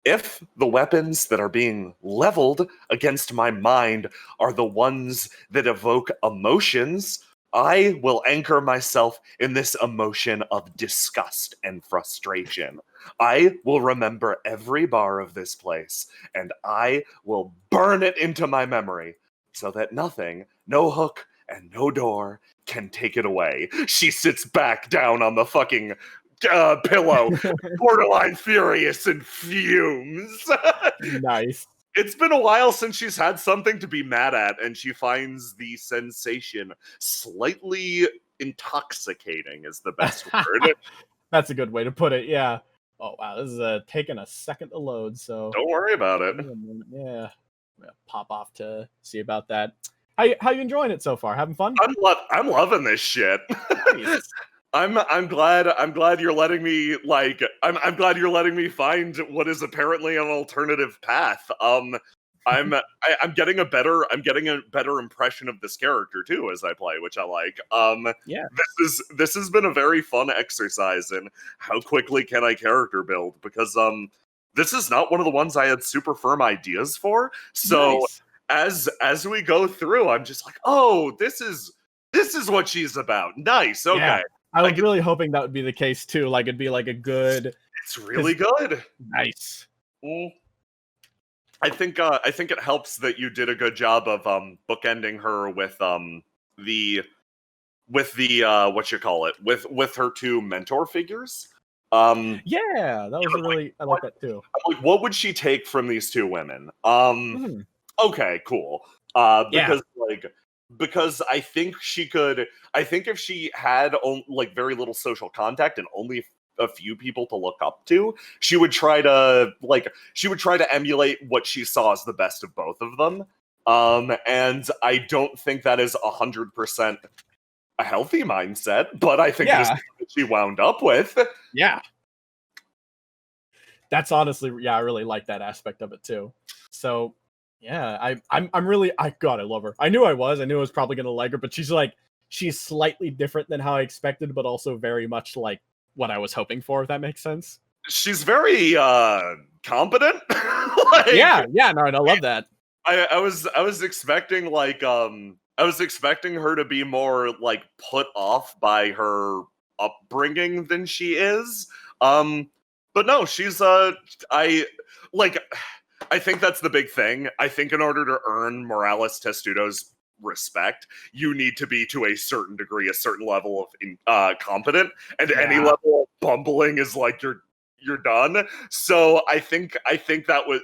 If the weapons that are being leveled against my mind are the ones that evoke emotions, I will anchor myself in this emotion of disgust and frustration. I will remember every bar of this place, and I will burn it into my memory so that nothing, no hook, and no door can take it away. She sits back down on the fucking pillow, borderline furious and fumes.
Nice.
It's been a while since she's had something to be mad at, and she finds the sensation slightly intoxicating is the best word.
That's a good way to put it, yeah. Oh, wow, this is taking a second to load, so...
Don't worry about it.
Yeah. I'm gonna pop off to see about that. How you enjoying it so far? Having fun?
I'm loving this shit.
Nice.
I'm glad you're letting me I'm glad you're letting me find what is apparently an alternative path. I'm getting a better impression of this character too as I play, which I like.
Yeah.
This has been a very fun exercise in how quickly can I character build, because this is not one of the ones I had super firm ideas for. So
Nice.
as we go through, I'm just like, oh, this is what she's about. Nice. Okay.
Yeah. I was really hoping that would be the case too. Like it'd be like a good.
It's really good.
Nice.
Well, I think it helps that you did a good job of bookending her with the what you call it, with her two mentor figures.
Yeah, that was really I like that too.
Like, what would she take from these two women? Okay, cool. Because I think if she had like very little social contact and only a few people to look up to, she would try to emulate what she saw as the best of both of them. And I don't think that is 100% a healthy mindset, but I think it is what she wound up with.
Yeah. That's honestly, I really like that aspect of it too. So yeah, I love her. I knew I was probably gonna like her, but she's slightly different than how I expected, but also very much like what I was hoping for, if that makes sense.
She's very competent.
Yeah, no, I love that.
I was expecting her to be more like put off by her upbringing than she is. But no, she's I think that's the big thing. I think in order to earn Morales Testudo's respect, you need to be to a certain degree, a certain level of competent, and any level of bumbling is like you're done. So I think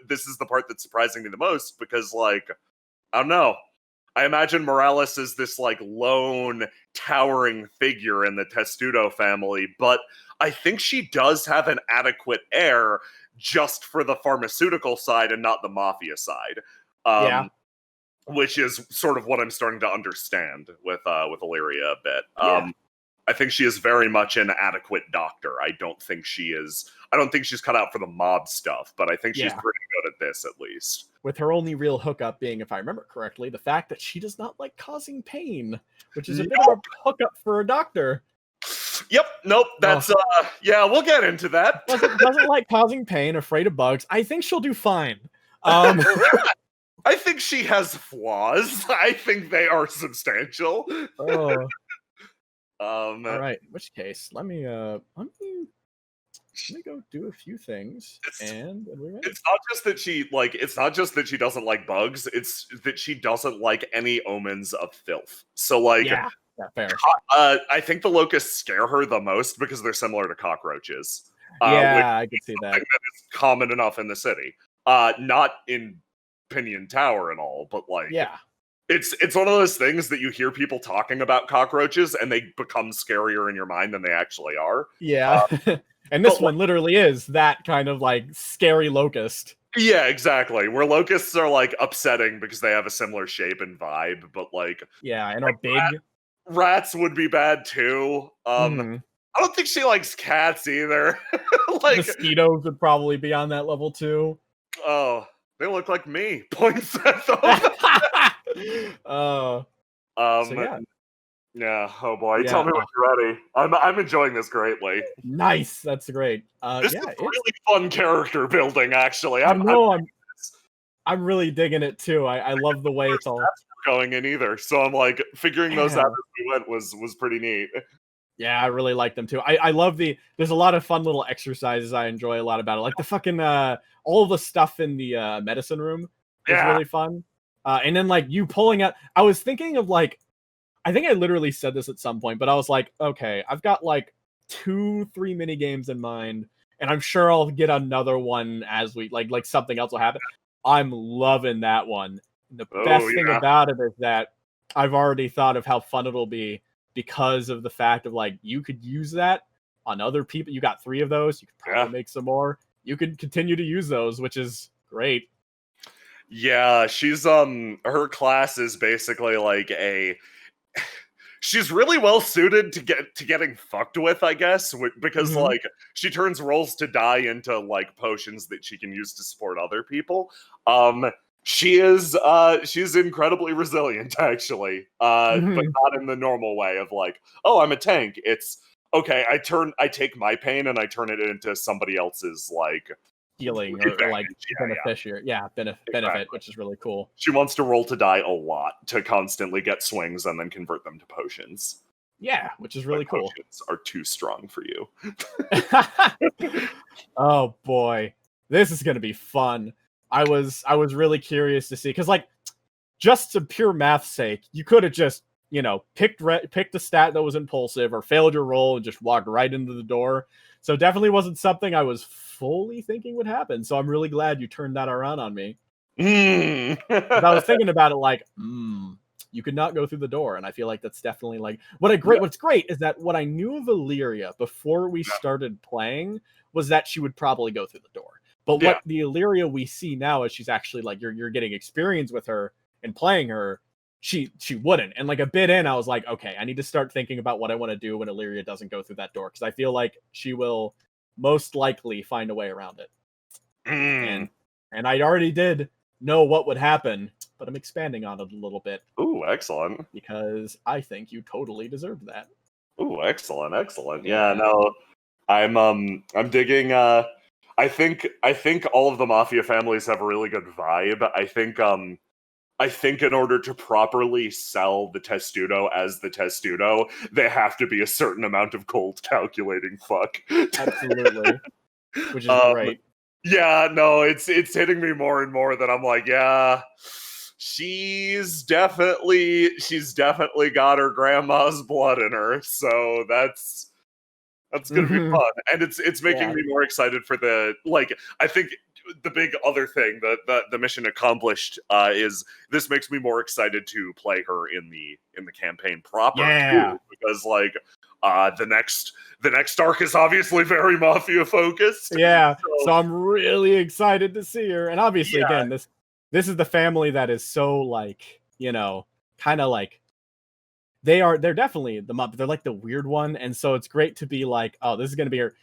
this is the part that's surprising me the most, because like, I don't know. I imagine Morales is this like lone towering figure in the Testudo family, but I think she does have an adequate heir just for the pharmaceutical side and not the mafia side. Which is sort of what I'm starting to understand with Illyria a bit. I think she is very much an adequate doctor. I don't think she's cut out for the mob stuff, but I think she's pretty good at this, at least.
With her only real hookup being, if I remember correctly, the fact that she does not like causing pain, which is a bit of a hookup for a doctor.
Yep. Nope. That's we'll get into that.
Doesn't like causing pain, afraid of bugs. I think she'll do fine.
I think she has flaws. I think they are substantial.
All right. In which case, let me go do a few things. It's
not just that she doesn't like bugs. It's that she doesn't like any omens of filth. So like,
fair.
I think the locusts scare her the most because they're similar to cockroaches.
I can see that.
That is common enough in the city. Not in Pinion Tower and all, but like, it's one of those things that you hear people talking about cockroaches and they become scarier in your mind than they actually are.
And this one literally is that kind of like scary locust.
Yeah, exactly. Where locusts are like upsetting because they have a similar shape and vibe, but like,
and are big.
Rats would be bad too. I don't think she likes cats either.
Like mosquitoes would probably be on that level too.
Oh, they look like me. Points at them. Yeah. Oh boy.
Yeah.
Tell me when you're ready. I'm enjoying this greatly.
Nice. That's great.
This
Yeah,
is really fun character building, actually.
I know. I'm really digging it too. I love the way it's all
going in either. So I'm like figuring those out as we went was pretty neat.
Yeah, I really like them too. I love there's a lot of fun little exercises I enjoy a lot about it. Like the fucking all the stuff in the medicine room is really fun. And then like you pulling out I was thinking of like I think I literally said this at some point, but I was like, okay, I've got like 2-3 mini games in mind, and I'm sure I'll get another one as we like something else will happen. I'm loving that one. The best thing about it is that I've already thought of how fun it'll be because of the fact of like you could use that on other people. You got 3 of those. You could probably make some more. You could continue to use those, which is great.
Yeah, she's her class is basically like she's really well suited to getting fucked with, I guess, because like she turns rolls to die into like potions that she can use to support other people. She's incredibly resilient, actually, but not in the normal way of like, oh, I'm a tank. It's okay. I take my pain and I turn it into somebody else's like
healing or like beneficiary. Benefit, which is really cool.
She wants to roll to die a lot to constantly get swings and then convert them to potions.
Yeah, which is really cool.
Potions are too strong for you.
Oh boy, this is gonna be fun. I was really curious to see because like just to pure math's sake, you could have just picked a stat that was impulsive or failed your roll and just walked right into the door. So definitely wasn't something I was fully thinking would happen. So I'm really glad you turned that around on me. I was thinking about it like, you could not go through the door, and I feel like that's definitely like what's great is that what I knew of Illyria before we started playing was that she would probably go through the door. But what the Illyria we see now is she's actually like you're getting experience with her and playing her. She wouldn't. And like a bit in, I was like, okay, I need to start thinking about what I want to do when Illyria doesn't go through that door, because I feel like she will most likely find a way around it. And I already did know what would happen, but I'm expanding on it a little bit.
Ooh, excellent.
Because I think you totally deserve that.
Ooh, excellent. Yeah, no. I'm digging I think all of the Mafia families have a really good vibe. I think in order to properly sell the Testudo as the Testudo, they have to be a certain amount of cold calculating fuck.
Absolutely. Which is great.
Yeah, no, it's hitting me more and more that I'm like, yeah, she's definitely got her grandma's blood in her, so that's gonna be fun. And it's making me more excited for the I think the big other thing that the mission accomplished is this makes me more excited to play her in the campaign proper too, because the next arc is obviously very Mafia focused.
Yeah, so I'm really excited to see her. And obviously, again, this is the family that is so kind of like they're definitely they're like the weird one, and so it's great to be like, oh, this is gonna be her.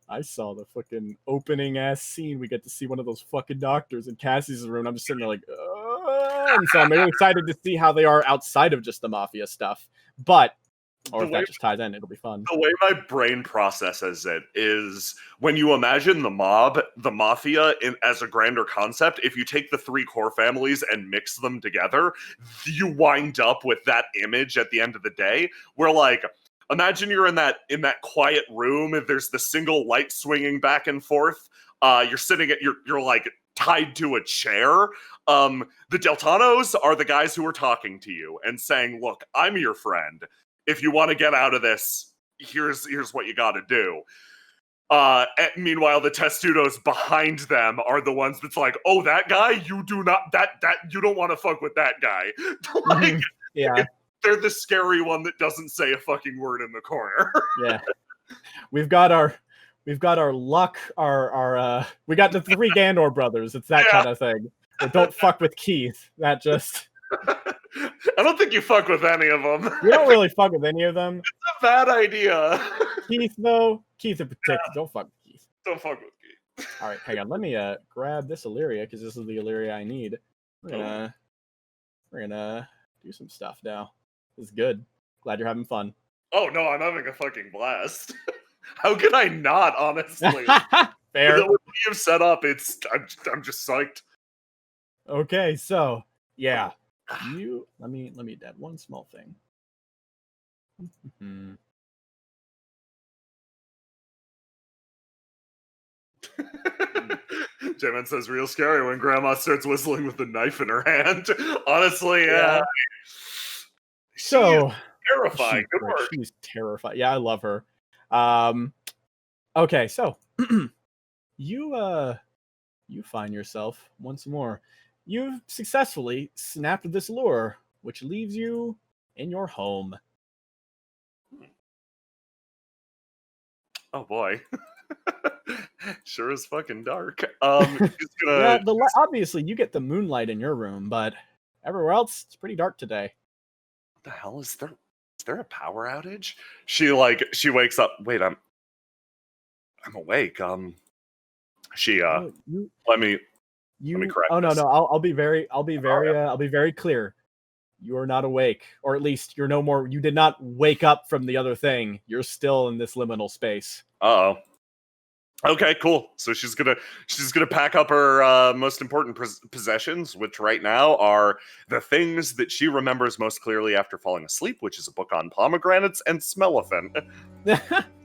I saw the fucking opening ass scene. We get to see one of those fucking doctors in Cassie's room. I'm just sitting there like, and so I'm really excited to see how they are outside of just the Mafia stuff. Or if that just ties in, it'll be fun.
The way my brain processes it is when you imagine the Mafia as a grander concept, if you take the 3 core families and mix them together, you wind up with that image at the end of the day where imagine you're in that quiet room and there's the single light swinging back and forth. You're sitting you're like tied to a chair. The Deltanos are the guys who are talking to you and saying, look, I'm your friend. If you want to get out of this, here's what you got to do. Meanwhile, the Testudos behind them are the ones that's like, oh, that guy, you do not you don't want to fuck with that guy. They're the scary one that doesn't say a fucking word in the corner.
Yeah, we've got our luck. We got the 3 Gandor brothers. It's that kind of thing. But don't fuck with Keith. That just.
I don't think you fuck with any of them.
You don't really fuck with any of them.
It's a bad idea.
Keith, though. Keith in particular. Don't fuck with Keith.
Don't fuck with Keith.
All right, hang on. Let me grab this Illyria, because this is the Illyria I need. We're gonna do some stuff now. This is good. Glad you're having fun.
Oh no, I'm having a fucking blast. How could I not, honestly?
Fair.
With what you've set up, I'm just psyched.
Okay, so yeah, let me add one small thing.
J-Man says, real scary when Grandma starts whistling with the knife in her hand. Honestly, yeah.
So
terrifying. Good work.
She's terrified. Yeah, I love her. Okay, so you find yourself once more. You've successfully snapped this lure, which leaves you in your home.
Oh boy. Sure is fucking dark. He's gonna...
Yeah, obviously you get the moonlight in your room, but everywhere else it's pretty dark today.
What the hell is there? Is there a power outage? She wakes up. Wait, I'm awake. Let me correct.
Oh no,
this.
no. I'll be very clear. You are not awake, or at least you're no more. You did not wake up from the other thing. You're still in this liminal space.
Uh-oh. Okay, cool. So she's gonna pack up her most important possessions, which right now are the things that she remembers most clearly after falling asleep, which is a book on pomegranates and Smellofen.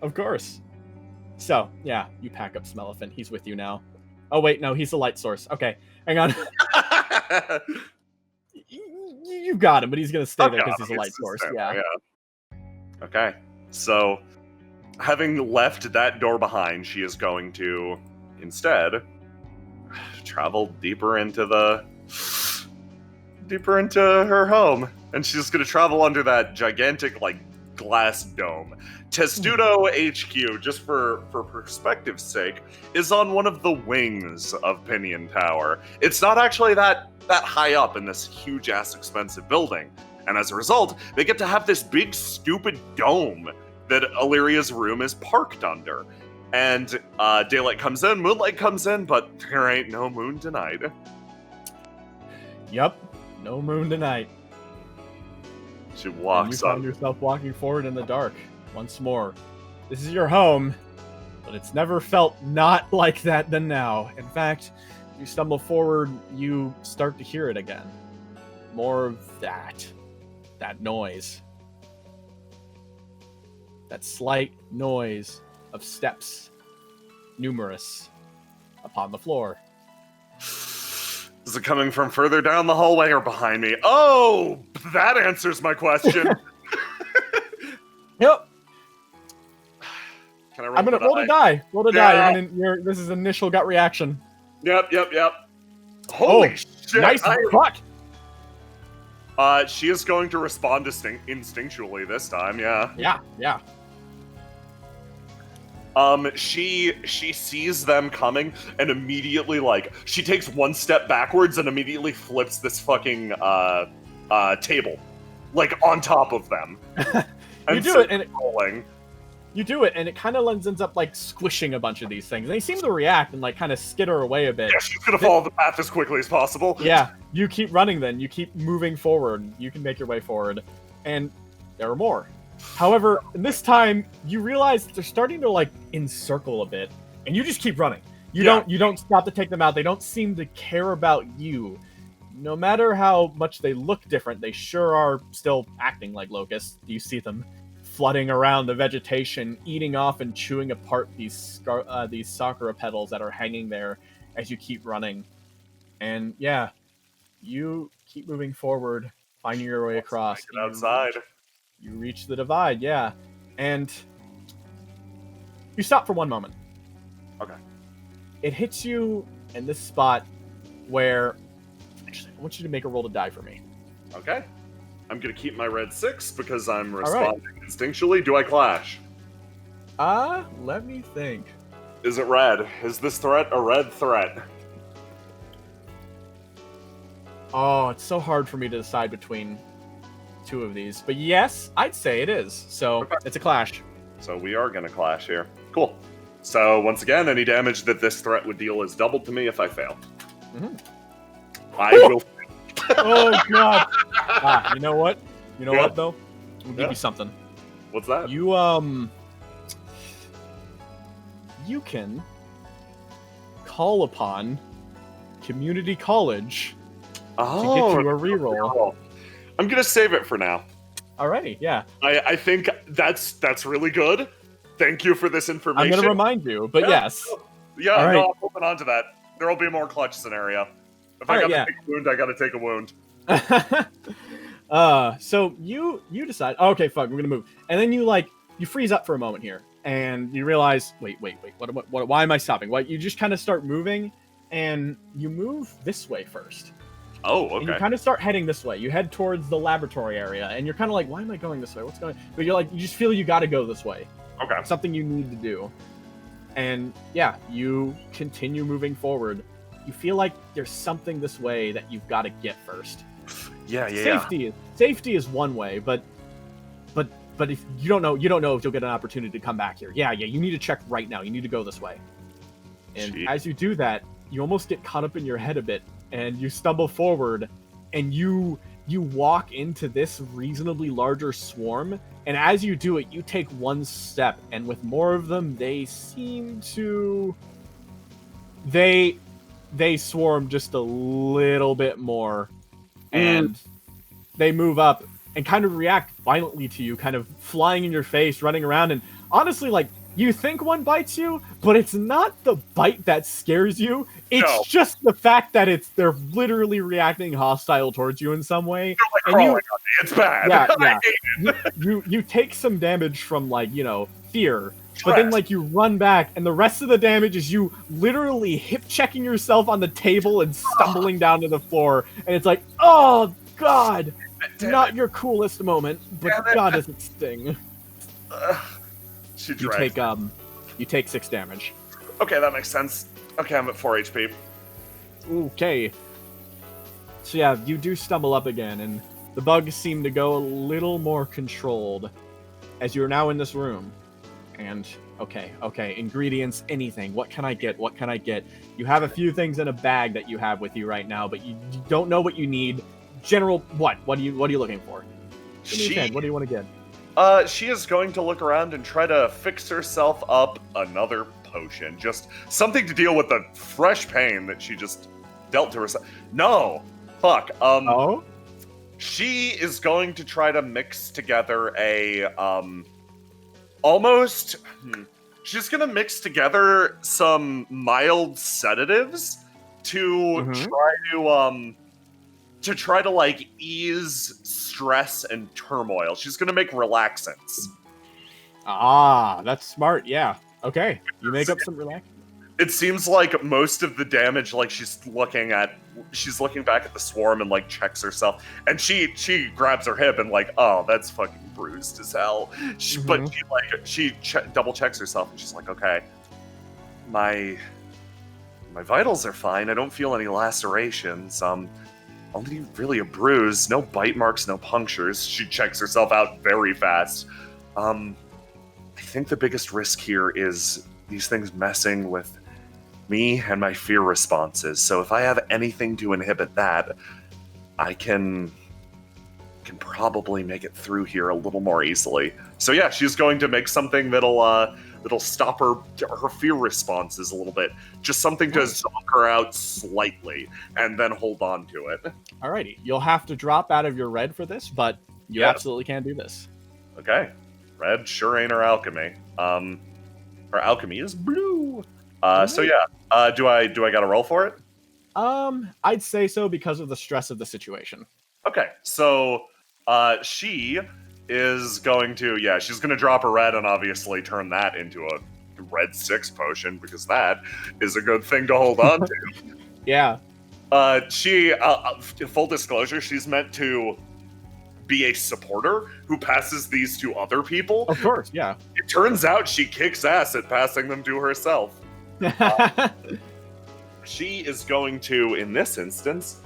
Of course. So yeah, you pack up Smellofen. He's with you now. Oh wait, no, he's the light source. Okay, hang on. You got him, but he's gonna stay there because he's a light source. Yeah.
Okay, so having left that door behind, she is going to instead travel deeper into her home, and she's going to travel under that gigantic glass dome. Testudo HQ, just for perspective's sake, is on one of the wings of Pinion Tower. It's not actually that high up in this huge ass expensive building, and as a result, they get to have this big stupid dome that Illyria's room is parked under. And daylight comes in, moonlight comes in, but there ain't no moon tonight.
Yep, no moon tonight.
She walks up.
You find yourself walking forward in the dark once more. This is your home, but it's never felt not like that than now. In fact, you stumble forward, you start to hear it again. More of that noise. That slight noise of steps, numerous, upon the floor.
Is it coming from further down the hallway or behind me? Oh, that answers my question.
Yep.
Can I roll?
I'm gonna roll the die. Roll the die. This is initial gut reaction.
Yep. Holy shit!
Nice fuck.
She is going to respond instinctually this time. Yeah.
Yeah.
She sees them coming and immediately, she takes one step backwards and immediately flips this fucking, table. On top of them.
You do it, and it kind of ends up, squishing a bunch of these things. And they seem to react and, kind of skitter away a bit.
Yeah, she's gonna follow the path as quickly as possible.
Yeah, you keep running then. You keep moving forward. You can make your way forward. And there are more. However, this time you realize they're starting to encircle a bit, and you just keep running. You don't stop to take them out. They don't seem to care about you. No matter how much they look different, they sure are still acting like locusts. You see them flooding around the vegetation, eating off and chewing apart these sakura petals that are hanging there as you keep running. And yeah, you keep moving forward, finding your way across.
Get outside.
You reach the divide, yeah. And you stop for one moment.
Okay.
It hits you in this spot where... Actually, I want you to make a roll to die for me.
Okay. I'm going to keep my red 6 because I'm responding instinctually. Do I clash?
Let me think.
Is it red? Is this threat a red threat?
Oh, it's so hard for me to decide between two of these. But yes, I'd say it is. So It's a clash.
So we are going to clash here. Cool. So once again, any damage that this threat would deal is doubled to me if I fail.
Mm-hmm.
I will.
Oh, God. You know what? What, though? We'll give you something.
What's that?
You can call upon community college to get you a reroll.
I'm gonna save it for now.
Alrighty, yeah.
I think that's really good. Thank you for this information.
I'm gonna remind you, but yes.
Yeah,
All right.
no, I'm holding on to that. There will be a more clutch scenario. If I gotta take a wound, I gotta take a wound.
So you decide, okay, fuck, we're gonna move. And then you freeze up for a moment here, and you realize, wait, what why am I stopping? You just kind of start moving, and you move this way first.
Oh, okay.
And you kind of start heading this way. You head towards the laboratory area, and you're kind of like, why am I going this way? What's going on? But you just feel you gotta go this way.
Okay.
Something you need to do. And yeah, you continue moving forward. You feel like there's something this way that you've got to get first.
Yeah.
Safety is one way, but if you don't know if you'll get an opportunity to come back here. Yeah, you need to check right now. You need to go this way. And as you do that, you almost get caught up in your head a bit, and you stumble forward, and you walk into this reasonably larger swarm, and as you do it, you take one step, and with more of them, they seem to... They swarm just a little bit more, and they move up and kind of react violently to you, kind of flying in your face, running around, and honestly, you think one bites you, but it's not the bite that scares you. It's just the fact that they're literally reacting hostile towards you in some way.
And it's bad.
Yeah. you take some damage from fear, but then you run back, and the rest of the damage is you literally hip checking yourself on the table and stumbling down to the floor. And it's like, oh god, not your coolest moment, but god does it sting. You take 6 damage.
Okay, that makes sense. Okay, I'm at 4 HP.
Okay. So yeah, you do stumble up again, and the bugs seem to go a little more controlled as you're now in this room. And okay, ingredients, anything. What can I get? You have a few things in a bag that you have with you right now, but you don't know what you need. General, what are you looking for? Give me a 10. What do you want to get?
She is going to look around and try to fix herself up another potion. Just something to deal with the fresh pain that she just dealt to herself. No! Fuck. She is going to try to mix together she's gonna mix together some mild sedatives to try to ease stress and turmoil. She's gonna make relaxants.
Ah, that's smart. Yeah. Okay. You make up some relaxants.
It seems like most of the damage, she's looking back at the swarm and checks herself, and she grabs her hip and oh, that's fucking bruised as hell. But she double checks herself and she's like, okay, my vitals are fine. I don't feel any lacerations. Only really a bruise, no bite marks, no punctures. She checks herself out very fast. I think the biggest risk here is these things messing with me and my fear responses. So if I have anything to inhibit that, I can probably make it through here a little more easily. So yeah, she's going to make something that'll stop her fear responses a little bit. Just something to zonk her out slightly, and then hold on to it.
Alrighty, you'll have to drop out of your red for this, but you absolutely can do this.
Okay, red sure ain't her alchemy. Her alchemy is blue. So yeah, do I gotta roll for it?
I'd say so because of the stress of the situation.
Okay, so she is going to, she's going to drop a red and obviously turn that into a red 6 potion, because that is a good thing to hold on to.
Yeah.
She, full disclosure, she's meant to be a supporter who passes these to other people.
Of course, yeah.
It turns out she kicks ass at passing them to herself. She is going to, in this instance,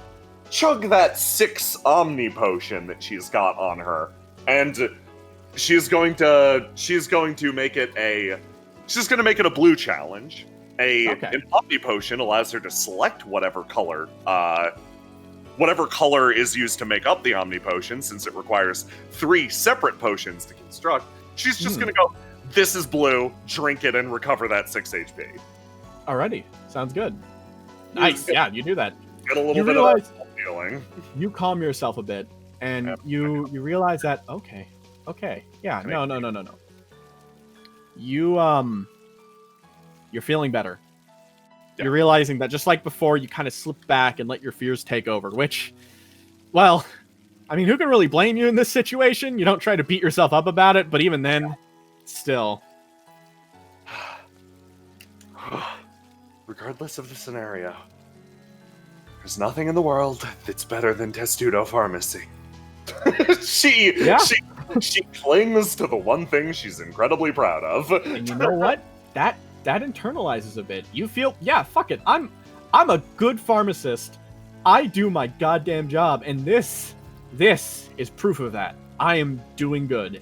chug that 6 Omni potion that she's got on her, and she's going to make it a blue challenge. An Omni potion allows her to select whatever color whatever color is used to make up the Omni Potion, since it requires 3 separate potions to construct, she's just going to go, this is blue, drink it, and recover that 6 HP.
Alrighty, sounds good. Nice, yeah, you do that.
Get a little
You
bit
realize-
of that feeling.
You calm yourself a bit, and you realize that, okay, yeah, no. You're feeling better.
Yeah.
You're realizing that just like before, you kind of slip back and let your fears take over, which, well, I mean, who can really blame you in this situation? You don't try to beat yourself up about it, but even then, still.
Regardless of the scenario, there's nothing in the world that's better than Testudo Pharmacy. She clings to the one thing she's incredibly proud of.
And you know what? That internalizes a bit. You feel, yeah, fuck it. I'm a good pharmacist. I do my goddamn job, and this is proof of that. I am doing good.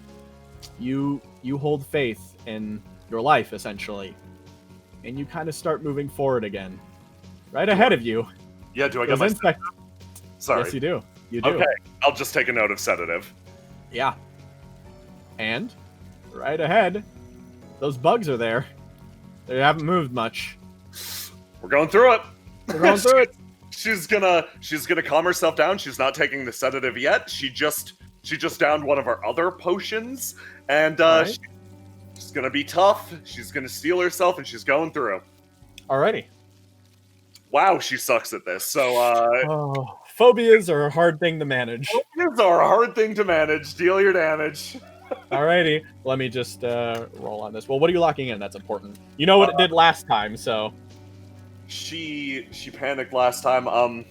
You hold faith in your life, essentially. And you kind of start moving forward again. Right ahead of you.
Yeah, do I get my Sorry.
Yes, you do. You do.
Okay, I'll just take a note of sedative.
Yeah. And right ahead, those bugs are there. They haven't moved much.
We're going through it.
We're going through it.
She's gonna calm herself down. She's not taking the sedative yet. She just downed one of our other potions, and
Right.
she's gonna be tough. She's gonna steel herself, and she's going through.
Alrighty.
Wow, she sucks at this. So
phobias are a hard thing to manage.
phobias are a hard thing to manage. Deal your damage.
Alrighty, let me just roll on this. Well, what are you locking in? That's important. You know what it did last time, so.
She panicked last time.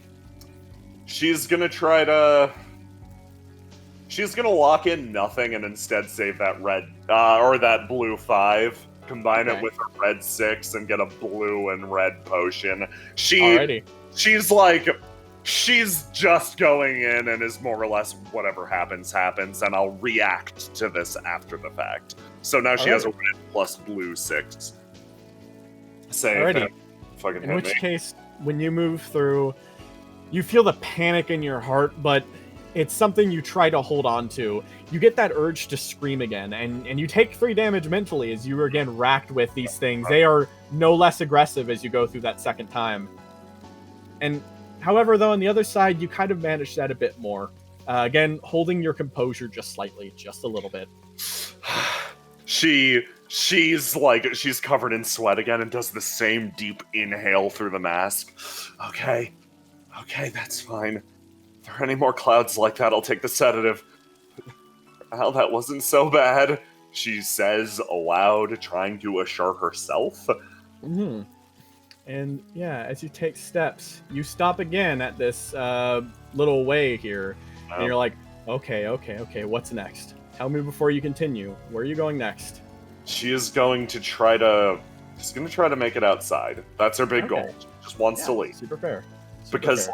She's gonna try to. She's gonna lock in nothing and instead save that red or that blue 5. Combine it with a red 6 and get a blue and red potion.
Alrighty.
She's just going in and is more or less whatever happens, and I'll react to this after the fact. So now she has a red plus blue 6. Save. Fucking
in which case, when you move through, you feel the panic in your heart, but it's something you try to hold on to. You get that urge to scream again, and you take 3 damage mentally as you are again racked with these things. They are no less aggressive as you go through that second time. And however, though, on the other side, you kind of manage that a bit more. Again, holding your composure just slightly, just a little bit.
She's covered in sweat again and does the same deep inhale through the mask. Okay, that's fine. If there are any more clouds like that, I'll take the sedative. Well, that wasn't so bad, she says aloud, trying to assure herself.
Mm-hmm. And yeah, as you take steps, you stop again at this little way here, and you're like, okay, what's next? Tell me before you continue. Where are you going next?
She is going to try to. She's going to try to make it outside. That's her big goal. She just wants to leave.
Super fair.
Because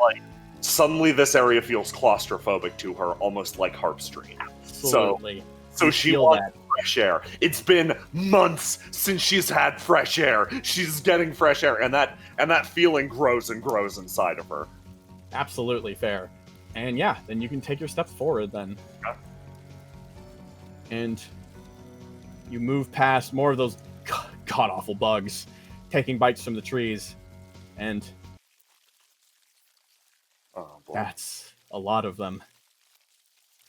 suddenly this area feels claustrophobic to her, almost like Harpstream.
Absolutely.
So she wants fresh air. It's been months since she's had fresh air. She's getting fresh air, and that feeling grows and grows inside of her.
Absolutely fair. And yeah, then you can take your steps forward then.
Okay.
And you move past more of those god-awful bugs, taking bites from the trees. And that's a lot of them.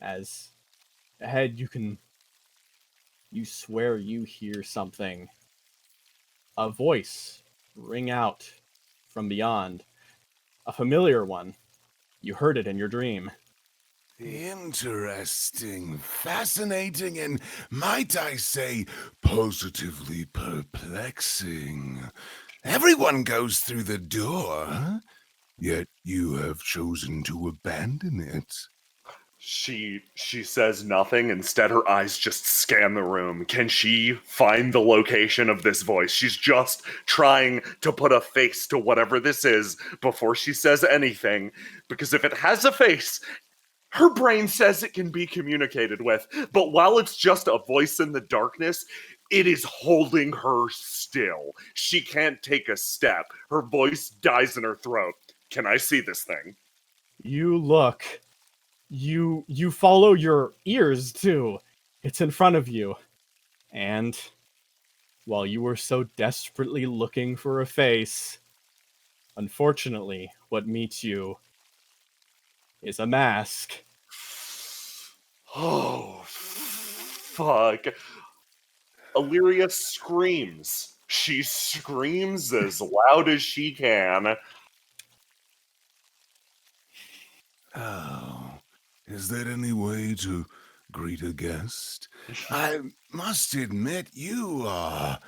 As ahead, you swear you hear something. A voice ring out from beyond. A familiar one. You heard it in your dream.
Interesting, fascinating, and might I say, positively perplexing. Everyone goes through the door, yet you have chosen to abandon it.
She says nothing. Instead, her eyes just scan the room. Can she find the location of this voice? She's just trying to put a face to whatever this is before she says anything. Because if it has a face, her brain says it can be communicated with. But while it's just a voice in the darkness, it is holding her still. She can't take a step. Her voice dies in her throat. Can I see this thing?
You look. You follow your ears, too. It's in front of you. And while you were so desperately looking for a face, unfortunately, what meets you is a mask.
Oh, fuck. Illyria screams. She screams as loud as she can.
Oh, is there any way to greet a guest? I must admit, you are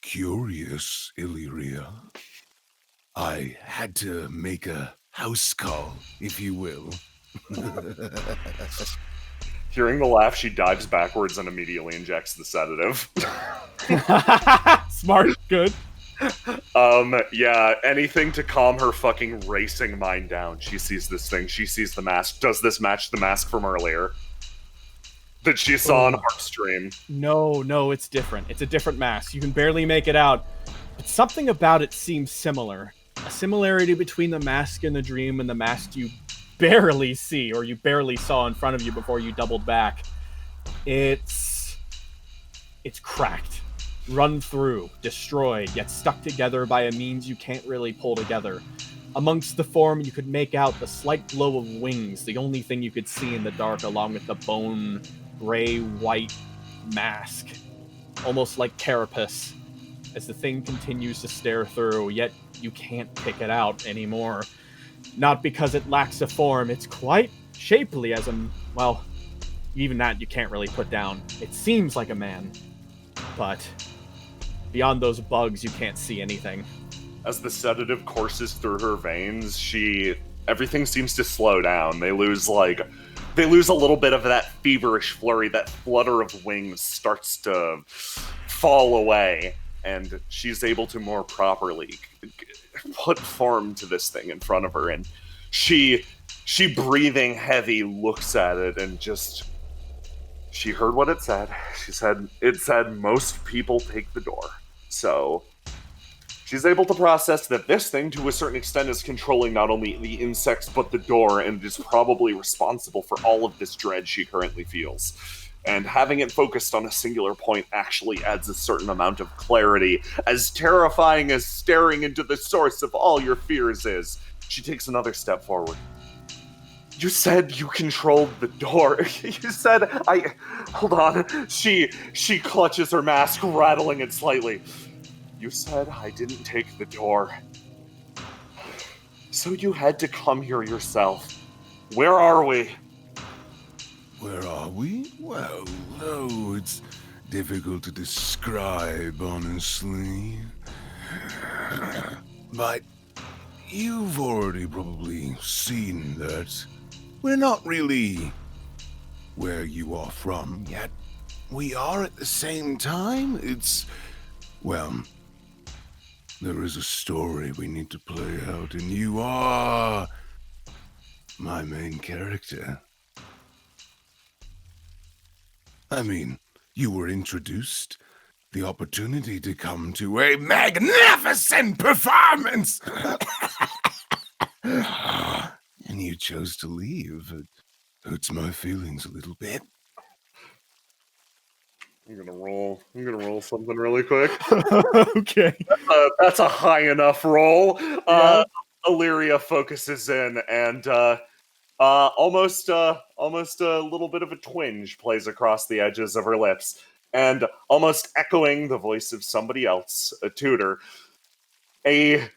curious, Illyria. I had to make a house call, if you will.
Hearing the laugh, she dives backwards and immediately injects the sedative.
Smart, good.
Yeah, anything to calm her fucking racing mind down. She sees this thing, she sees the mask. Does this match the mask from earlier? That she saw on Heartstream?
No, it's different. It's a different mask. You can barely make it out. But something about it seems similar. A similarity between the mask in the dream and the mask you barely see, or you barely saw in front of you before you doubled back. It's cracked, run through, destroyed, yet stuck together by a means you can't really pull together. Amongst the form, you could make out the slight glow of wings, the only thing you could see in the dark, along with the bone, gray-white mask, almost like carapace, as the thing continues to stare through, yet you can't pick it out anymore. Not because it lacks a form, it's quite shapely as well, even that you can't really put down. It seems like a man, but beyond those bugs, you can't see anything.
As the sedative courses through her veins, everything seems to slow down. They lose a little bit of that feverish flurry, that flutter of wings starts to fall away, and she's able to more properly put form to this thing in front of her, and she breathing heavy looks at it and she heard what it said. It said most people take the door. So she's able to process that this thing, to a certain extent, is controlling not only the insects but the door, and is probably responsible for all of this dread she currently feels. And having it focused on a singular point actually adds a certain amount of clarity, as terrifying as staring into the source of all your fears is. She takes another step forward. You said you controlled the door. You said Hold on. She clutches her mask, rattling it slightly. You said I didn't take the door. So you had to come here yourself. Where are we?
Where are we? Well, no, it's difficult to describe, honestly. But you've already probably seen that we're not really where you are from, yet we are at the same time. There is a story we need to play out, and you are my main character. I mean, you were introduced the opportunity to come to a magnificent performance! And you chose to leave. It hurts my feelings a little bit.
I'm gonna roll something really quick.
Okay.
That's a high enough roll.
Yeah.
Illyria focuses in, and almost a little bit of a twinge plays across the edges of her lips, and almost echoing the voice of somebody else, a tutor, a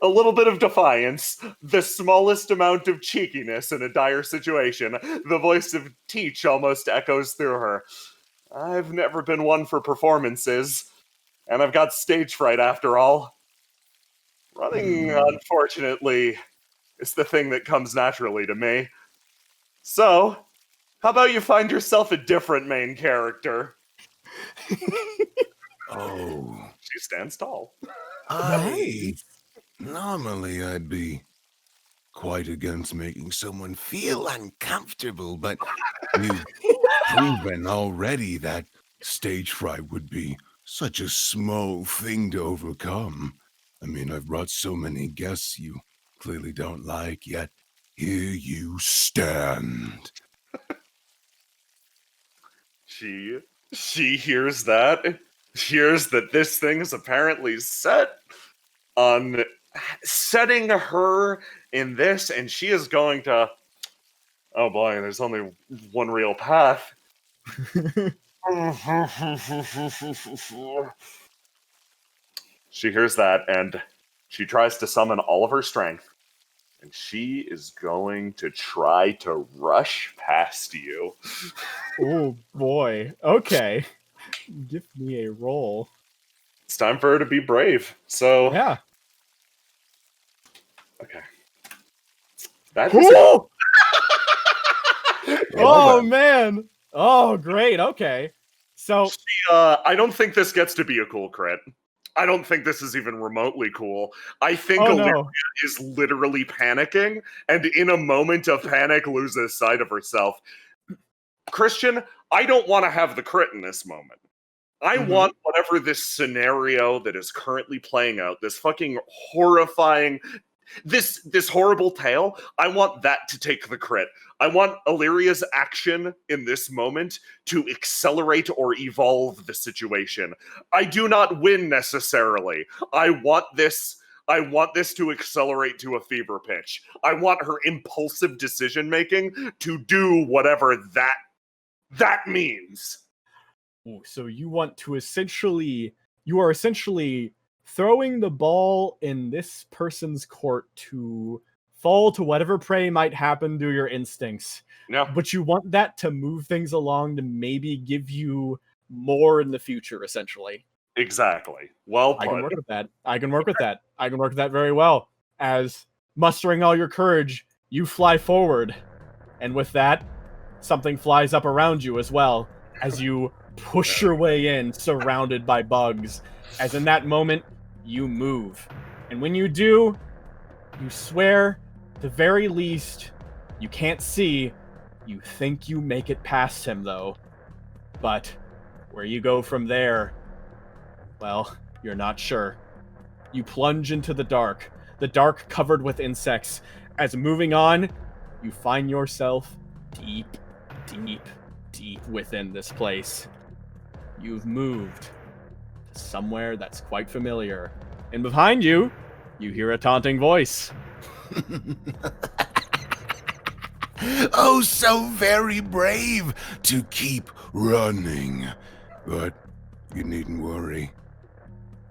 little bit of defiance, the smallest amount of cheekiness in a dire situation. The voice of Teach almost echoes through her. I've never been one for performances, and I've got stage fright after all. Running, unfortunately, is the thing that comes naturally to me. So, how about you find yourself a different main character?
Oh.
She stands tall.
Normally I'd be quite against making someone feel uncomfortable, but you've proven already that stage fright would be such a small thing to overcome. I mean, I've brought so many guests, you clearly don't like, yet here you stand.
She hears that. Hears that this thing is apparently set on setting her in this, and she is going to. Oh boy, there's only one real path. She hears that, and she tries to summon all of her strength, and she is going to try to rush past you.
Oh boy. Okay. Give me a roll.
It's time for her to be brave. So
Yeah.
okay. That is
Ooh! Oh man. Oh great. Okay. So
I don't think this gets to be a cool crit. I don't think this is even remotely cool. I think Illyria is literally panicking, and in a moment of panic loses sight of herself. Christian, I don't want to have the crit in this moment. I want whatever this scenario that is currently playing out, this fucking horrifying, this horrible tale, I want that to take the crit. I want Illyria's action in this moment to accelerate or evolve the situation. I do not win necessarily. I want this to accelerate to a fever pitch. I want her impulsive decision making to do whatever that means.
Ooh, so you want to you are essentially throwing the ball in this person's court to fall to whatever prey might happen through your instincts.
Yeah.
But you want that to move things along to maybe give you more in the future, essentially.
Exactly. Well put.
I can work with that. I can work with that very well. As mustering all your courage, you fly forward. And with that, something flies up around you as well, as you push your way in, surrounded by bugs. As in that moment, you move. And when you do, you swear, at the very least, you can't see. You think you make it past him, though. But where you go from there, well, you're not sure. You plunge into the dark covered with insects. As moving on, you find yourself deep, deep, deep within this place. You've moved to somewhere that's quite familiar. And behind you, you hear a taunting voice.
Oh, so very brave to keep running. But you needn't worry.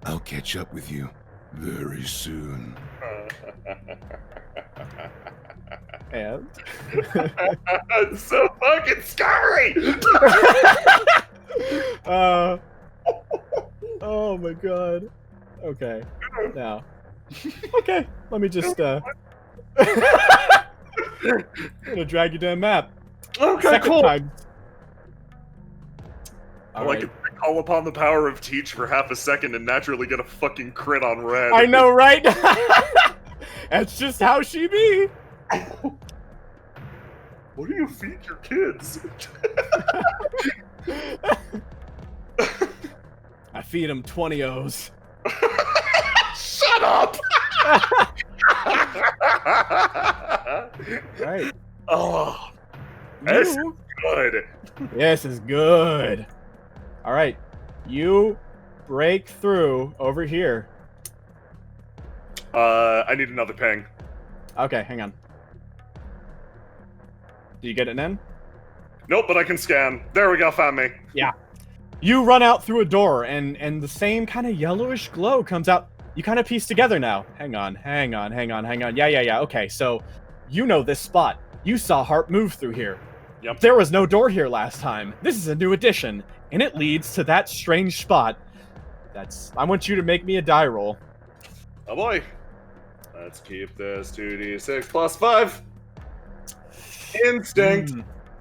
I'll catch up with you very soon.
And
It's so fucking scary.
Oh my god. Okay. Now. Okay. Let me just I'm gonna drag you down map.
Okay,
Second
cool.
time.
I like to call upon the power of teach for half a second and naturally get a fucking crit on red.
I know, right? That's just how she be.
What do you feed your kids?
I feed them 20-Os.
Shut up!
Right.
Oh, this is good.
This is good. All right. You break through over here.
I need another ping.
Okay, hang on. Do you get it then?
Nope, but I can scan. There we go, found me.
Yeah. You run out through a door, and the same kind of yellowish glow comes out. You kind of piece together now. Hang on. Yeah. Okay, so you know this spot. You saw Harp move through here.
Yep.
There was no door here last time. This is a new addition, and it leads to that strange spot. I want you to make me a die roll.
Oh boy. Let's keep this 2d6 plus 5. Instinct.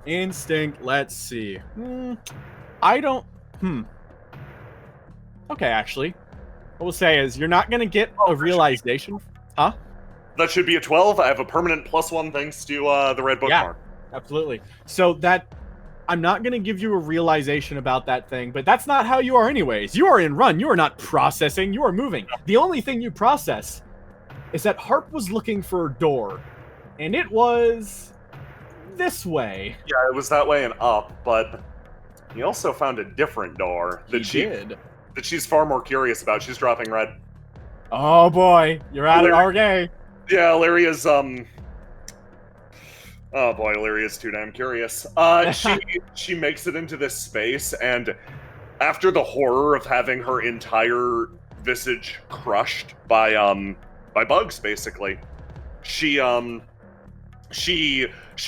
Instinct. Let's see. I don't... Okay, actually. What we'll say is you're not going to get a realization. Huh?
That should be a 12. I have a permanent +1 thanks to the red bookmark.
Yeah, absolutely. So that... I'm not going to give you a realization about that thing, but that's not how you are anyways. You are in run. You are not processing. You are moving. The only thing you process is that Harp was looking for a door, and it was this way.
Yeah, it was that way and up, but he also found a different door
He did.
that she's far more curious about. She's dropping red.
Oh boy, you're at it, RK.
Yeah, Illyria's oh boy, Illyria's too damn curious. She makes it into this space, and after the horror of having her entire visage crushed by bugs, basically, she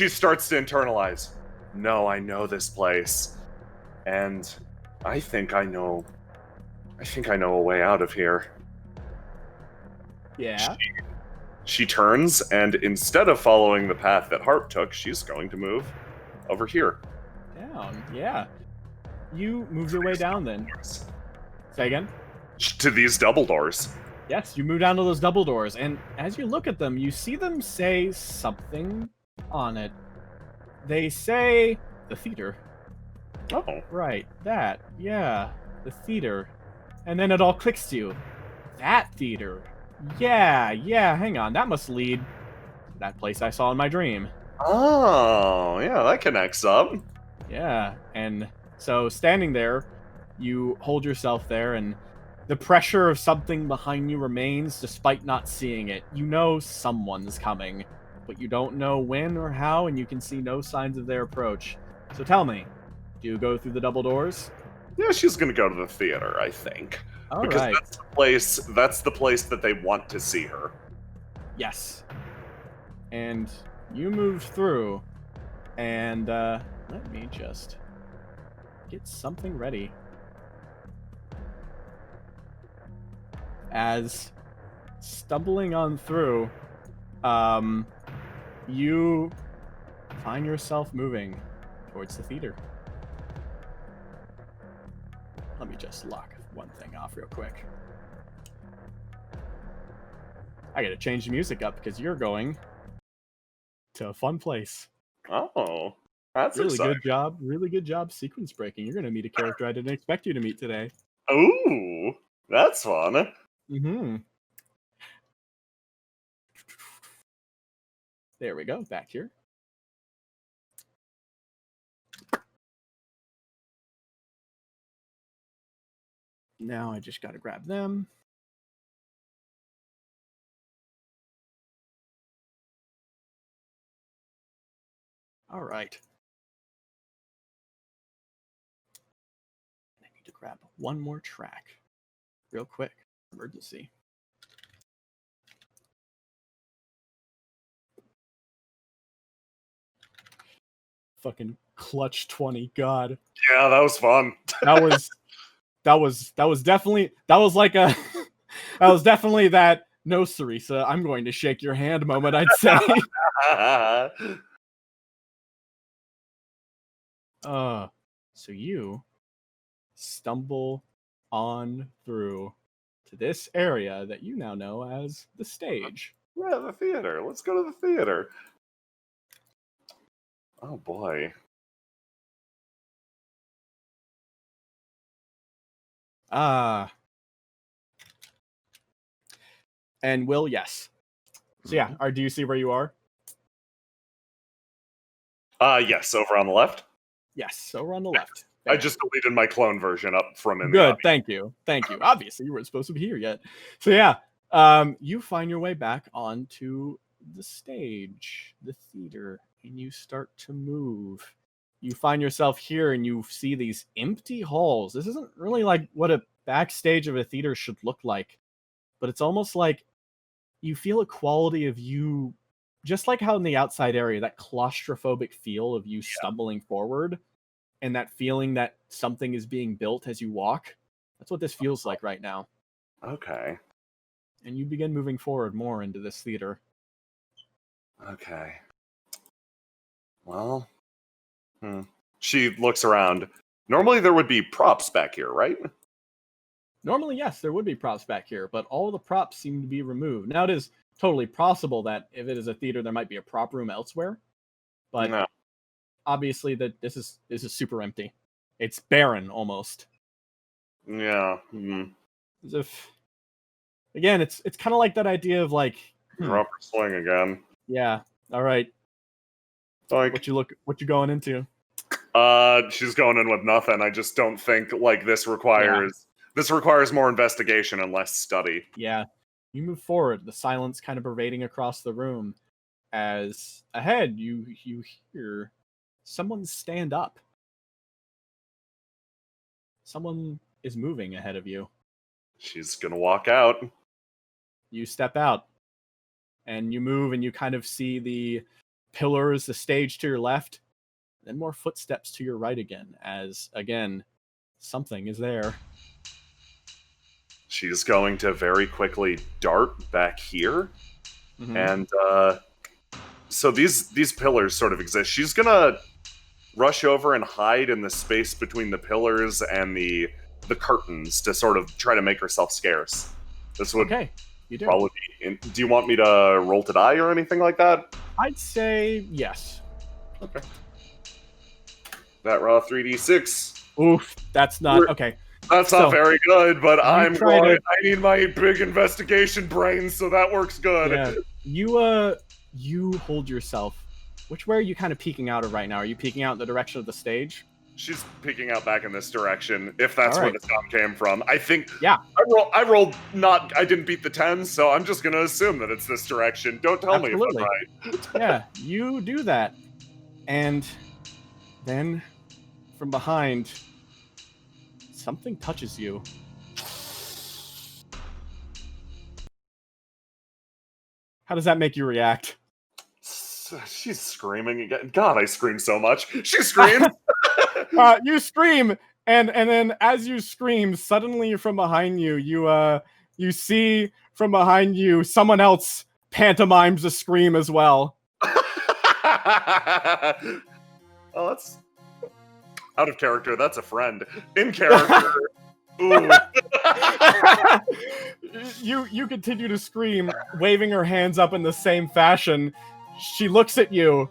starts to internalize. No, I know this place, and I think I know a way out of here.
Yeah.
She turns, and instead of following the path that Harp took, she's going to move over here.
Down. Yeah. You move your way down then. Say again?
To these double doors.
Yes, you move down to those double doors, and as you look at them, you see them say something on it. They say the theater.
Oh.
Right, that. Yeah, the theater. And then it all clicks to you. That theater. Yeah, hang on. That must lead to that place I saw in my dream.
Oh, yeah, that connects up.
Yeah, and so standing there, you hold yourself there, and the pressure of something behind you remains despite not seeing it. You know someone's coming, but you don't know when or how, and you can see no signs of their approach. So tell me, do you go through the double doors?
Yeah, she's gonna go to the theater, I think.
All
because
right.
that's the place that they want to see her.
Yes. And you move through, and let me just get something ready. As stumbling on through, you find yourself moving towards the theater. Let me just lock one thing off real quick. I gotta change the music up because you're going to a fun place.
Oh, that's
Really
exciting.
good job. Really good job sequence breaking. You're gonna meet a character I didn't expect you to meet today.
Ooh, that's fun.
Mm-hmm. There we go. Back here. Now I just gotta grab them. All right. I need to grab one more track real quick. Emergency. Fucking clutch 20. God.
Yeah, that was fun.
That was definitely like a that was definitely that no, Sarisa, I'm going to shake your hand moment, I'd say. So you stumble on through to this area that you now know as the stage.
Yeah, the theater. Let's go to the theater. Oh boy.
And Will, yes. So yeah, do you see where you are?
Yes, over on the left.
Yes, over on the left.
I just deleted my clone version up from in the
Good,
audience.
thank you. Obviously, you weren't supposed to be here yet. So yeah, you find your way back onto the stage, the theater, and you start to move. You find yourself here, and you see these empty halls. This isn't really like what a backstage of a theater should look like, but it's almost like you feel a quality of you, just like how in the outside area, that claustrophobic feel of you stumbling forward, and that feeling that something is being built as you walk. That's what this feels like right now.
Okay.
And you begin moving forward more into this theater.
Okay. Well, she looks around. Normally there would be props back here, right?
Normally, yes, there would be props back here, but all the props seem to be removed. Now, it is totally possible that if it is a theater, there might be a prop room elsewhere. But
No.
obviously, that this is super empty. It's barren almost.
Yeah.
As if, again, it's kind of like that idea of like
Drop her swing again.
Yeah. All right.
Like,
What you going into?
she's going in with nothing. I just don't think like this requires more investigation and less study.
Yeah. You move forward, the silence kind of pervading across the room, as ahead you hear someone stand up. Someone is moving ahead of you.
She's gonna walk out.
You step out, and you move, and you kind of see the pillars, the stage to your left, then more footsteps to your right again, as, again, something is there.
She's going to very quickly dart back here.
Mhm.
And so these pillars sort of exist. She's gonna rush over and hide in the space between the pillars and the curtains to sort of try to make herself scarce. This would
Okay, you do.
probably be... Do you want me to roll to die or anything like that?
I'd say yes.
Okay. That raw 3d6.
Oof, that's not... Okay.
That's
So,
not very good, but I need my big investigation brain, so that works good.
Yeah. You hold yourself. Which way are you kind of peeking out of right now? Are you peeking out in the direction of the stage?
She's peeking out back in this direction, if that's
All
where
right.
the sound came from. I think...
Yeah.
I rolled not... I didn't beat the 10, so I'm just gonna assume that it's this direction. Don't tell me if I'm right.
Yeah, you do that. And then, from behind, something touches you. How does that make you react?
She's screaming again. God, I scream so much. She screams!
You scream, and then as you scream, suddenly from behind you, you see from behind you someone else pantomimes a scream as well.
Oh, that's out of character. That's a friend. In character. Ooh.
You continue to scream, waving her hands up in the same fashion. She looks at you,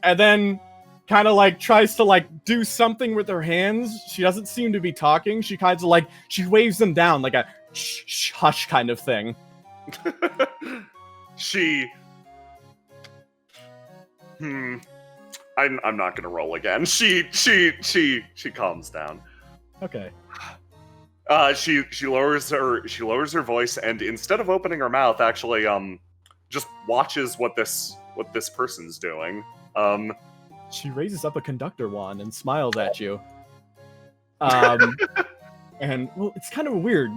and then kind of like tries to like do something with her hands. She doesn't seem to be talking. She kind of like, she waves them down like a shh, hush kind of thing.
I'm not gonna roll again. She calms down.
Okay.
She lowers her voice, and instead of opening her mouth, actually just watches what this person's doing.
She raises up a conductor wand and smiles at you. And well, it's kind of weird.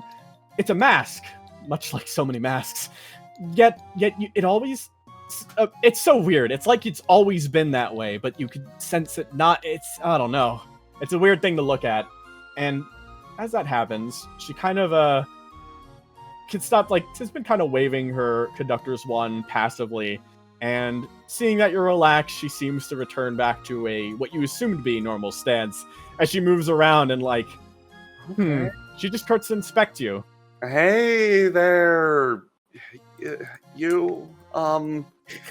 It's a mask, much like so many masks. Yet it always. It's so weird. It's like it's always been that way, but you could sense it not. I don't know. It's a weird thing to look at. And as that happens, she kind of can stop, like, has been kind of waving her conductor's wand passively, and seeing that you're relaxed, she seems to return back to what you assume to be normal stance as she moves around and like, she just starts to inspect you.
Hey there, you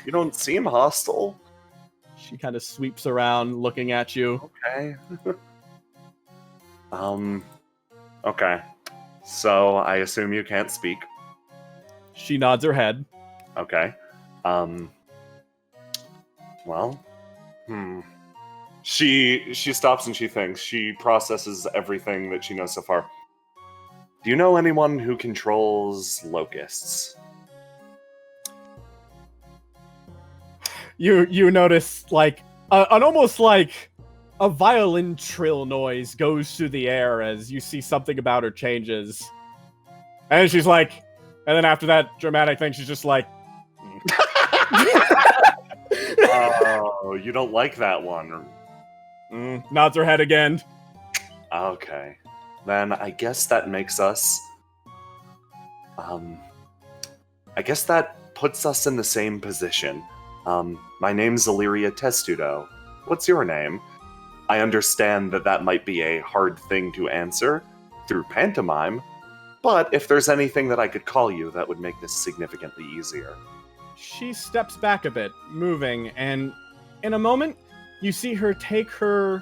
don't seem hostile.
She kind of sweeps around looking at you.
Okay. Okay. So I assume you can't speak.
She nods her head.
Okay. Well, She stops and she thinks. She processes everything that she knows so far. Do you know anyone who controls locusts?
You notice like an almost like a violin trill noise goes through the air as you see something about her changes. And she's like, and then after that dramatic thing, she's just like,
oh, you don't like that one.
Nods her head again.
Okay. Then I guess that makes us... I guess that puts us in the same position. My name's Illyria Testudo. What's your name? I understand that might be a hard thing to answer through pantomime, but if there's anything that I could call you, that would make this significantly easier.
She steps back a bit, moving, and in a moment, you see her take her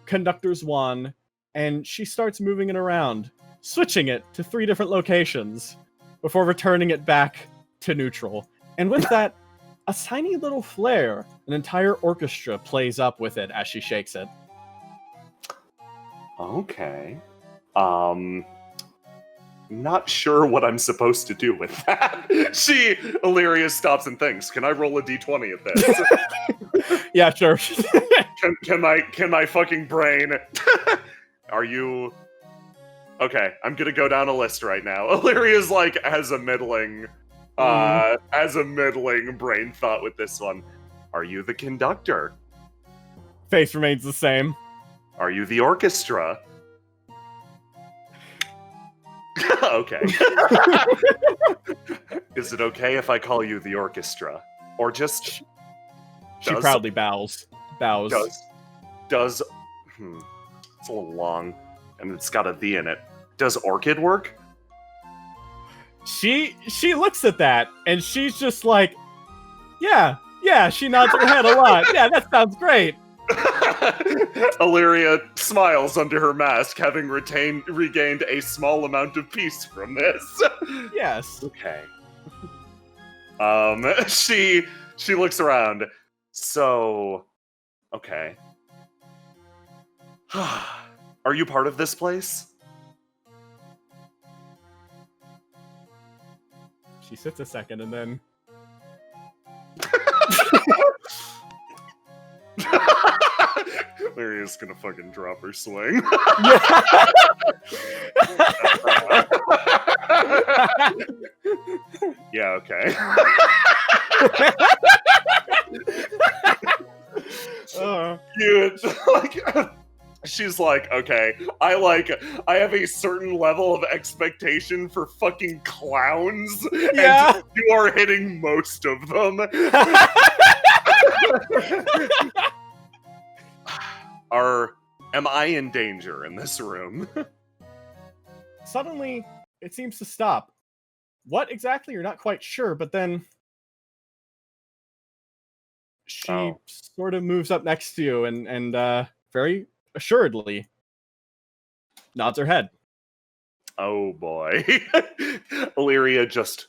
conductor's wand, and she starts moving it around, switching it to 3 different locations, before returning it back to neutral. And with that, a tiny little flare, an entire orchestra plays up with it as she shakes it.
Okay. Not sure what I'm supposed to do with that. Illyria stops and thinks, can I roll a d20 at this?
Yeah, sure.
Can my fucking brain... Are you... Okay, I'm gonna go down a list right now. Illyria's like, has a middling brain thought with this one. Are you the conductor?
Face remains the same.
Are you the orchestra? Okay. Is it okay if I call you the orchestra? Or just...
She proudly bows.
It's a little long, and it's got a "the" in it. Does orchid work?
She looks at that, and she's just like, yeah, she nods her head a lot. Yeah, that sounds great.
Illyria smiles under her mask, having regained a small amount of peace from this.
Yes.
Okay. She looks around. So, okay. Are you part of this place?
She sits a second and then...
Illyria's gonna fucking drop her swing. Yeah, okay. She's like, okay, I have a certain level of expectation for fucking clowns,
Yeah.
and you are hitting most of them. Am I in danger in this room?
Suddenly, it seems to stop. What exactly? You're not quite sure, but then she sort of moves up next to you and very assuredly nods her head.
Oh boy. Illyria just...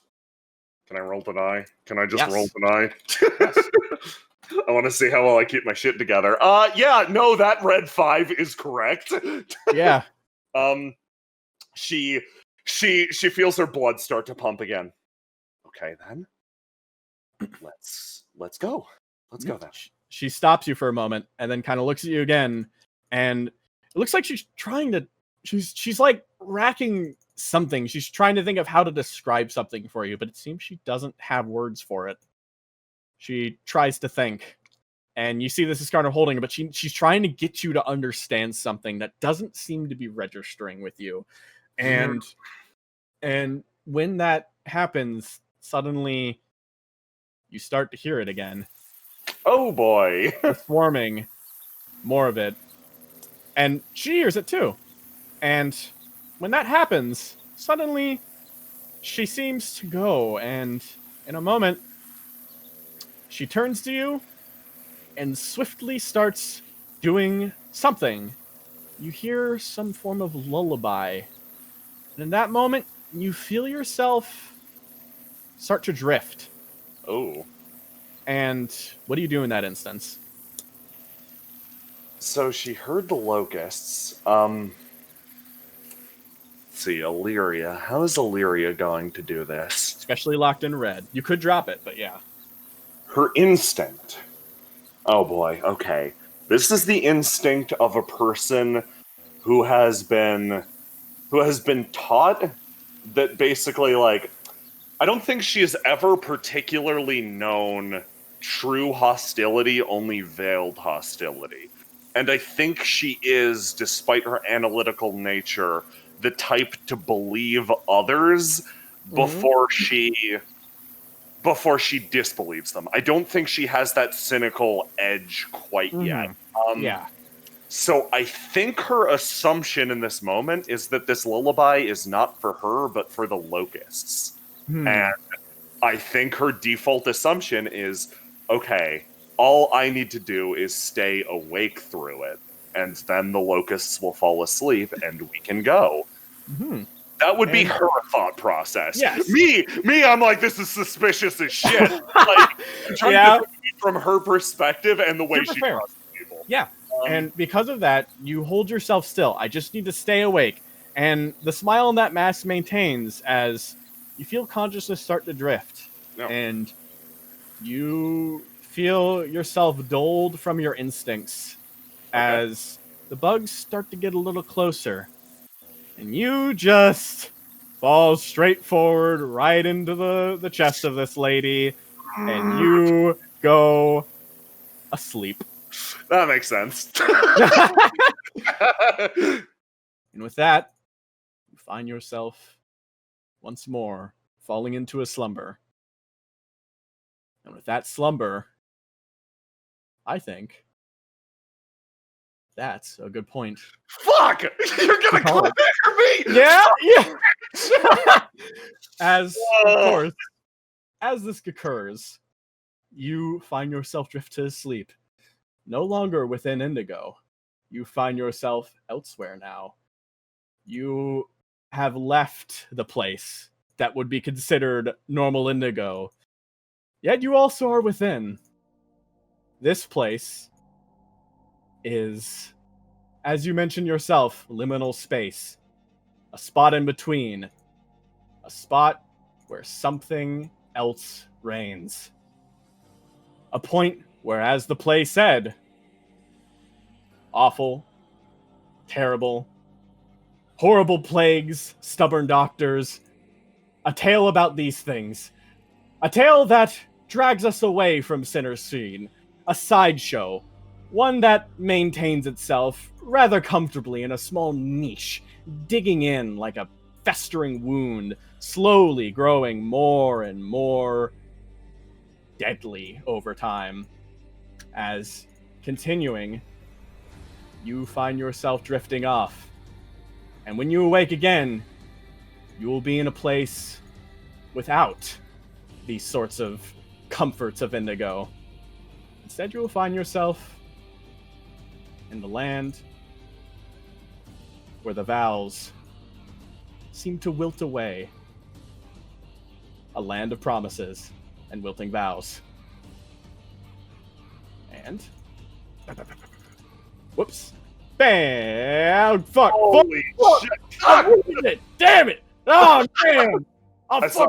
Can I roll deny? Can I just roll deny?
Yes.
I want to see how well I keep my shit together. Yeah, no, that red 5 is correct.
Yeah.
She feels her blood start to pump again. Okay, then. Let's go. Let's go then.
She stops you for a moment and then kind of looks at you again, and it looks like she's trying to... She's like racking something. She's trying to think of how to describe something for you, but it seems she doesn't have words for it. She tries to think, and you see this is kind of holding her, but she's trying to get you to understand something that doesn't seem to be registering with you. And when that happens, suddenly you start to hear it again.
Oh boy.
Swarming more of it. And she hears it too. And when that happens, suddenly she seems to go, and in a moment, she turns to you and swiftly starts doing something. You hear some form of lullaby. And in that moment, you feel yourself start to drift.
Oh.
And what do you do in that instance?
So she heard the locusts. Let's see, Illyria. How is Illyria going to do this?
Especially locked in red. You could drop it, but yeah.
Her instinct. Oh boy, okay. This is the instinct of a person who has been taught that basically, like, I don't think she has ever particularly known true hostility, only veiled hostility. And I think she is, despite her analytical nature, the type to believe others before she disbelieves them. I don't think she has that cynical edge quite yet.
Yeah.
So I think her assumption in this moment is that this lullaby is not for her, but for the locusts. And I think her default assumption is, okay, all I need to do is stay awake through it, and then the locusts will fall asleep and we can go. That would be
And-
her thought process.
Yes.
Me, I'm like, this is suspicious as shit. Like, I'm trying
Yeah.
to think from her perspective and the way
Super
she
fair.
trusts people.
Yeah.
Um,
And because of that, you hold yourself still. I just need to stay awake. And the smile on that mask maintains as you feel consciousness start to drift.
No.
And you feel yourself dulled from your instincts as the bugs start to get a little closer. And you just fall straight forward right into the chest of this lady. And you go asleep.
that makes sense.
And with that, you find yourself once more falling into a slumber. And with that slumber, I think that's a good point.
Fuck! You're gonna
Oh.
cliffhanger me!
Yeah, yeah. As of course, as this occurs, you find yourself drift to sleep. No longer within Indigo. You find yourself elsewhere now. You have left the place that would be considered normal Indigo. Yet you also are within. This place is, as you mentioned yourself, liminal space. A spot in between. A spot where something else reigns. A point where, as the play said, awful, terrible, horrible plagues, stubborn doctors, a tale about these things. A tale that drags us away from Sinner's Scene. A sideshow. One that maintains itself rather comfortably in a small niche, digging in like a festering wound, slowly growing more and more deadly over time. As, continuing, you find yourself drifting off. And when you awake again, you will be in a place without these sorts of comforts of Indigo. Instead, you will find yourself in the land where the vows seem to wilt away. A land of promises and wilting vows. And... whoops. Bam! Fuck!
Holy
fuck,
shit!
fuck, fuck it! Damn it! Oh, man!
I saw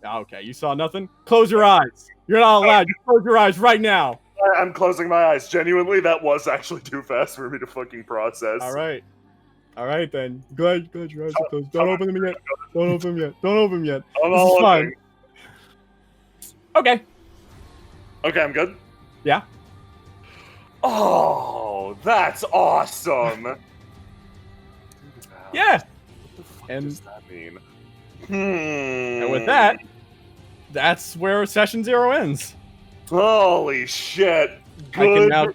Okay, you saw nothing? Close your eyes. You're not allowed. You close your eyes right now.
I'm closing my eyes. Genuinely, that was actually too fast for me to fucking process.
All right. All right, then. Good. Your eyes are closed. Don't open them yet. Don't open them yet. Don't open them yet.
I'm
This
all
is fine.
looking.
Okay.
Okay, I'm good.
Yeah.
Oh, that's awesome.
Yeah.
What the fuck
And-
does that mean?
And with that, that's where session 0 ends.
Holy shit!
I can
Good
now.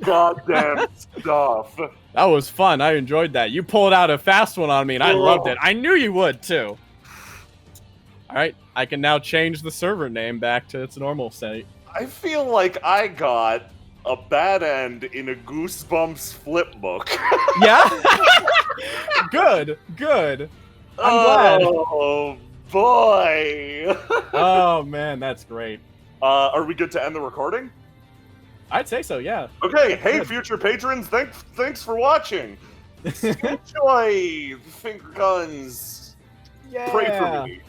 goddamn stuff.
That was fun. I enjoyed that. You pulled out a fast one on me, and I loved it. I knew you would too. All right, I can now change the server name back to its normal state.
I feel like I got a bad end in a Goosebumps flip book.
Yeah. Good. I'm glad.
Oh boy.
Oh man, that's great.
Are we good to end the recording?
I'd say so. Yeah.
Okay, hey
Good.
future patrons, thanks for watching. Enjoy finger guns.
Yeah.
Pray for me.